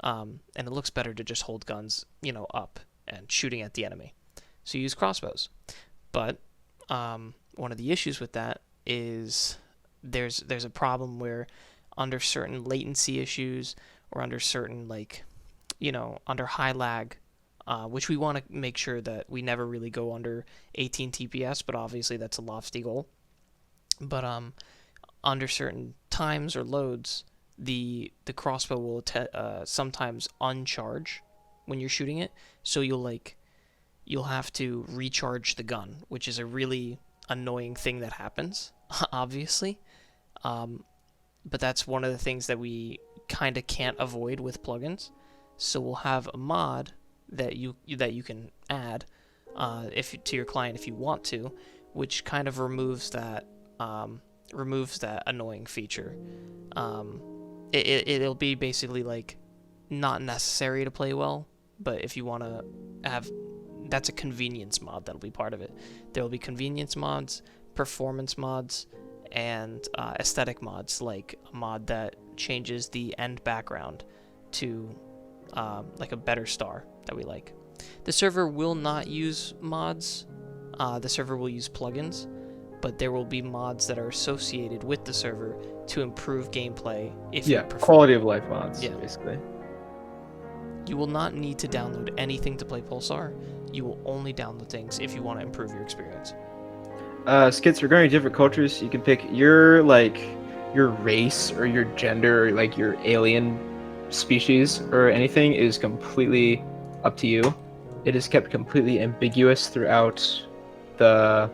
Speaker 1: And it looks better to just hold guns, up and shooting at the enemy. So you use crossbows. But one of the issues with that is there's a problem where under certain latency issues or under certain under high lag, which we want to make sure that we never really go under 18 TPS, but obviously that's a lofty goal. But under certain times or loads, the crossbow will sometimes uncharge when you're shooting it, so you'll have to recharge the gun, which is a really annoying thing that happens, obviously. But that's one of the things that we kind of can't avoid with plugins. So we'll have a mod that you can add if to your client if you want to, which kind of removes that annoying feature. It'll be basically like not necessary to play well, but if you want to have, that's a convenience mod that'll be part of it. There will be convenience mods, performance mods, and aesthetic mods, like a mod that changes the end background to like a better star that we like. The server will not use mods. The server will use plugins, but there will be mods that are associated with the server to improve gameplay if you prefer.
Speaker 3: Quality of life mods,
Speaker 1: Yeah.
Speaker 3: basically.
Speaker 1: You will not need to download anything to play Pulsar. You will only download things if you want to improve your experience.
Speaker 3: Skits, regarding different cultures, you can pick your race or your gender or like your alien species or anything is completely up to you. It is kept completely ambiguous throughout the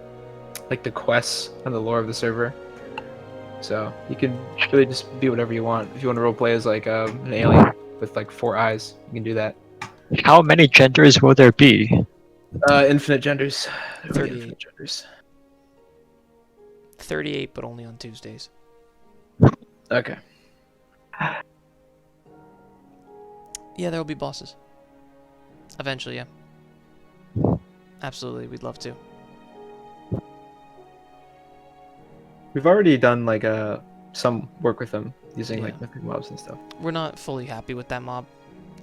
Speaker 3: quests and the lore of the server. So you can really just be whatever you want. If you want to roleplay as like an alien with like 4 eyes, you can do that.
Speaker 6: How many genders will there be?
Speaker 3: Infinite genders. There will be
Speaker 1: 38.
Speaker 3: infinite genders.
Speaker 1: 38, but only on Tuesdays.
Speaker 3: Okay.
Speaker 1: Yeah, there will be bosses. Eventually, yeah. Absolutely, we'd love to.
Speaker 3: We've already done like some work with them using
Speaker 1: Yeah.
Speaker 3: like mythic mobs and stuff.
Speaker 1: We're not fully happy with that mob,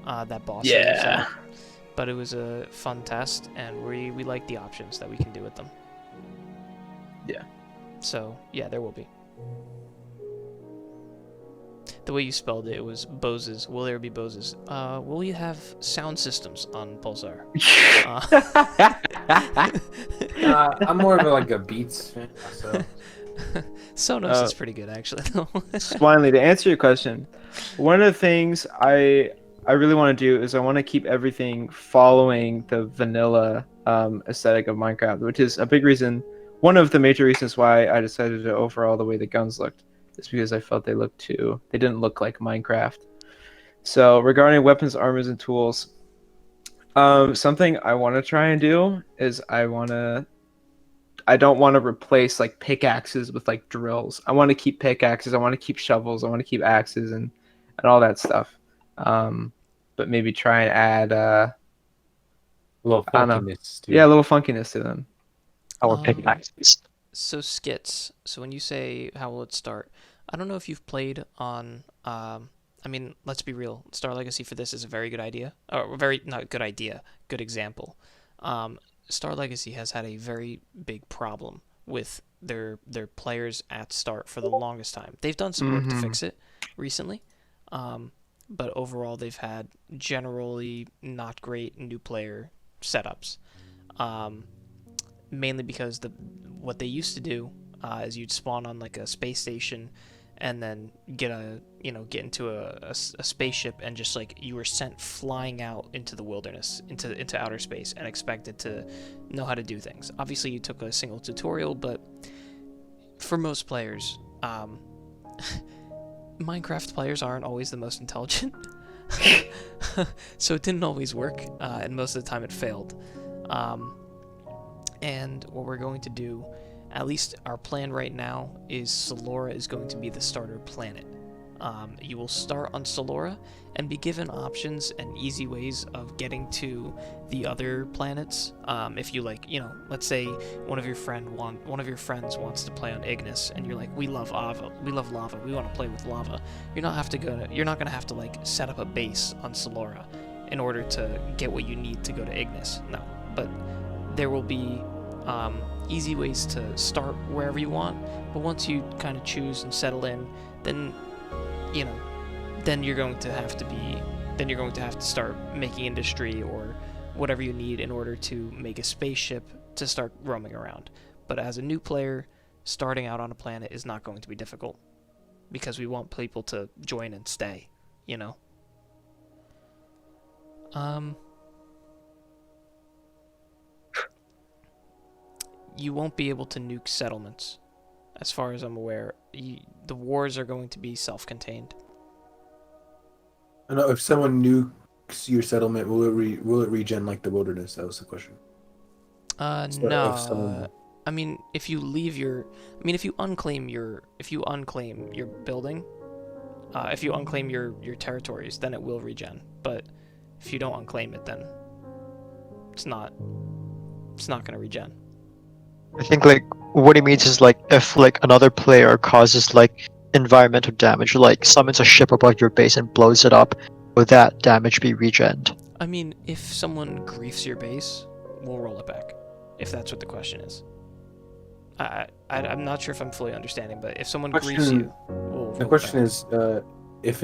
Speaker 1: that boss.
Speaker 3: Yeah.
Speaker 1: that you set up, but it was a fun test, and we like the options that we can do with them.
Speaker 3: Yeah.
Speaker 1: So, yeah, there will be. The way you spelled it, it was Boses. Will there be Boses? Will you have sound systems on Pulsar?
Speaker 2: I'm more of a Beats fan, so
Speaker 1: Sonos is pretty good, actually.
Speaker 3: Finally, to answer your question, one of the things I really want to do is I want to keep everything following the vanilla aesthetic of Minecraft, which is a big reason. One of the major reasons why I decided to overhaul the way the guns looked is because I felt they didn't look like Minecraft. So regarding weapons, armors, and tools, something I want to try and do is I don't want to replace like pickaxes with like drills. I want to keep pickaxes. I want to keep shovels. I want to keep axes and all that stuff. But maybe try and add
Speaker 2: a little
Speaker 3: I don't know.
Speaker 2: funkiness.
Speaker 3: A little funkiness to them.
Speaker 6: Our
Speaker 1: Um,
Speaker 6: pickaxes.
Speaker 1: So skits. So when you say how will it start, I don't know if you've played on. I mean, let's be real. Star Legacy for this is a very good idea, or not good idea, good example. Star Legacy has had a very big problem with their players at start for the longest time. They've done some work to fix it recently, but overall they've had generally not great new player setups. Mainly because what they used to do is you'd spawn on like a space station, and then get into a spaceship, and just like you were sent flying out into the wilderness, into outer space, and expected to know how to do things. Obviously, you took a single tutorial, but for most players, Minecraft players aren't always the most intelligent, so it didn't always work, and most of the time it failed. And what we're going to do, at least our plan right now, is Solora is going to be the starter planet. You will start on Solora and be given options and easy ways of getting to the other planets. If you let's say one of your friends wants to play on Ignis, and you're like, we love lava, we want to play with lava. You're not gonna have to like set up a base on Solora in order to get what you need to go to Ignis. No, but there will be easy ways to start wherever you want, but once you kind of choose and settle in, then you're going to have to start making industry or whatever you need in order to make a spaceship to start roaming around. But as a new player, starting out on a planet is not going to be difficult, because we want people to join and stay, You won't be able to nuke settlements. As far as I'm aware, the wars are going to be self-contained.
Speaker 2: I know if someone nukes your settlement, will it regen like the wilderness? That was the question. So
Speaker 1: No.
Speaker 2: if someone,
Speaker 1: I mean, if you leave your, I mean, if you unclaim your building, if you unclaim your territories, then it will regen. But if you don't unclaim it, then it's not gonna regen.
Speaker 6: I think like what he means is like if like another player causes like environmental damage, like summons a ship above your base and blows it up, will that damage be regened?
Speaker 1: I mean, if someone griefs your base, we'll roll it back. If that's what the question is. I'm not sure if I'm fully understanding, but if someone griefs
Speaker 2: Question-
Speaker 1: you, we'll
Speaker 2: the
Speaker 1: roll it
Speaker 2: question
Speaker 1: back.
Speaker 2: is, if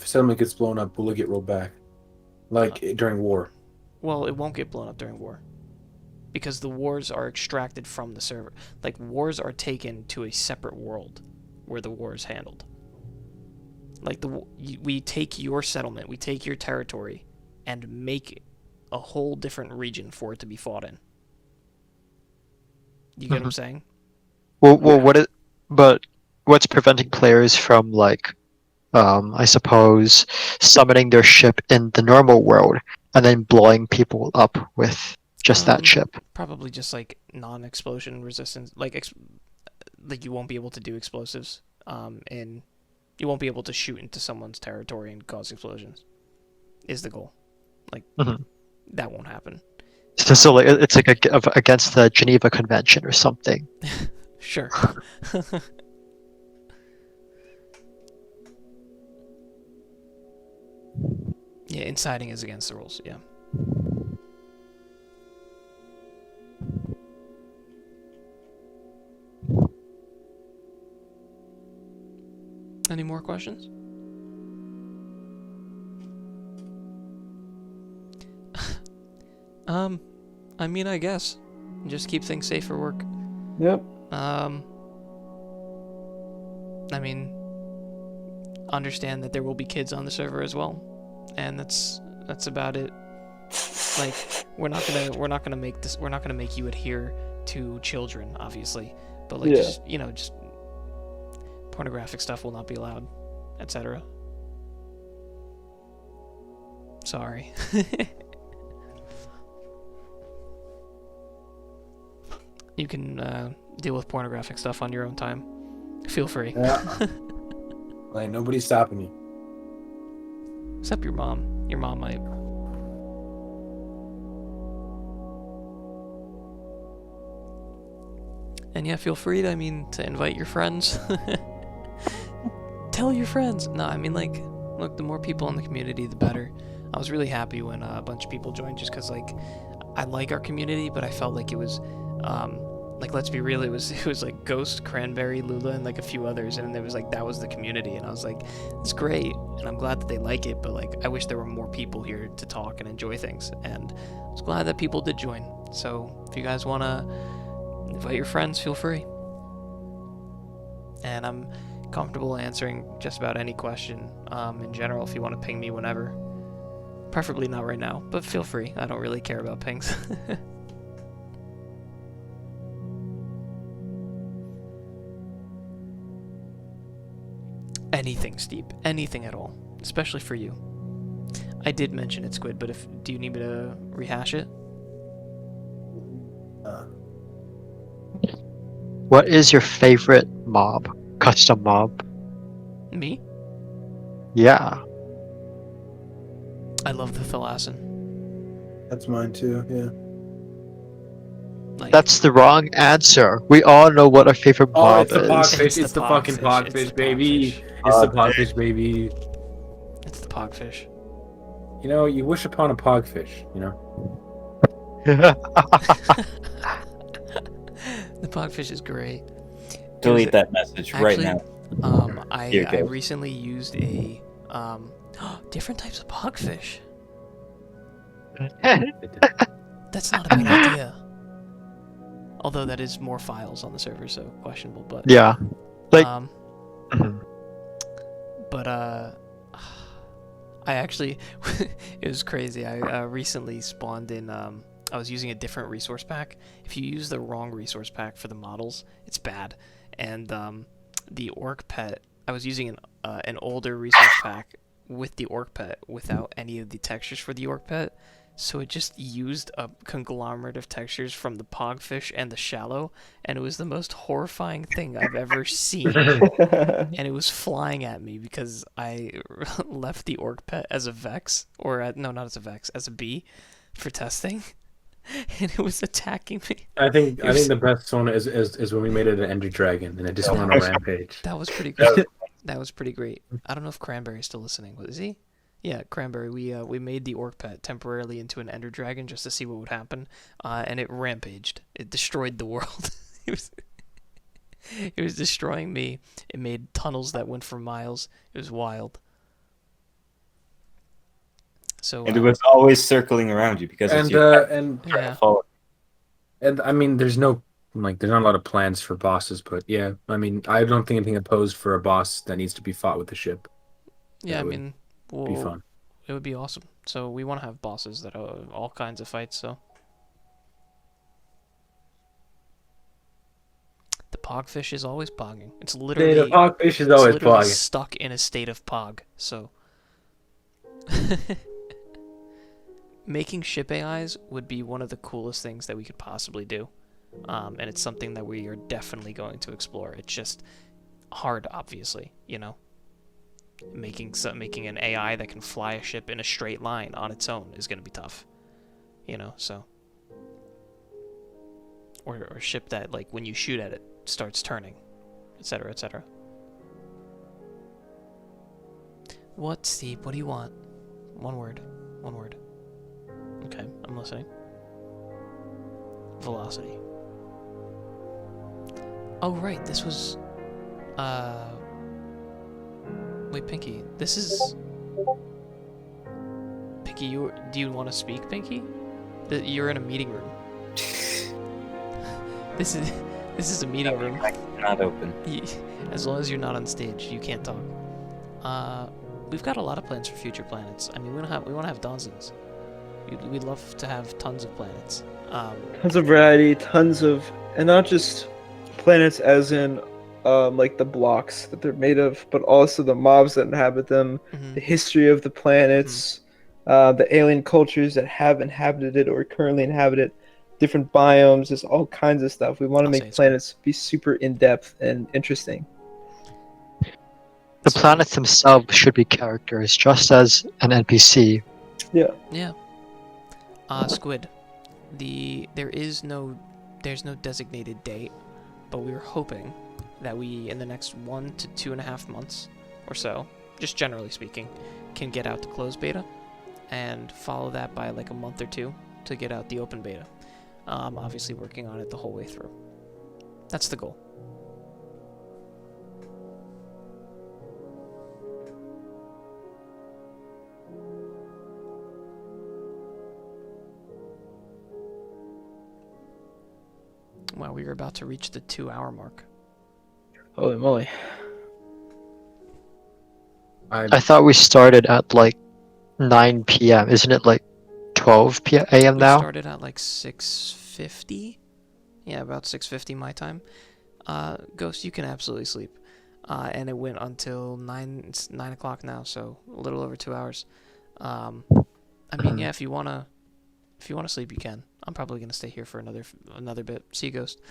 Speaker 2: a settlement gets blown up, will it get rolled back? Like during war?
Speaker 1: Well, it won't get blown up during war. Because the wars are extracted from the server. Like, wars are taken to a separate world where the war is handled. Like, we take your settlement, we take your territory, and make a whole different region for it to be fought in. You get what I'm saying?
Speaker 6: Well, but what's preventing players from like, I suppose, summoning their ship in the normal world and then blowing people up with just that ship?
Speaker 1: Probably just like non-explosion resistance, like you won't be able to do explosives, and you won't be able to shoot into someone's territory and cause explosions. Is the goal? Like that won't happen.
Speaker 6: So like, it's like against the Geneva Convention or something.
Speaker 1: Sure. Yeah, inciting is against the rules. Yeah. Any more questions? I mean, I guess. Just keep things safe for work.
Speaker 3: Yep.
Speaker 1: I mean, understand that there will be kids on the server as well, and that's about it. Like, we're not gonna make you adhere to children, obviously, but like,
Speaker 3: Yeah.
Speaker 1: just pornographic stuff will not be allowed, etc. Sorry. You can deal with pornographic stuff on your own time. Feel free.
Speaker 2: Yeah. Like nobody's stopping you.
Speaker 1: Except your mom. Your mom might. And yeah, feel free to, to invite your friends. Tell your friends. No, like, look, the more people in the community, the better. I was really happy when a bunch of people joined, just because, like, I like our community, but I felt like it was, like, let's be real, it was like Ghost, Cranberry, Lula, and like a few others, and it was like that was the community, and I was like, it's great, and I'm glad that they like it, but like I wish there were more people here to talk and enjoy things, and I was glad that people did join. So if you guys want to invite your friends, feel free. And I'm comfortable answering just about any question in general if you want to ping me whenever. Preferably not right now, but feel free. I don't really care about pings. Anything, Steep. Anything at all. Especially for you. I did mention it, Squid, but do you need me to rehash it?
Speaker 6: What is your favorite mob? Custom mob?
Speaker 1: Me?
Speaker 6: Yeah.
Speaker 1: I love the Thalassin.
Speaker 2: That's mine too. Yeah.
Speaker 1: Like,
Speaker 6: That's the wrong answer. We all know what our favorite
Speaker 2: Oh,
Speaker 6: mob
Speaker 2: it's the
Speaker 6: is.
Speaker 2: pogfish. It's the fucking pogfish, baby. It's the pogfish, baby.
Speaker 1: It's the pogfish.
Speaker 2: You know, you wish upon a pogfish. You know.
Speaker 1: The pogfish is great.
Speaker 7: Delete that message right now.
Speaker 1: I recently used a different types of pogfish. That's not a good idea. Although that is more files on the server, so questionable. But
Speaker 6: Yeah. Like.
Speaker 1: But I actually, it was crazy. I recently spawned in. I was using a different resource pack. If you use the wrong resource pack for the models, it's bad. And the orc pet, I was using an older resource pack with the orc pet without any of the textures for the orc pet. So it just used a conglomerate of textures from the pogfish and the shallow, and it was the most horrifying thing I've ever seen. And it was flying at me because I left the orc pet as a vex, no, not as a vex, as a bee, for testing, and it was attacking me.
Speaker 2: I think
Speaker 1: It was-
Speaker 2: the best one is when we made it an ender dragon and it just went on a rampage.
Speaker 1: That was pretty great. That was pretty great. I don't know if Cranberry's still listening. Is he? Yeah, Cranberry. We made the orc pet temporarily into an ender dragon just to see what would happen, and it rampaged. It destroyed the world. It was destroying me. It made tunnels that went for miles. It was wild. So
Speaker 7: And it was always circling around you because it's your
Speaker 1: yeah.
Speaker 2: and I mean, there's not a lot of plans for bosses, but yeah, I mean, I don't think anything opposed for a boss that needs to be fought with the ship.
Speaker 1: Yeah, I
Speaker 2: would
Speaker 1: mean,
Speaker 2: Be fun.
Speaker 1: it would be awesome. So we want to have bosses that are all kinds of fights. So the pogfish is always pogging. It's literally
Speaker 2: The pogfish is
Speaker 1: it's
Speaker 2: always
Speaker 1: literally
Speaker 2: pogging.
Speaker 1: stuck in a state of pog. So making ship AIs would be one of the coolest things that we could possibly do, and it's something that we are definitely going to explore. It's just hard, obviously, you know. Making an AI that can fly a ship in a straight line on its own is going to be tough, you know. So, or a ship that, like, when you shoot at it, starts turning, etc., etc. What, Steve? What do you want? One word. One word. Okay, I'm listening. Velocity. Oh, right, this was... Wait, Pinky, this is... Pinky, do you want to speak, Pinky? You're in a meeting room. This is a meeting room.
Speaker 7: not open.
Speaker 1: As long as you're not on stage, you can't talk. We've got a lot of plans for future planets. I mean, we want to have dozens. We'd love to have tons of planets.
Speaker 3: Tons of variety, and not just planets as in like the blocks that they're made of, but also the mobs that inhabit them, the history of the planets, the alien cultures that have inhabited it or currently inhabit it, different biomes, there's all kinds of stuff. We want to make planets be super in-depth and interesting.
Speaker 6: The planets themselves should be characters, just as an NPC.
Speaker 3: Yeah.
Speaker 1: Yeah. Squid. There's no designated date, but we were hoping that we, in the next 1 to 2.5 months or so, just generally speaking, can get out the closed beta, and follow that by like a month or two to get out the open beta. Obviously working on it the whole way through. That's the goal. Wow, we were about to reach the 2-hour mark.
Speaker 3: Holy moly.
Speaker 6: I thought we started at like 9 p.m. Isn't it like 12 a.m. now?
Speaker 1: We started at like 6:50. Yeah, about 6:50 my time. Ghost, you can absolutely sleep. And it went until 9. It's 9 o'clock now, so a little over 2 hours. I mean, yeah, if you wanna sleep, you can. I'm probably gonna stay here for another bit. See you, Ghost.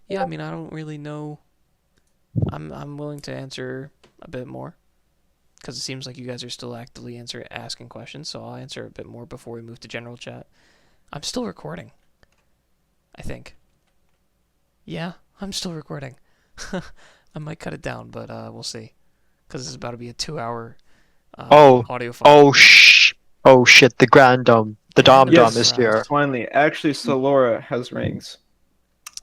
Speaker 1: Yeah, I mean, I don't really know. I'm willing to answer a bit more, because it seems like you guys are still actively asking questions, so I'll answer a bit more before we move to general chat. I'm still recording, I think. Yeah, I'm still recording. I might cut it down, but we'll see, because this is about to be a 2-hour audio file.
Speaker 6: Oh shit, the Grand Dome. The Dom is here.
Speaker 3: Finally, actually, Solora has rings.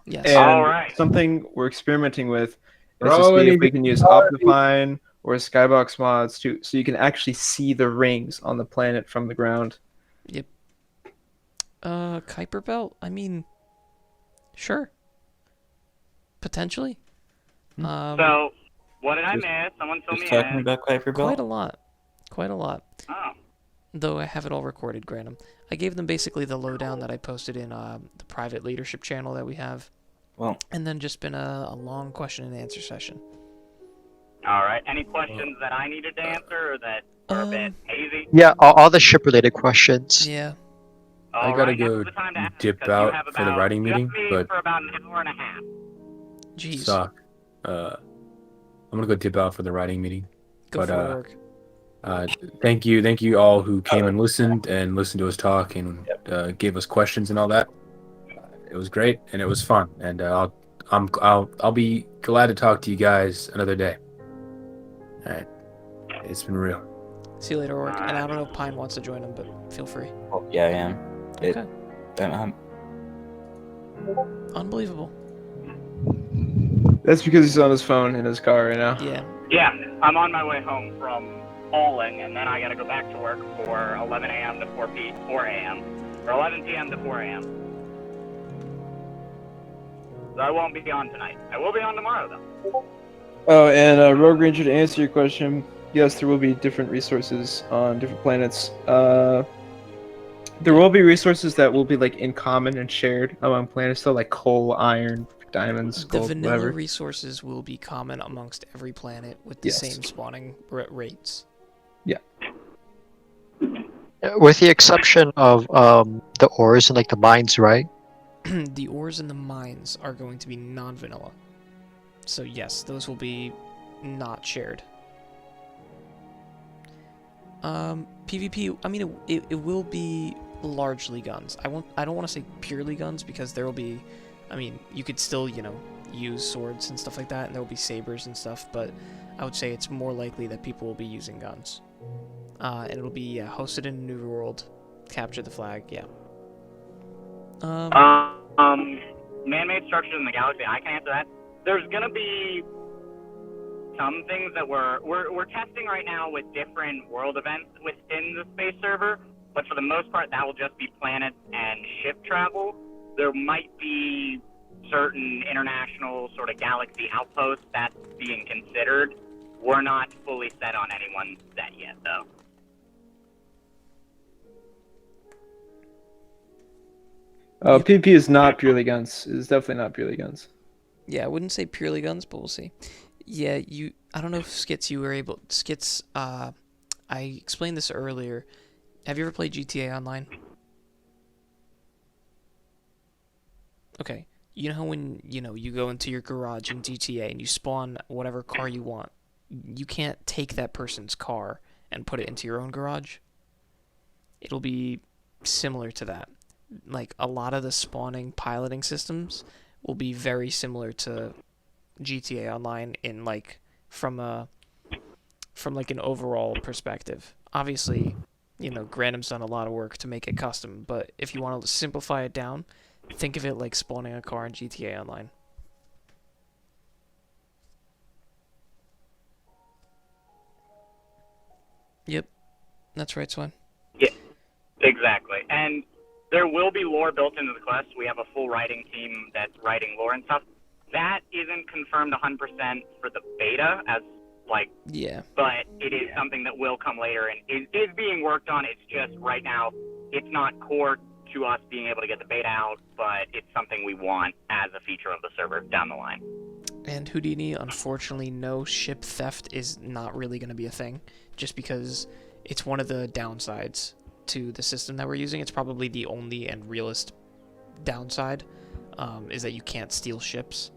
Speaker 1: Yes.
Speaker 3: And something we're experimenting with is to see if we can use Optifine or Skybox mods so you can actually see the rings on the planet from the ground.
Speaker 1: Yep. Kuiper Belt? I mean, sure. Potentially.
Speaker 8: So, what did I miss? Someone told me
Speaker 7: talking about Kuiper Belt?
Speaker 1: Quite a lot.
Speaker 8: Oh.
Speaker 1: Though I have it all recorded, Granum. I gave them basically the lowdown that I posted in the private leadership channel that we have.
Speaker 7: Well,
Speaker 1: and then just been a long question and answer session.
Speaker 8: All right. Any questions that I needed to answer or that are a bit hazy?
Speaker 6: Yeah, all the ship-related questions.
Speaker 1: Yeah.
Speaker 2: I
Speaker 8: All
Speaker 2: gotta
Speaker 8: right, now's
Speaker 2: go
Speaker 8: the time to ask,
Speaker 2: dip
Speaker 8: 'cause you
Speaker 2: out
Speaker 8: have
Speaker 2: for the
Speaker 8: about
Speaker 2: writing
Speaker 8: you have
Speaker 2: meeting,
Speaker 8: me
Speaker 2: but
Speaker 8: for about an hour and a half.
Speaker 1: Jeez.
Speaker 2: suck. I'm gonna go dip out for the writing meeting.
Speaker 1: Go for work.
Speaker 2: Thank you all who came and listened to us talk and gave us questions and all that. It was great and it was fun, and I'll be glad to talk to you guys another day. All right, it's been real.
Speaker 1: See you later, Orc. And I don't know if Pine wants to join him, but feel free.
Speaker 7: Oh, yeah, I am.
Speaker 1: Okay. Unbelievable.
Speaker 3: That's because he's on his phone in his car right now.
Speaker 1: Yeah.
Speaker 8: Yeah, I'm on my way home from bowling, and then I gotta go back to work for 11 a.m. to 4 a.m. or 11 p.m. to 4 a.m. So I won't be on tonight. I will be on tomorrow though.
Speaker 3: Oh, and Rogue Ranger, to answer your question, yes, there will be different resources on different planets. There will be resources that will be like in common and shared among planets, so like coal, iron, diamonds,
Speaker 1: The
Speaker 3: gold,
Speaker 1: vanilla
Speaker 3: whatever.
Speaker 1: resources will be common amongst every planet with the same spawning rates.
Speaker 3: Yeah.
Speaker 6: With the exception of the ores and like the mines, right?
Speaker 1: The ores and the mines are going to be non-vanilla. So yes, those will be not shared. PvP, I mean, it will be largely guns. I don't want to say purely guns because there will be, I mean, you could still, use swords and stuff like that, and there will be sabers and stuff, but I would say it's more likely that people will be using guns. And it'll be hosted in New World, capture the flag, yeah.
Speaker 8: Man-made structures in the galaxy, I can answer that. There's gonna be some things that we're testing right now with different world events within the space server, but for the most part, that will just be planets and ship travel. There might be certain international sort of galaxy outposts that's being considered. We're not fully set on any one set yet, though.
Speaker 3: PvP is not purely guns. It's definitely not purely guns.
Speaker 1: Yeah, I wouldn't say purely guns, but we'll see. Yeah, I don't know if Skits, I explained this earlier. Have you ever played GTA Online? Okay. You know how when, you go into your garage in GTA and you spawn whatever car you want, you can't take that person's car and put it into your own garage? It'll be similar to that. Like, a lot of the spawning piloting systems will be very similar to GTA Online in, like, from like an overall perspective. Obviously, Granum's done a lot of work to make it custom, but if you want to simplify it down, think of it like spawning a car in GTA Online. Yep, that's right, Swan.
Speaker 8: Yeah, exactly. And there will be lore built into the quest. We have a full writing team that's writing lore and stuff. That isn't confirmed 100% for the beta, but it is something that will come later and is being worked on. It's just right now, it's not core to us being able to get the beta out, but it's something we want as a feature of the server down the line.
Speaker 1: And Houdini, unfortunately, no ship theft is not really going to be a thing, just because it's one of the downsides to the system that we're using. It's probably the only and realist downside, is that you can't steal ships.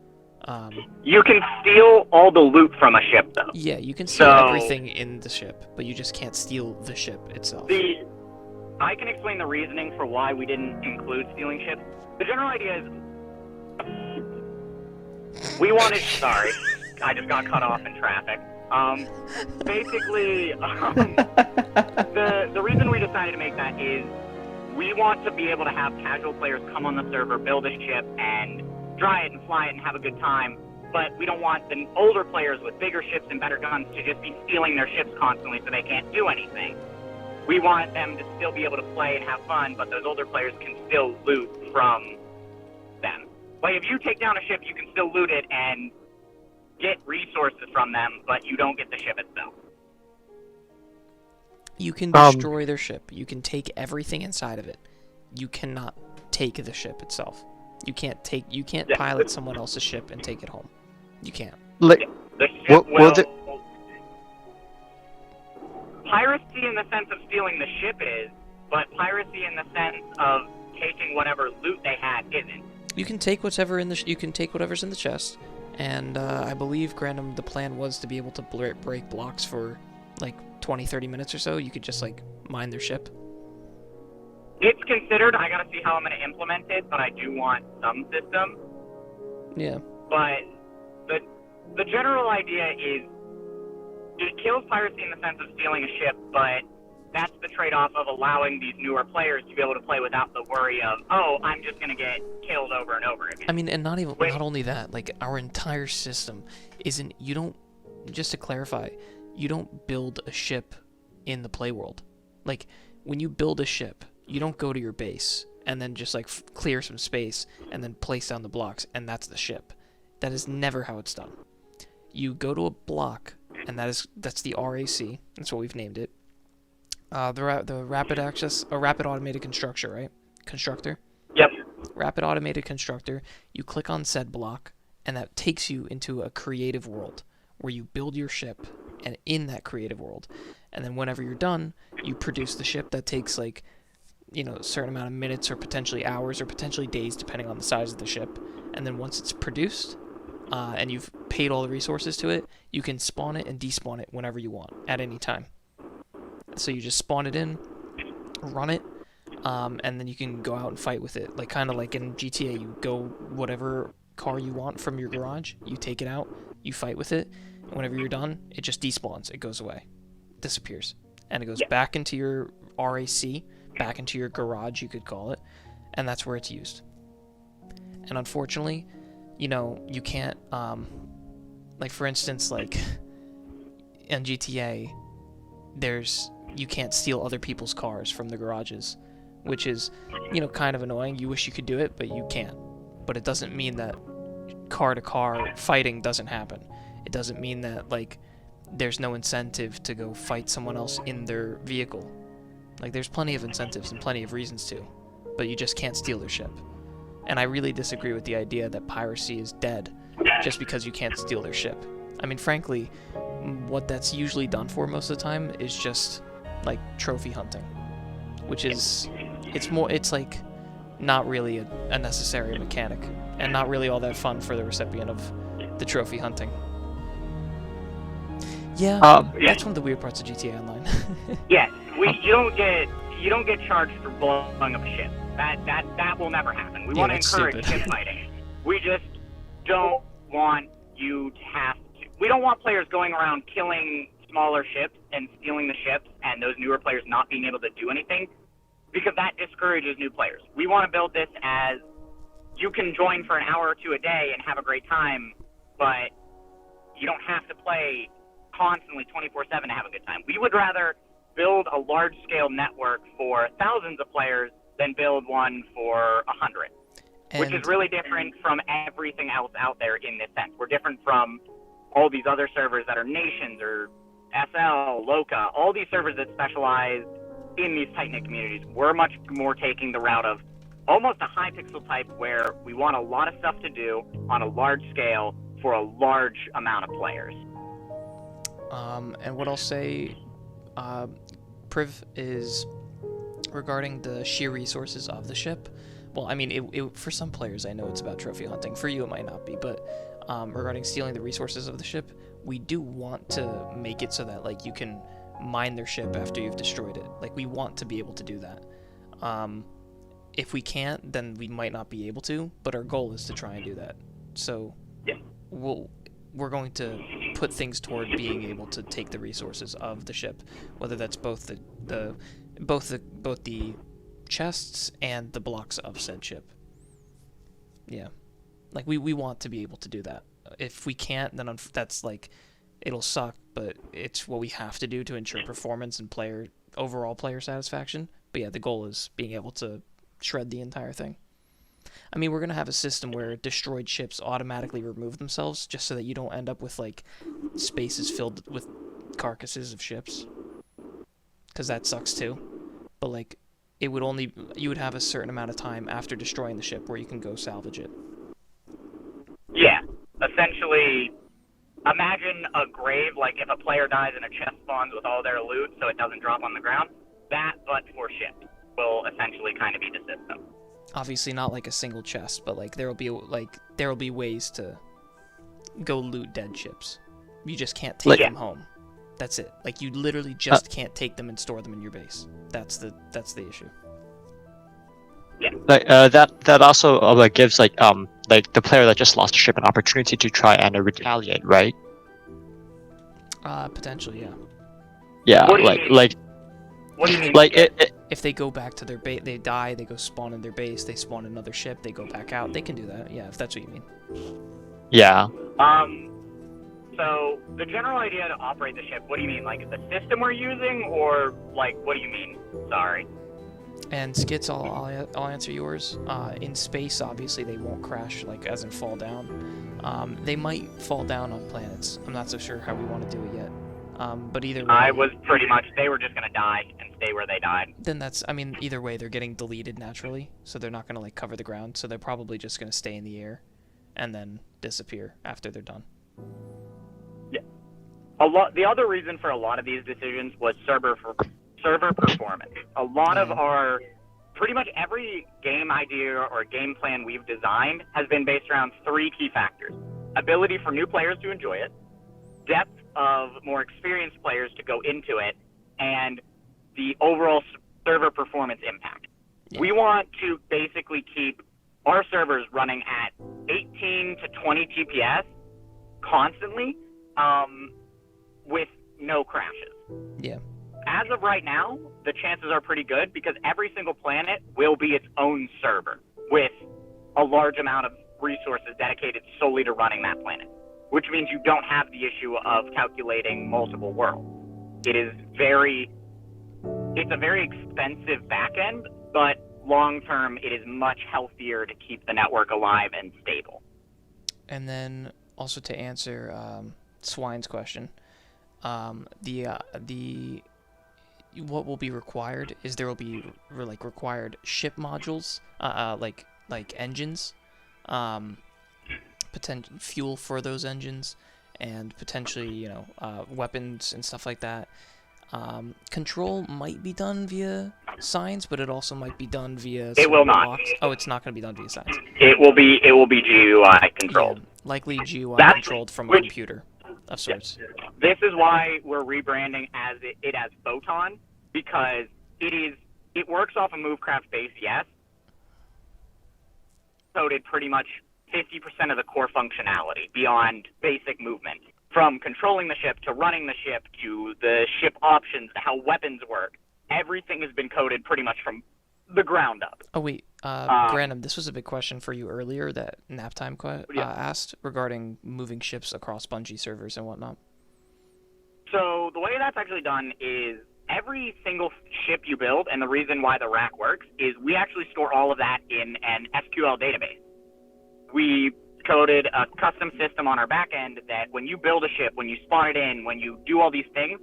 Speaker 8: You can steal all the loot from a ship, though.
Speaker 1: Yeah, you can steal everything in the ship, but you just can't steal the ship itself.
Speaker 8: I can explain the reasoning for why we didn't include stealing ships. The general idea is we wanted. Sorry, I just got cut off in traffic. Basically, the reason we decided to make that is we want to be able to have casual players come on the server, build a ship, and try it and fly it and have a good time. But we don't want the older players with bigger ships and better guns to just be stealing their ships constantly so they can't do anything. We want them to still be able to play and have fun, but those older players can still loot from them. Like, if you take down a ship, you can still loot it and get resources from them, but you don't get the ship itself.
Speaker 1: You can destroy their ship. You can take everything inside of it. You cannot take the ship itself. You can't pilot someone else's ship and take it home. You can't.
Speaker 6: Like,
Speaker 8: The ship will piracy in the sense of stealing the ship is, but piracy in the sense of taking whatever loot they had isn't.
Speaker 1: You can take whatever you can take whatever's in the chest, and I believe Grandom, the plan was to be able to break blocks for like 20-30 minutes or so. You could just like mine their ship.
Speaker 8: It's considered. I gotta see how I'm gonna implement it, but I do want some system.
Speaker 1: Yeah.
Speaker 8: But the general idea is it kills piracy in the sense of stealing a ship, but that's the trade-off of allowing these newer players to be able to play without the worry of, oh, I'm just gonna get killed over and over again.
Speaker 1: I mean, and not only that, like our entire system isn't. You don't. Just to clarify, you don't build a ship in the play world. Like when you build a ship, you don't go to your base and then just like clear some space and then place down the blocks and that's the ship. That is never how it's done. You go to a block and that's the RAC. That's what we've named it. The rapid access, a rapid automated constructor, right? Constructor.
Speaker 8: Yep.
Speaker 1: Rapid automated constructor. You click on said block and that takes you into a creative world where you build your ship and in that creative world. And then whenever you're done, you produce the ship. That takes like, a certain amount of minutes or potentially hours or potentially days depending on the size of the ship. And then once it's produced and you've paid all the resources to it, you can spawn it and despawn it whenever you want at any time. So you just spawn it in, run it, and then you can go out and fight with it. Like kind of like in GTA, you go whatever car you want from your garage, you take it out, you fight with it, and whenever you're done, it just despawns, it goes away, disappears, and it goes back into your RAC, back into your garage, you could call it, and that's where it's used. And unfortunately, you can't, like for instance, like in GTA, you can't steal other people's cars from the garages, which is, kind of annoying. You wish you could do it, but you can't. But it doesn't mean that car-to-car fighting doesn't happen. It doesn't mean that, like, there's no incentive to go fight someone else in their vehicle. Like, there's plenty of incentives and plenty of reasons to, but you just can't steal their ship. And I really disagree with the idea that piracy is dead just because you can't steal their ship. I mean, frankly, what that's usually done for most of the time is just, like, trophy hunting, which is, it's like, not really a necessary mechanic, and not really all that fun for the recipient of the trophy hunting. Yeah, that's one of the weird parts of GTA Online.
Speaker 8: Yes, you don't get charged for blowing up a ship. That will never happen. We want to encourage ship fighting. We just don't want you to have to. We don't want players going around killing smaller ships and stealing the ships, and those newer players not being able to do anything, because that discourages new players. We want to build this as you can join for an hour or two a day and have a great time, but you don't have to play constantly 24/7 to have a good time. We would rather build a large-scale network for thousands of players than build one for 100, which is really different from everything else out there in this sense. We're different from all these other servers that are nations or SL, Loca, all these servers that specialize in these tight-knit communities. We're much more taking the route of almost a high-pixel type where we want a lot of stuff to do on a large scale for a large amount of players.
Speaker 1: And what I'll say, Priv, is regarding the sheer resources of the ship. Well, I mean, for some players, I know it's about trophy hunting. For you, it might not be, but regarding stealing the resources of the ship, we do want to make it so that, like, you can mine their ship after you've destroyed it. Like, we want to be able to do that. If we can't, then we might not be able to, but our goal is to try and do that. So we're going to put things toward being able to take the resources of the ship, whether that's both the chests and the blocks of said ship. Yeah, like we want to be able to do that. If we can't, then that's like, it'll suck, but it's what we have to do to ensure performance and overall player satisfaction. But yeah, the goal is being able to shred the entire thing. I mean, we're going to have a system where destroyed ships automatically remove themselves just so that you don't end up with, like, spaces filled with carcasses of ships. Because that sucks too. But, like, you would have a certain amount of time after destroying the ship where you can go salvage it.
Speaker 8: Yeah, essentially, imagine a grave, like if a player dies and a chest spawns with all their loot so it doesn't drop on the ground, that, but for ships, will essentially kind of be the system.
Speaker 1: Obviously not like a single chest, but like there will be ways to go loot dead ships. You just can't take them home. That's it. Like you literally just can't take them and store them in your base. That's the issue.
Speaker 8: Yeah.
Speaker 6: Like that also like gives like the player that just lost a ship an opportunity to try and retaliate, right?
Speaker 1: Potentially, yeah.
Speaker 6: Yeah,
Speaker 8: What do you mean? What do you mean?
Speaker 6: like
Speaker 1: If they go back to their base, they die, they go spawn in their base, they spawn another ship, they go back out, they can do that, yeah, if that's what you mean.
Speaker 6: yeah.
Speaker 8: So the general idea to operate the ship, what do you mean? Like the system we're using, or like what do you mean? Sorry.
Speaker 1: And Skits, I'll answer yours. In space, obviously, they won't crash, like, as in fall down. They might fall down on planets. I'm not so sure how we want to do it yet. But either way...
Speaker 8: I was pretty much, they were just going to die and stay where they died.
Speaker 1: Then that's, I mean, either way, they're getting deleted naturally, so they're not going to, like, cover the ground, so they're probably just going to stay in the air and then disappear after they're done.
Speaker 8: Yeah. The other reason for a lot of these decisions was server performance. A lot of our, pretty much every game idea or game plan we've designed has been based around 3 key factors. Ability for new players to enjoy it, depth of more experienced players to go into it, and the overall server performance impact. Yeah. We want to basically keep our servers running at 18 to 20 TPS constantly, with no crashes.
Speaker 1: Yeah.
Speaker 8: As of right now, the chances are pretty good because every single planet will be its own server with a large amount of resources dedicated solely to running that planet, which means you don't have the issue of calculating multiple worlds. It's a very expensive backend, but long term, it is much healthier to keep the network alive and stable.
Speaker 1: And then also to answer Swine's question, what will be required is there will be required ship modules, like engines, potential fuel for those engines, and potentially weapons and stuff like that. Control might be done via signs, but it also might be done via.
Speaker 8: It will not.
Speaker 1: Blocks. Oh, it's not going to be done via signs.
Speaker 8: It will be GUI controlled.
Speaker 1: Yeah, likely GUI controlled from a computer of sorts.
Speaker 8: This is why we're rebranding as it as Photon, because it works off a Movecraft base, yes. Coded pretty much 50% of the core functionality beyond basic movement. From controlling the ship to running the ship to the ship options to how weapons work. Everything has been coded pretty much from the ground up.
Speaker 1: Oh, wait. Brandon, this was a big question for you earlier that Naptime asked regarding moving ships across Bungie servers and whatnot.
Speaker 8: So the way that's actually done is every single ship you build, and the reason why the rack works, is we actually store all of that in an SQL database. We coded a custom system on our back end that when you build a ship, when you spawn it in, when you do all these things,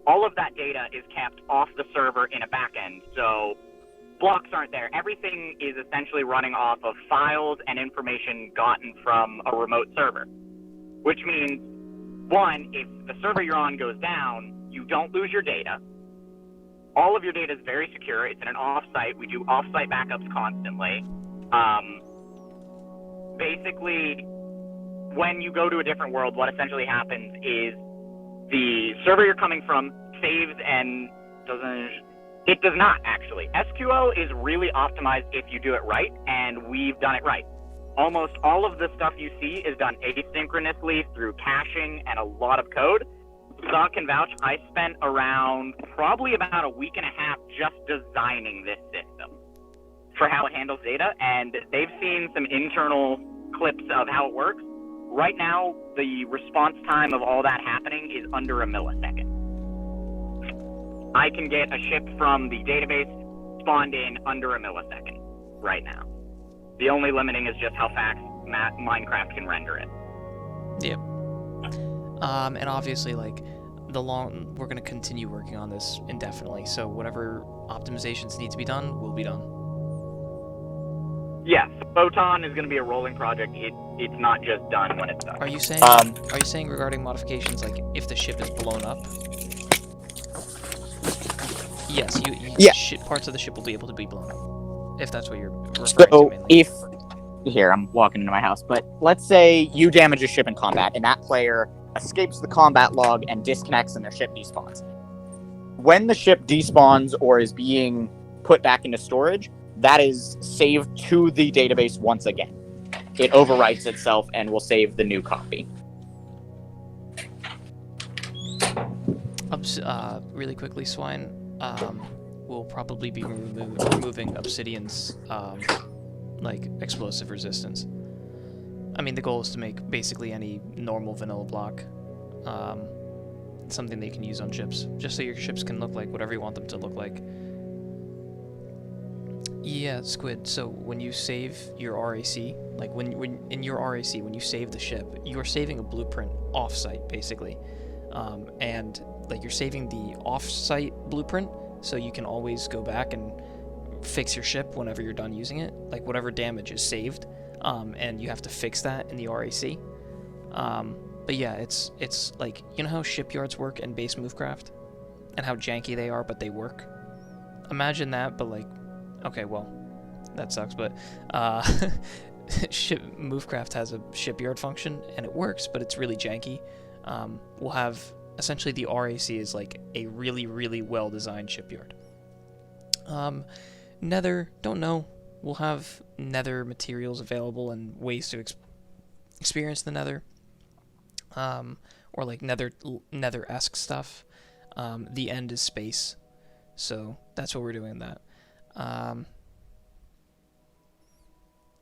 Speaker 8: all of that data is kept off the server in a back end. So blocks aren't there. Everything is essentially running off of files and information gotten from a remote server, which means, one, if the server you're on goes down, you don't lose your data. All of your data is very secure. It's in an offsite. We do offsite backups constantly. Basically, when you go to a different world, what essentially happens is the server you're coming from saves and it does not actually. SQL is really optimized if you do it right, and we've done it right. Almost all of the stuff you see is done asynchronously through caching and a lot of code. Stock can vouch, I spent around probably about a week and a half just designing this system for how it handles data, and they've seen some internal clips of how it works. Right now, the response time of all that happening is under a millisecond. I can get a ship from the database spawned in under a millisecond right now. The only limiting is just how fast Minecraft can render it.
Speaker 1: Yep. And obviously, like, we're going to continue working on this indefinitely, so whatever optimizations need to be done will be done.
Speaker 8: Yes, Photon is going to be a rolling project. It's not just done when it's done.
Speaker 1: Are you saying regarding modifications, like if the ship is blown up? Yes,
Speaker 9: Yeah.
Speaker 1: Parts of the ship will be able to be blown up, if that's what you're referring to
Speaker 9: So
Speaker 1: mainly.
Speaker 9: here, I'm walking into my house, but let's say you damage a ship in combat and that player escapes the combat log and disconnects and their ship despawns. When the ship despawns or is being put back into storage, that is saved to the database once again. It overwrites itself and will save the new copy.
Speaker 1: Really quickly, Swine, we'll probably be removing Obsidian's like explosive resistance. I mean, the goal is to make basically any normal vanilla block something that you can use on ships, just so your ships can look like whatever you want them to look like. Yeah, Squid, so when you save your RAC, like when in your RAC, when you save the ship, you're saving a blueprint off-site, basically. And like you're saving the off-site blueprint, so you can always go back and fix your ship whenever you're done using it. Like whatever damage is saved, and you have to fix that in the RAC. But yeah, it's like, you know how shipyards work in base Movecraft? And how janky they are, but they work? Imagine that, but like, okay, well, that sucks, but Movecraft has a shipyard function, and it works, but it's really janky. We'll have, essentially the RAC is like a really, really well-designed shipyard. Nether, don't know. We'll have Nether materials available and ways to experience the Nether. Or like Nether-esque stuff. The end is space, so that's what we're doing in that.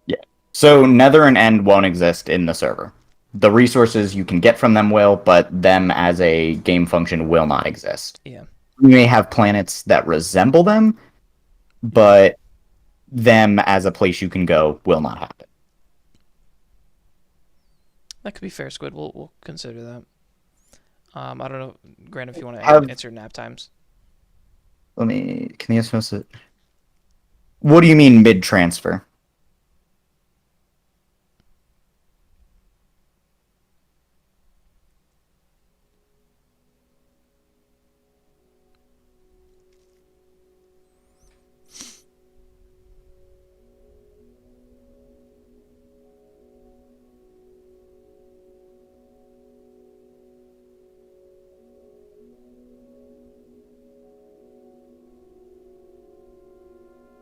Speaker 9: Yeah. So Nether and End won't exist in the server. The resources you can get from them will, but them as a game function will not exist.
Speaker 1: Yeah.
Speaker 9: We may have planets that resemble them, but them as a place you can go will not happen.
Speaker 1: That could be fair, Squid. We'll consider that. I don't know, Grant, if you want to answer nap times.
Speaker 9: Can the SMS it? What do you mean mid-transfer?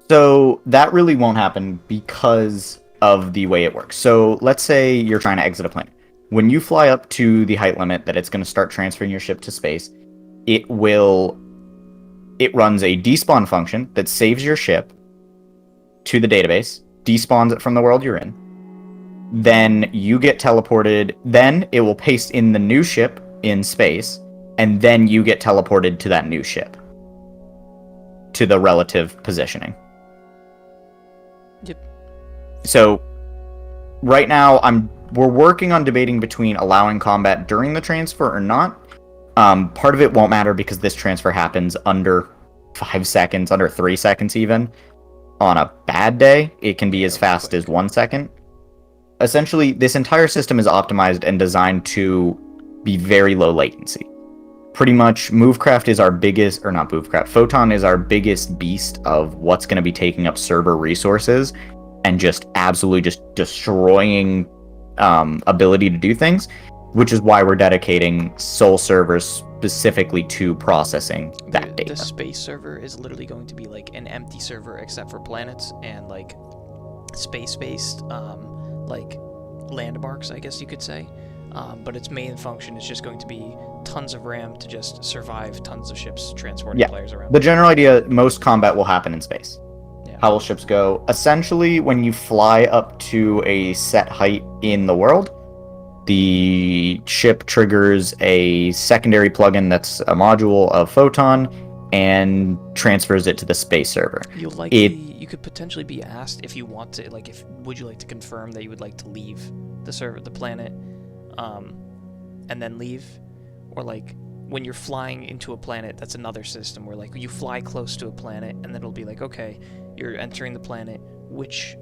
Speaker 9: So that really won't happen because of the way it works. So let's say you're trying to exit a planet. When you fly up to the height limit that it's going to start transferring your ship to space, it runs a despawn function that saves your ship to the database, despawns it from the world you're in. Then you get teleported. Then it will paste in the new ship in space, and then you get teleported to that new ship, to the relative positioning.
Speaker 1: Yep.
Speaker 9: So right now we're working on debating between allowing combat during the transfer or not. Part of it won't matter because this transfer happens under 5 seconds, under 3 seconds even. On a bad day, it can be as fast as 1 second. Essentially, this entire system is optimized and designed to be very low latency. Pretty much, Movecraft is our biggest, or not Movecraft, Photon is our biggest beast of what's going to be taking up server resources and just absolutely just destroying ability to do things, which is why we're dedicating Soul servers specifically to processing that data.
Speaker 1: The space server is literally going to be like an empty server except for planets and like space-based like landmarks, I guess you could say. But its main function is just going to be tons of RAM to just survive tons of ships transporting players around.
Speaker 9: The general idea, most combat will happen in space.
Speaker 1: Yeah.
Speaker 9: How will ships go? Essentially, when you fly up to a set height in the world, the ship triggers a secondary plugin that's a module of Photon and transfers it to the space server.
Speaker 1: You could potentially be asked if you want to, like, would you like to confirm that you would like to leave the planet, and then leave, or like when you're flying into a planet, that's another system where like you fly close to a planet and then it'll be like, okay, you're entering the planet, which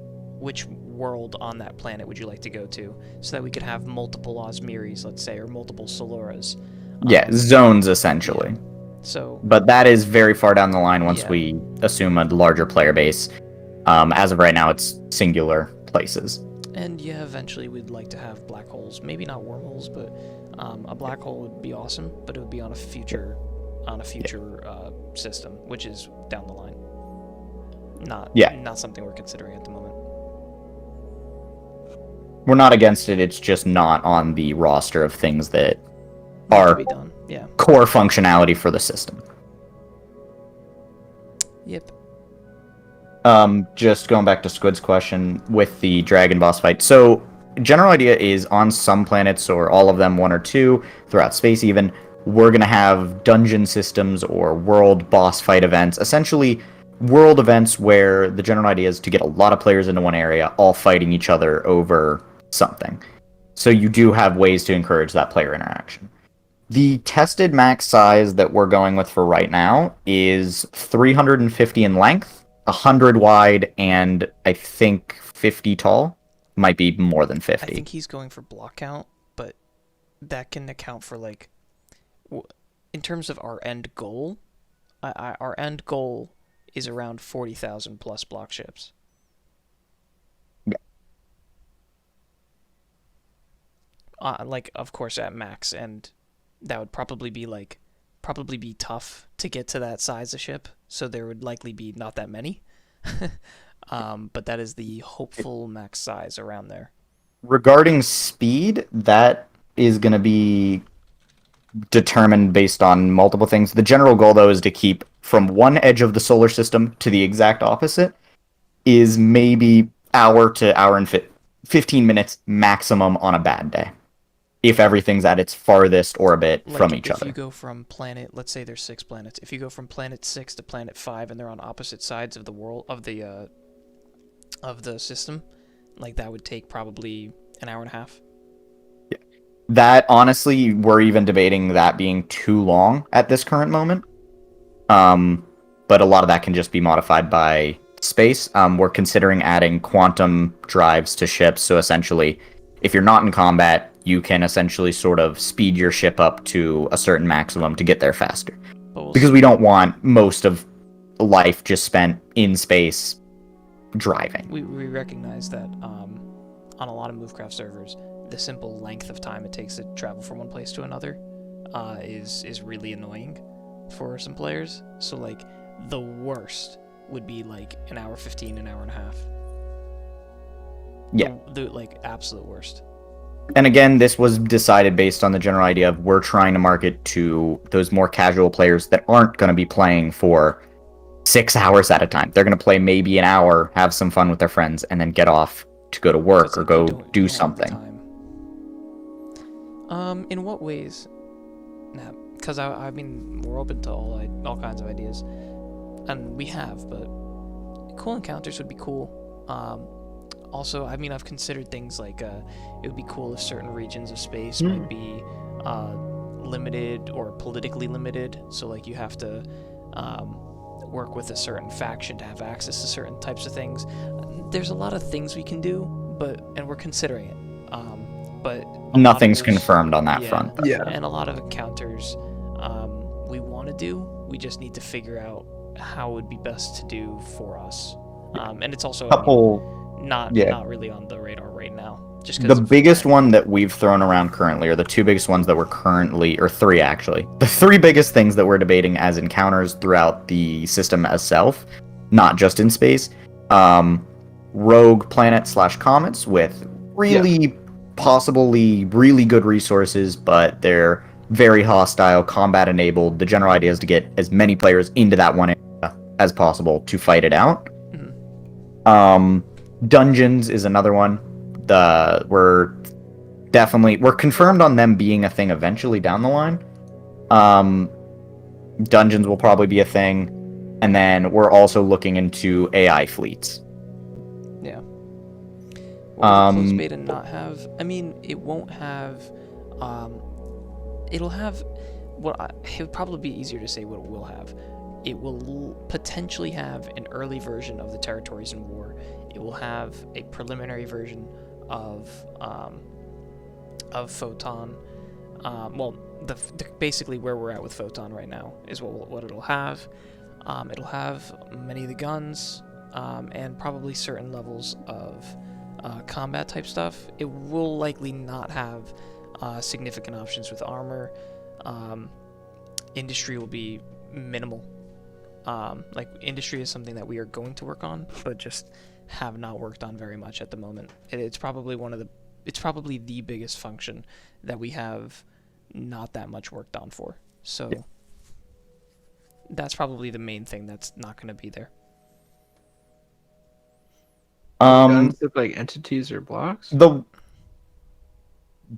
Speaker 1: which world on that planet would you like to go to, so that we could have multiple Osmiris, let's say, or multiple Soloras.
Speaker 9: Yeah, zones essentially.
Speaker 1: Yeah. So,
Speaker 9: but that is very far down the line once
Speaker 1: Yeah.
Speaker 9: we assume a larger player base. As of right now, it's singular places.
Speaker 1: and yeah, eventually we'd like to have black holes. Maybe not wormholes, but a black hole would be awesome. But it would be on a future system, which is down the line. Not something we're considering at the moment.
Speaker 9: We're not against it. It's just not on the roster of things that
Speaker 1: Need to
Speaker 9: are
Speaker 1: be done. Yeah.
Speaker 9: core functionality for the system.
Speaker 1: Yep.
Speaker 9: Just going back to Squid's question with the dragon boss fight. So, general idea is on some planets, or all of them, one or two, throughout space even, we're going to have dungeon systems or world boss fight events. Essentially, world events where the general idea is to get a lot of players into one area, all fighting each other over something. So you do have ways to encourage that player interaction. The tested max size that we're going with for right now is 350 in length, 100 wide, and I think 50 tall. Might be more than 50.
Speaker 1: I think he's going for block count, but that can account for, like, in terms of our end goal, our end goal is around 40,000 plus block ships.
Speaker 9: Yeah.
Speaker 1: Like, of course, at max, and that would probably be tough to get to that size of ship, so there would likely be not that many. But that is the hopeful max size around there.
Speaker 9: Regarding speed, that is going to be determined based on multiple things. The general goal, though, is to keep from one edge of the solar system to the exact opposite is maybe hour to hour and 15 minutes maximum on a bad day, if everything's at its farthest orbit from each other.
Speaker 1: If you go from planet, let's say there's 6 planets. If you go from planet 6 to planet 5 and they're on opposite sides of the world of the system, like, that would take probably an hour and a half.
Speaker 9: That, honestly, we're even debating that being too long at this current moment. But a lot of that can just be modified by space. We're considering adding quantum drives to ships, so essentially, if you're not in combat, you can essentially sort of speed your ship up to a certain maximum to get there faster. Because we don't want most of life just spent in space driving.
Speaker 1: We recognize that on a lot of Movecraft servers, the simple length of time it takes to travel from one place to another is really annoying for some players. So, like, the worst would be like an hour 15, an hour and a half.
Speaker 9: Yeah.
Speaker 1: The like absolute worst.
Speaker 9: And again, this was decided based on the general idea of we're trying to market to those more casual players that aren't going to be playing for 6 hours at a time. They're going to play maybe an hour, have some fun with their friends, and then get off to go to work or go do something.
Speaker 1: In what ways? Nah, because I mean, we're open to all kinds of ideas, and we have, but cool encounters would be cool. Also, I mean, I've considered things like it would be cool if certain regions of space might be limited or politically limited. So, like, you have to work with a certain faction to have access to certain types of things. There's a lot of things we can do, and we're considering it. But
Speaker 9: nothing's confirmed on that front.
Speaker 3: Yeah.
Speaker 1: And a lot of encounters we want to do. We just need to figure out how it would be best to do for us. And it's also not really on the radar right now. Just
Speaker 9: the biggest one that we've thrown around currently, or the two biggest ones that we're currently, or three actually, the three biggest things that we're debating as encounters throughout the system itself, not just in space, rogue planet / comets with really possibly really good resources, but they're very hostile, combat enabled. The general idea is to get as many players into that one area as possible to fight it out. Dungeons is another one. We're confirmed on them being a thing eventually down the line. Dungeons will probably be a thing, and then we're also looking into AI fleets.
Speaker 1: Yeah. What will closed beta not have? I mean, it won't have. It'll have. It would probably be easier to say what it will have. It will potentially have an early version of the Territories in War. It will have a preliminary version of Photon. Well, basically where we're at with Photon right now is what it'll have. It'll have many of the guns and probably certain levels of combat type stuff. It will likely not have significant options with armor. Industry will be minimal. Like industry is something that we are going to work on, but just have not worked on very much at the moment. It's probably the biggest function that we have not that much worked on for. So yeah. That's probably the main thing that's not going to be there.
Speaker 3: Guns look like entities or blocks?
Speaker 9: The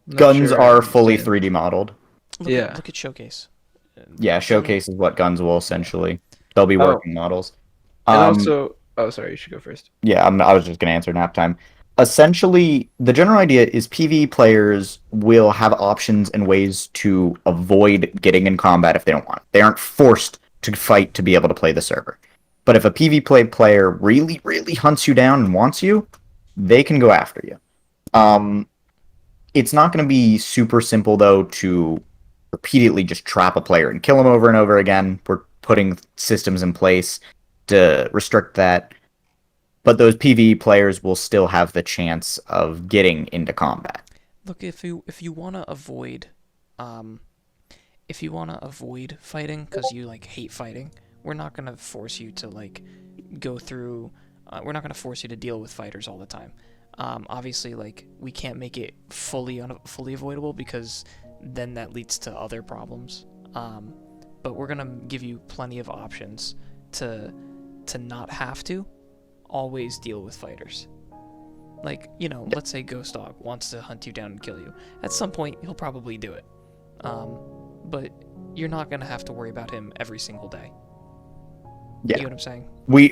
Speaker 9: guns are fully 3D modeled.
Speaker 1: Look at Showcase.
Speaker 9: Yeah, Showcase is what guns will essentially. They'll be working models.
Speaker 3: And also, sorry, you should go first.
Speaker 9: Yeah, I was just going to answer nap time. Essentially, the general idea is PvE players will have options and ways to avoid getting in combat if they don't want. They aren't forced to fight to be able to play the server. But if a PvP player really, really hunts you down and wants you, they can go after you. It's not going to be super simple, though, to repeatedly just trap a player and kill them over and over again. We're putting systems in place to restrict that. But those PvE players will still have the chance of getting into combat.
Speaker 1: Look, if you want to avoid fighting because you like hate fighting, we're not going to force you to like go through we're not going to force you to deal with fighters all the time. Obviously, like we can't make it fully avoidable because then that leads to other problems. But we're going to give you plenty of options to not have to always deal with fighters. Like, you know, let's say Ghost Dog wants to hunt you down and kill you. At some point, he'll probably do it. But you're not going to have to worry about him every single day.
Speaker 9: Yeah.
Speaker 1: You know what I'm saying?
Speaker 9: We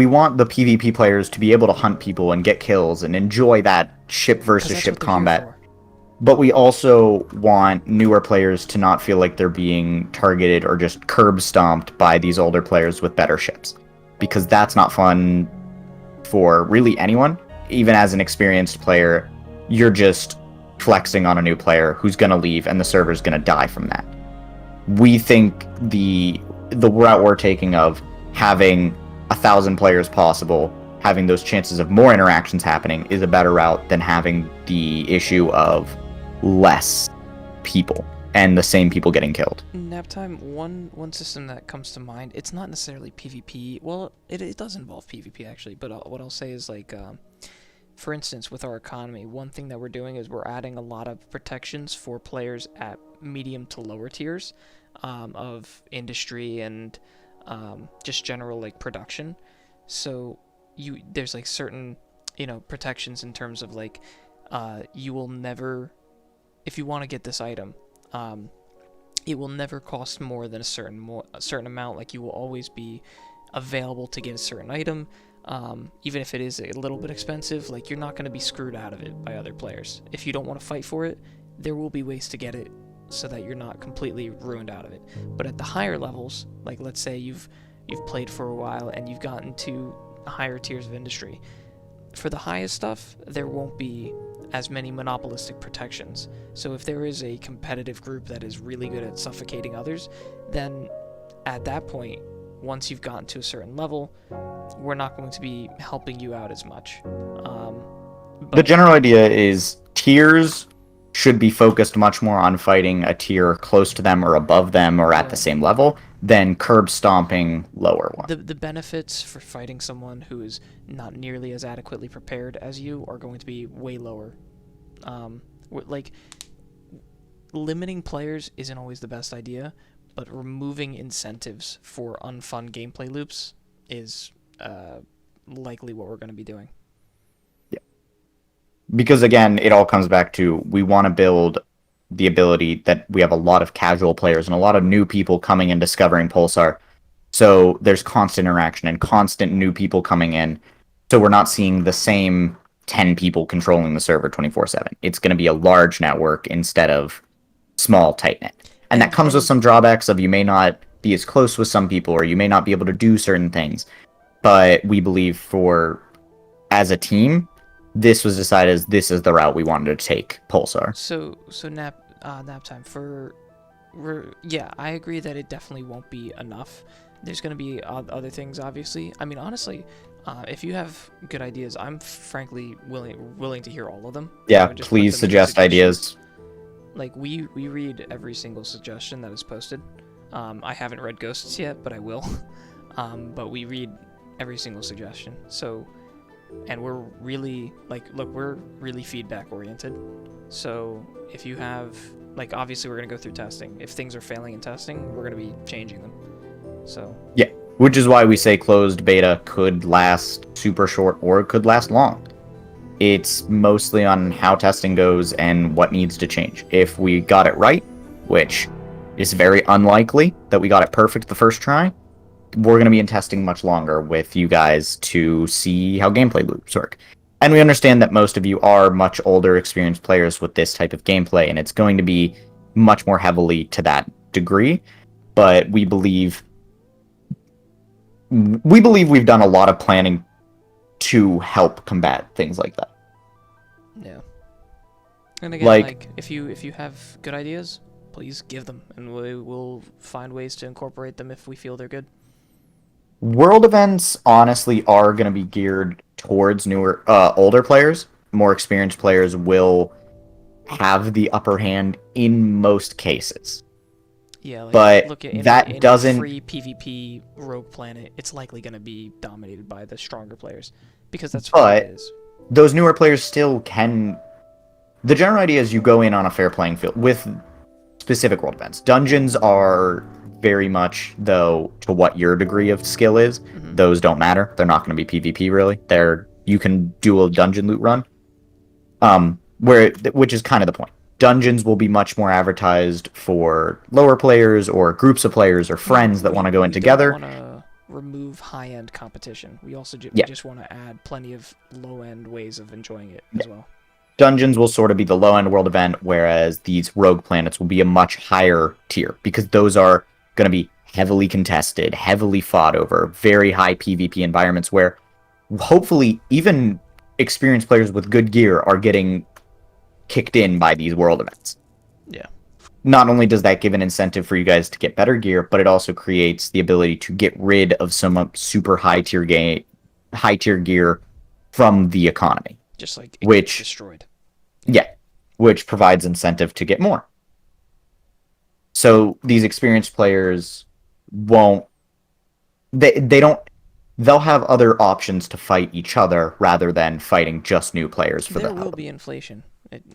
Speaker 9: want the PvP players to be able to hunt people and get kills and enjoy that ship versus ship combat. But we also want newer players to not feel like they're being targeted or just curb stomped by these older players with better ships. Because that's not fun for really anyone. Even as an experienced player, you're just flexing on a new player who's going to leave and the server's going to die from that. We think the route we're taking of having 1,000 players possible, having those chances of more interactions happening, is a better route than having the issue of less people and the same people getting killed.
Speaker 1: Naptime, one system that comes to mind, it's not necessarily PvP. Well, it does involve PvP actually, but what I'll say is like, for instance, with our economy, one thing that we're doing is we're adding a lot of protections for players at medium to lower tiers of industry and just general like production. So there's like certain protections in terms of like you will never, if you want to get this item, it will never cost more than a certain amount. Like you will always be available to get a certain item, even if it is a little bit expensive. Like you're not going to be screwed out of it by other players. If you don't want to fight for it, there will be ways to get it so that you're not completely ruined out of it. But at the higher levels, like let's say you've played for a while and you've gotten to higher tiers of industry, for the highest stuff, there won't be as many monopolistic protections. So if there is a competitive group that is really good at suffocating others, then at that point, once you've gotten to a certain level, we're not going to be helping you out as much.
Speaker 9: The general idea is tiers should be focused much more on fighting a tier close to them or above them or at the same level than curb stomping lower ones.
Speaker 1: The benefits for fighting someone who is not nearly as adequately prepared as you are going to be way lower. Like, limiting players isn't always the best idea, but removing incentives for unfun gameplay loops is likely what we're going to be doing.
Speaker 9: Yeah. Because again, it all comes back to we want to build the ability that we have a lot of casual players and a lot of new people coming and discovering Pulsar. So there's constant interaction and constant new people coming in. So we're not seeing the same 10 people controlling the server 24/7. It's going to be a large network instead of small, tight-knit. And that comes with some drawbacks of you may not be as close with some people or you may not be able to do certain things. But we believe for as a team, this was decided as this is the route we wanted to take Pulsar.
Speaker 1: So nap time for. Yeah, I agree that it definitely won't be enough. There's going to be other things, obviously. I mean, honestly, if you have good ideas, I'm frankly willing to hear all of them.
Speaker 9: Yeah,
Speaker 1: Just put
Speaker 9: please
Speaker 1: them in
Speaker 9: suggest ideas.
Speaker 1: Like, we read every single suggestion that is posted. I haven't read Ghosts yet, but I will. But we read every single suggestion. So, and we're really, look, we're really feedback oriented. So, if you have, obviously we're going to go through testing. If things are failing in testing, we're going to be changing them. So.
Speaker 9: Yeah, which is why we say closed beta could last super short or it could last long. It's mostly on how testing goes and what needs to change. If we got it right, which is very unlikely that we got it perfect the first try, we're going to be in testing much longer with you guys to see how gameplay loops work. And we understand that most of you are much older, experienced players with this type of gameplay, and it's going to be much more heavily to that degree. But we believe we've done a lot of planning to help combat things like that.
Speaker 1: Yeah. And again, if you have good ideas, please give them, and we will find ways to incorporate them if we feel they're good.
Speaker 9: World events honestly are going to be geared towards older players. More experienced players will have the upper hand in most cases.
Speaker 1: Yeah,
Speaker 9: but
Speaker 1: look at in a free PvP rogue planet, it's likely going to be dominated by the stronger players because that's what it is.
Speaker 9: Those newer players still can. The general idea is you go in on a fair playing field with specific world events. Dungeons are very much, though, to what your degree of skill is. Mm-hmm. Those don't matter. They're not going to be PvP really. You can do a dungeon loot run, which is kind of the point. Dungeons will be much more advertised for lower players or groups of players or friends that want to go in together.
Speaker 1: We don't want to remove high-end competition. We also we just want to add plenty of low-end ways of enjoying it as well.
Speaker 9: Dungeons will sort of be the low-end world event, whereas these rogue planets will be a much higher tier, because those are going to be heavily contested, heavily fought over, very high PvP environments where hopefully even experienced players with good gear are getting kicked in by these world events.
Speaker 1: Yeah.
Speaker 9: Not only does that give an incentive for you guys to get better gear, but it also creates the ability to get rid of some super high tier gear from the economy.
Speaker 1: Just like it gets destroyed.
Speaker 9: Yeah, which provides incentive to get more. So these experienced players won't. They'll have other options to fight each other rather than fighting just new players for
Speaker 1: There will be inflation.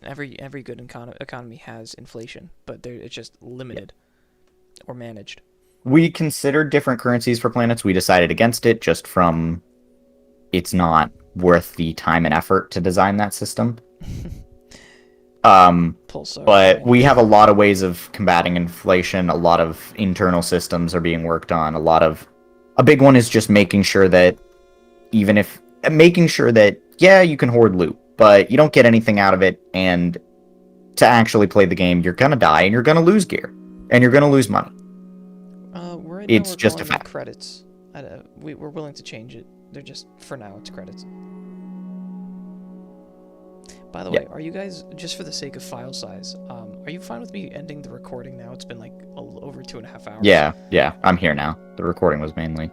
Speaker 1: Every good economy has inflation, but it's just limited or managed.
Speaker 9: We considered different currencies for planets. We decided against it just from it's not worth the time and effort to design that system.
Speaker 1: Pulsar,
Speaker 9: but we have a lot of ways of combating inflation. A lot of internal systems are being worked on. A big one is just making sure that you can hoard loot, but you don't get anything out of it, and to actually play the game, you're gonna die, and you're gonna lose gear, and you're gonna lose money. It's just a fact.
Speaker 1: Credits. We're willing to change it. They're just, for now, it's credits. By the way, are you guys, just for the sake of file size, are you fine with me ending the recording now? It's been over 2.5 hours.
Speaker 9: Yeah, I'm here now. The recording was mainly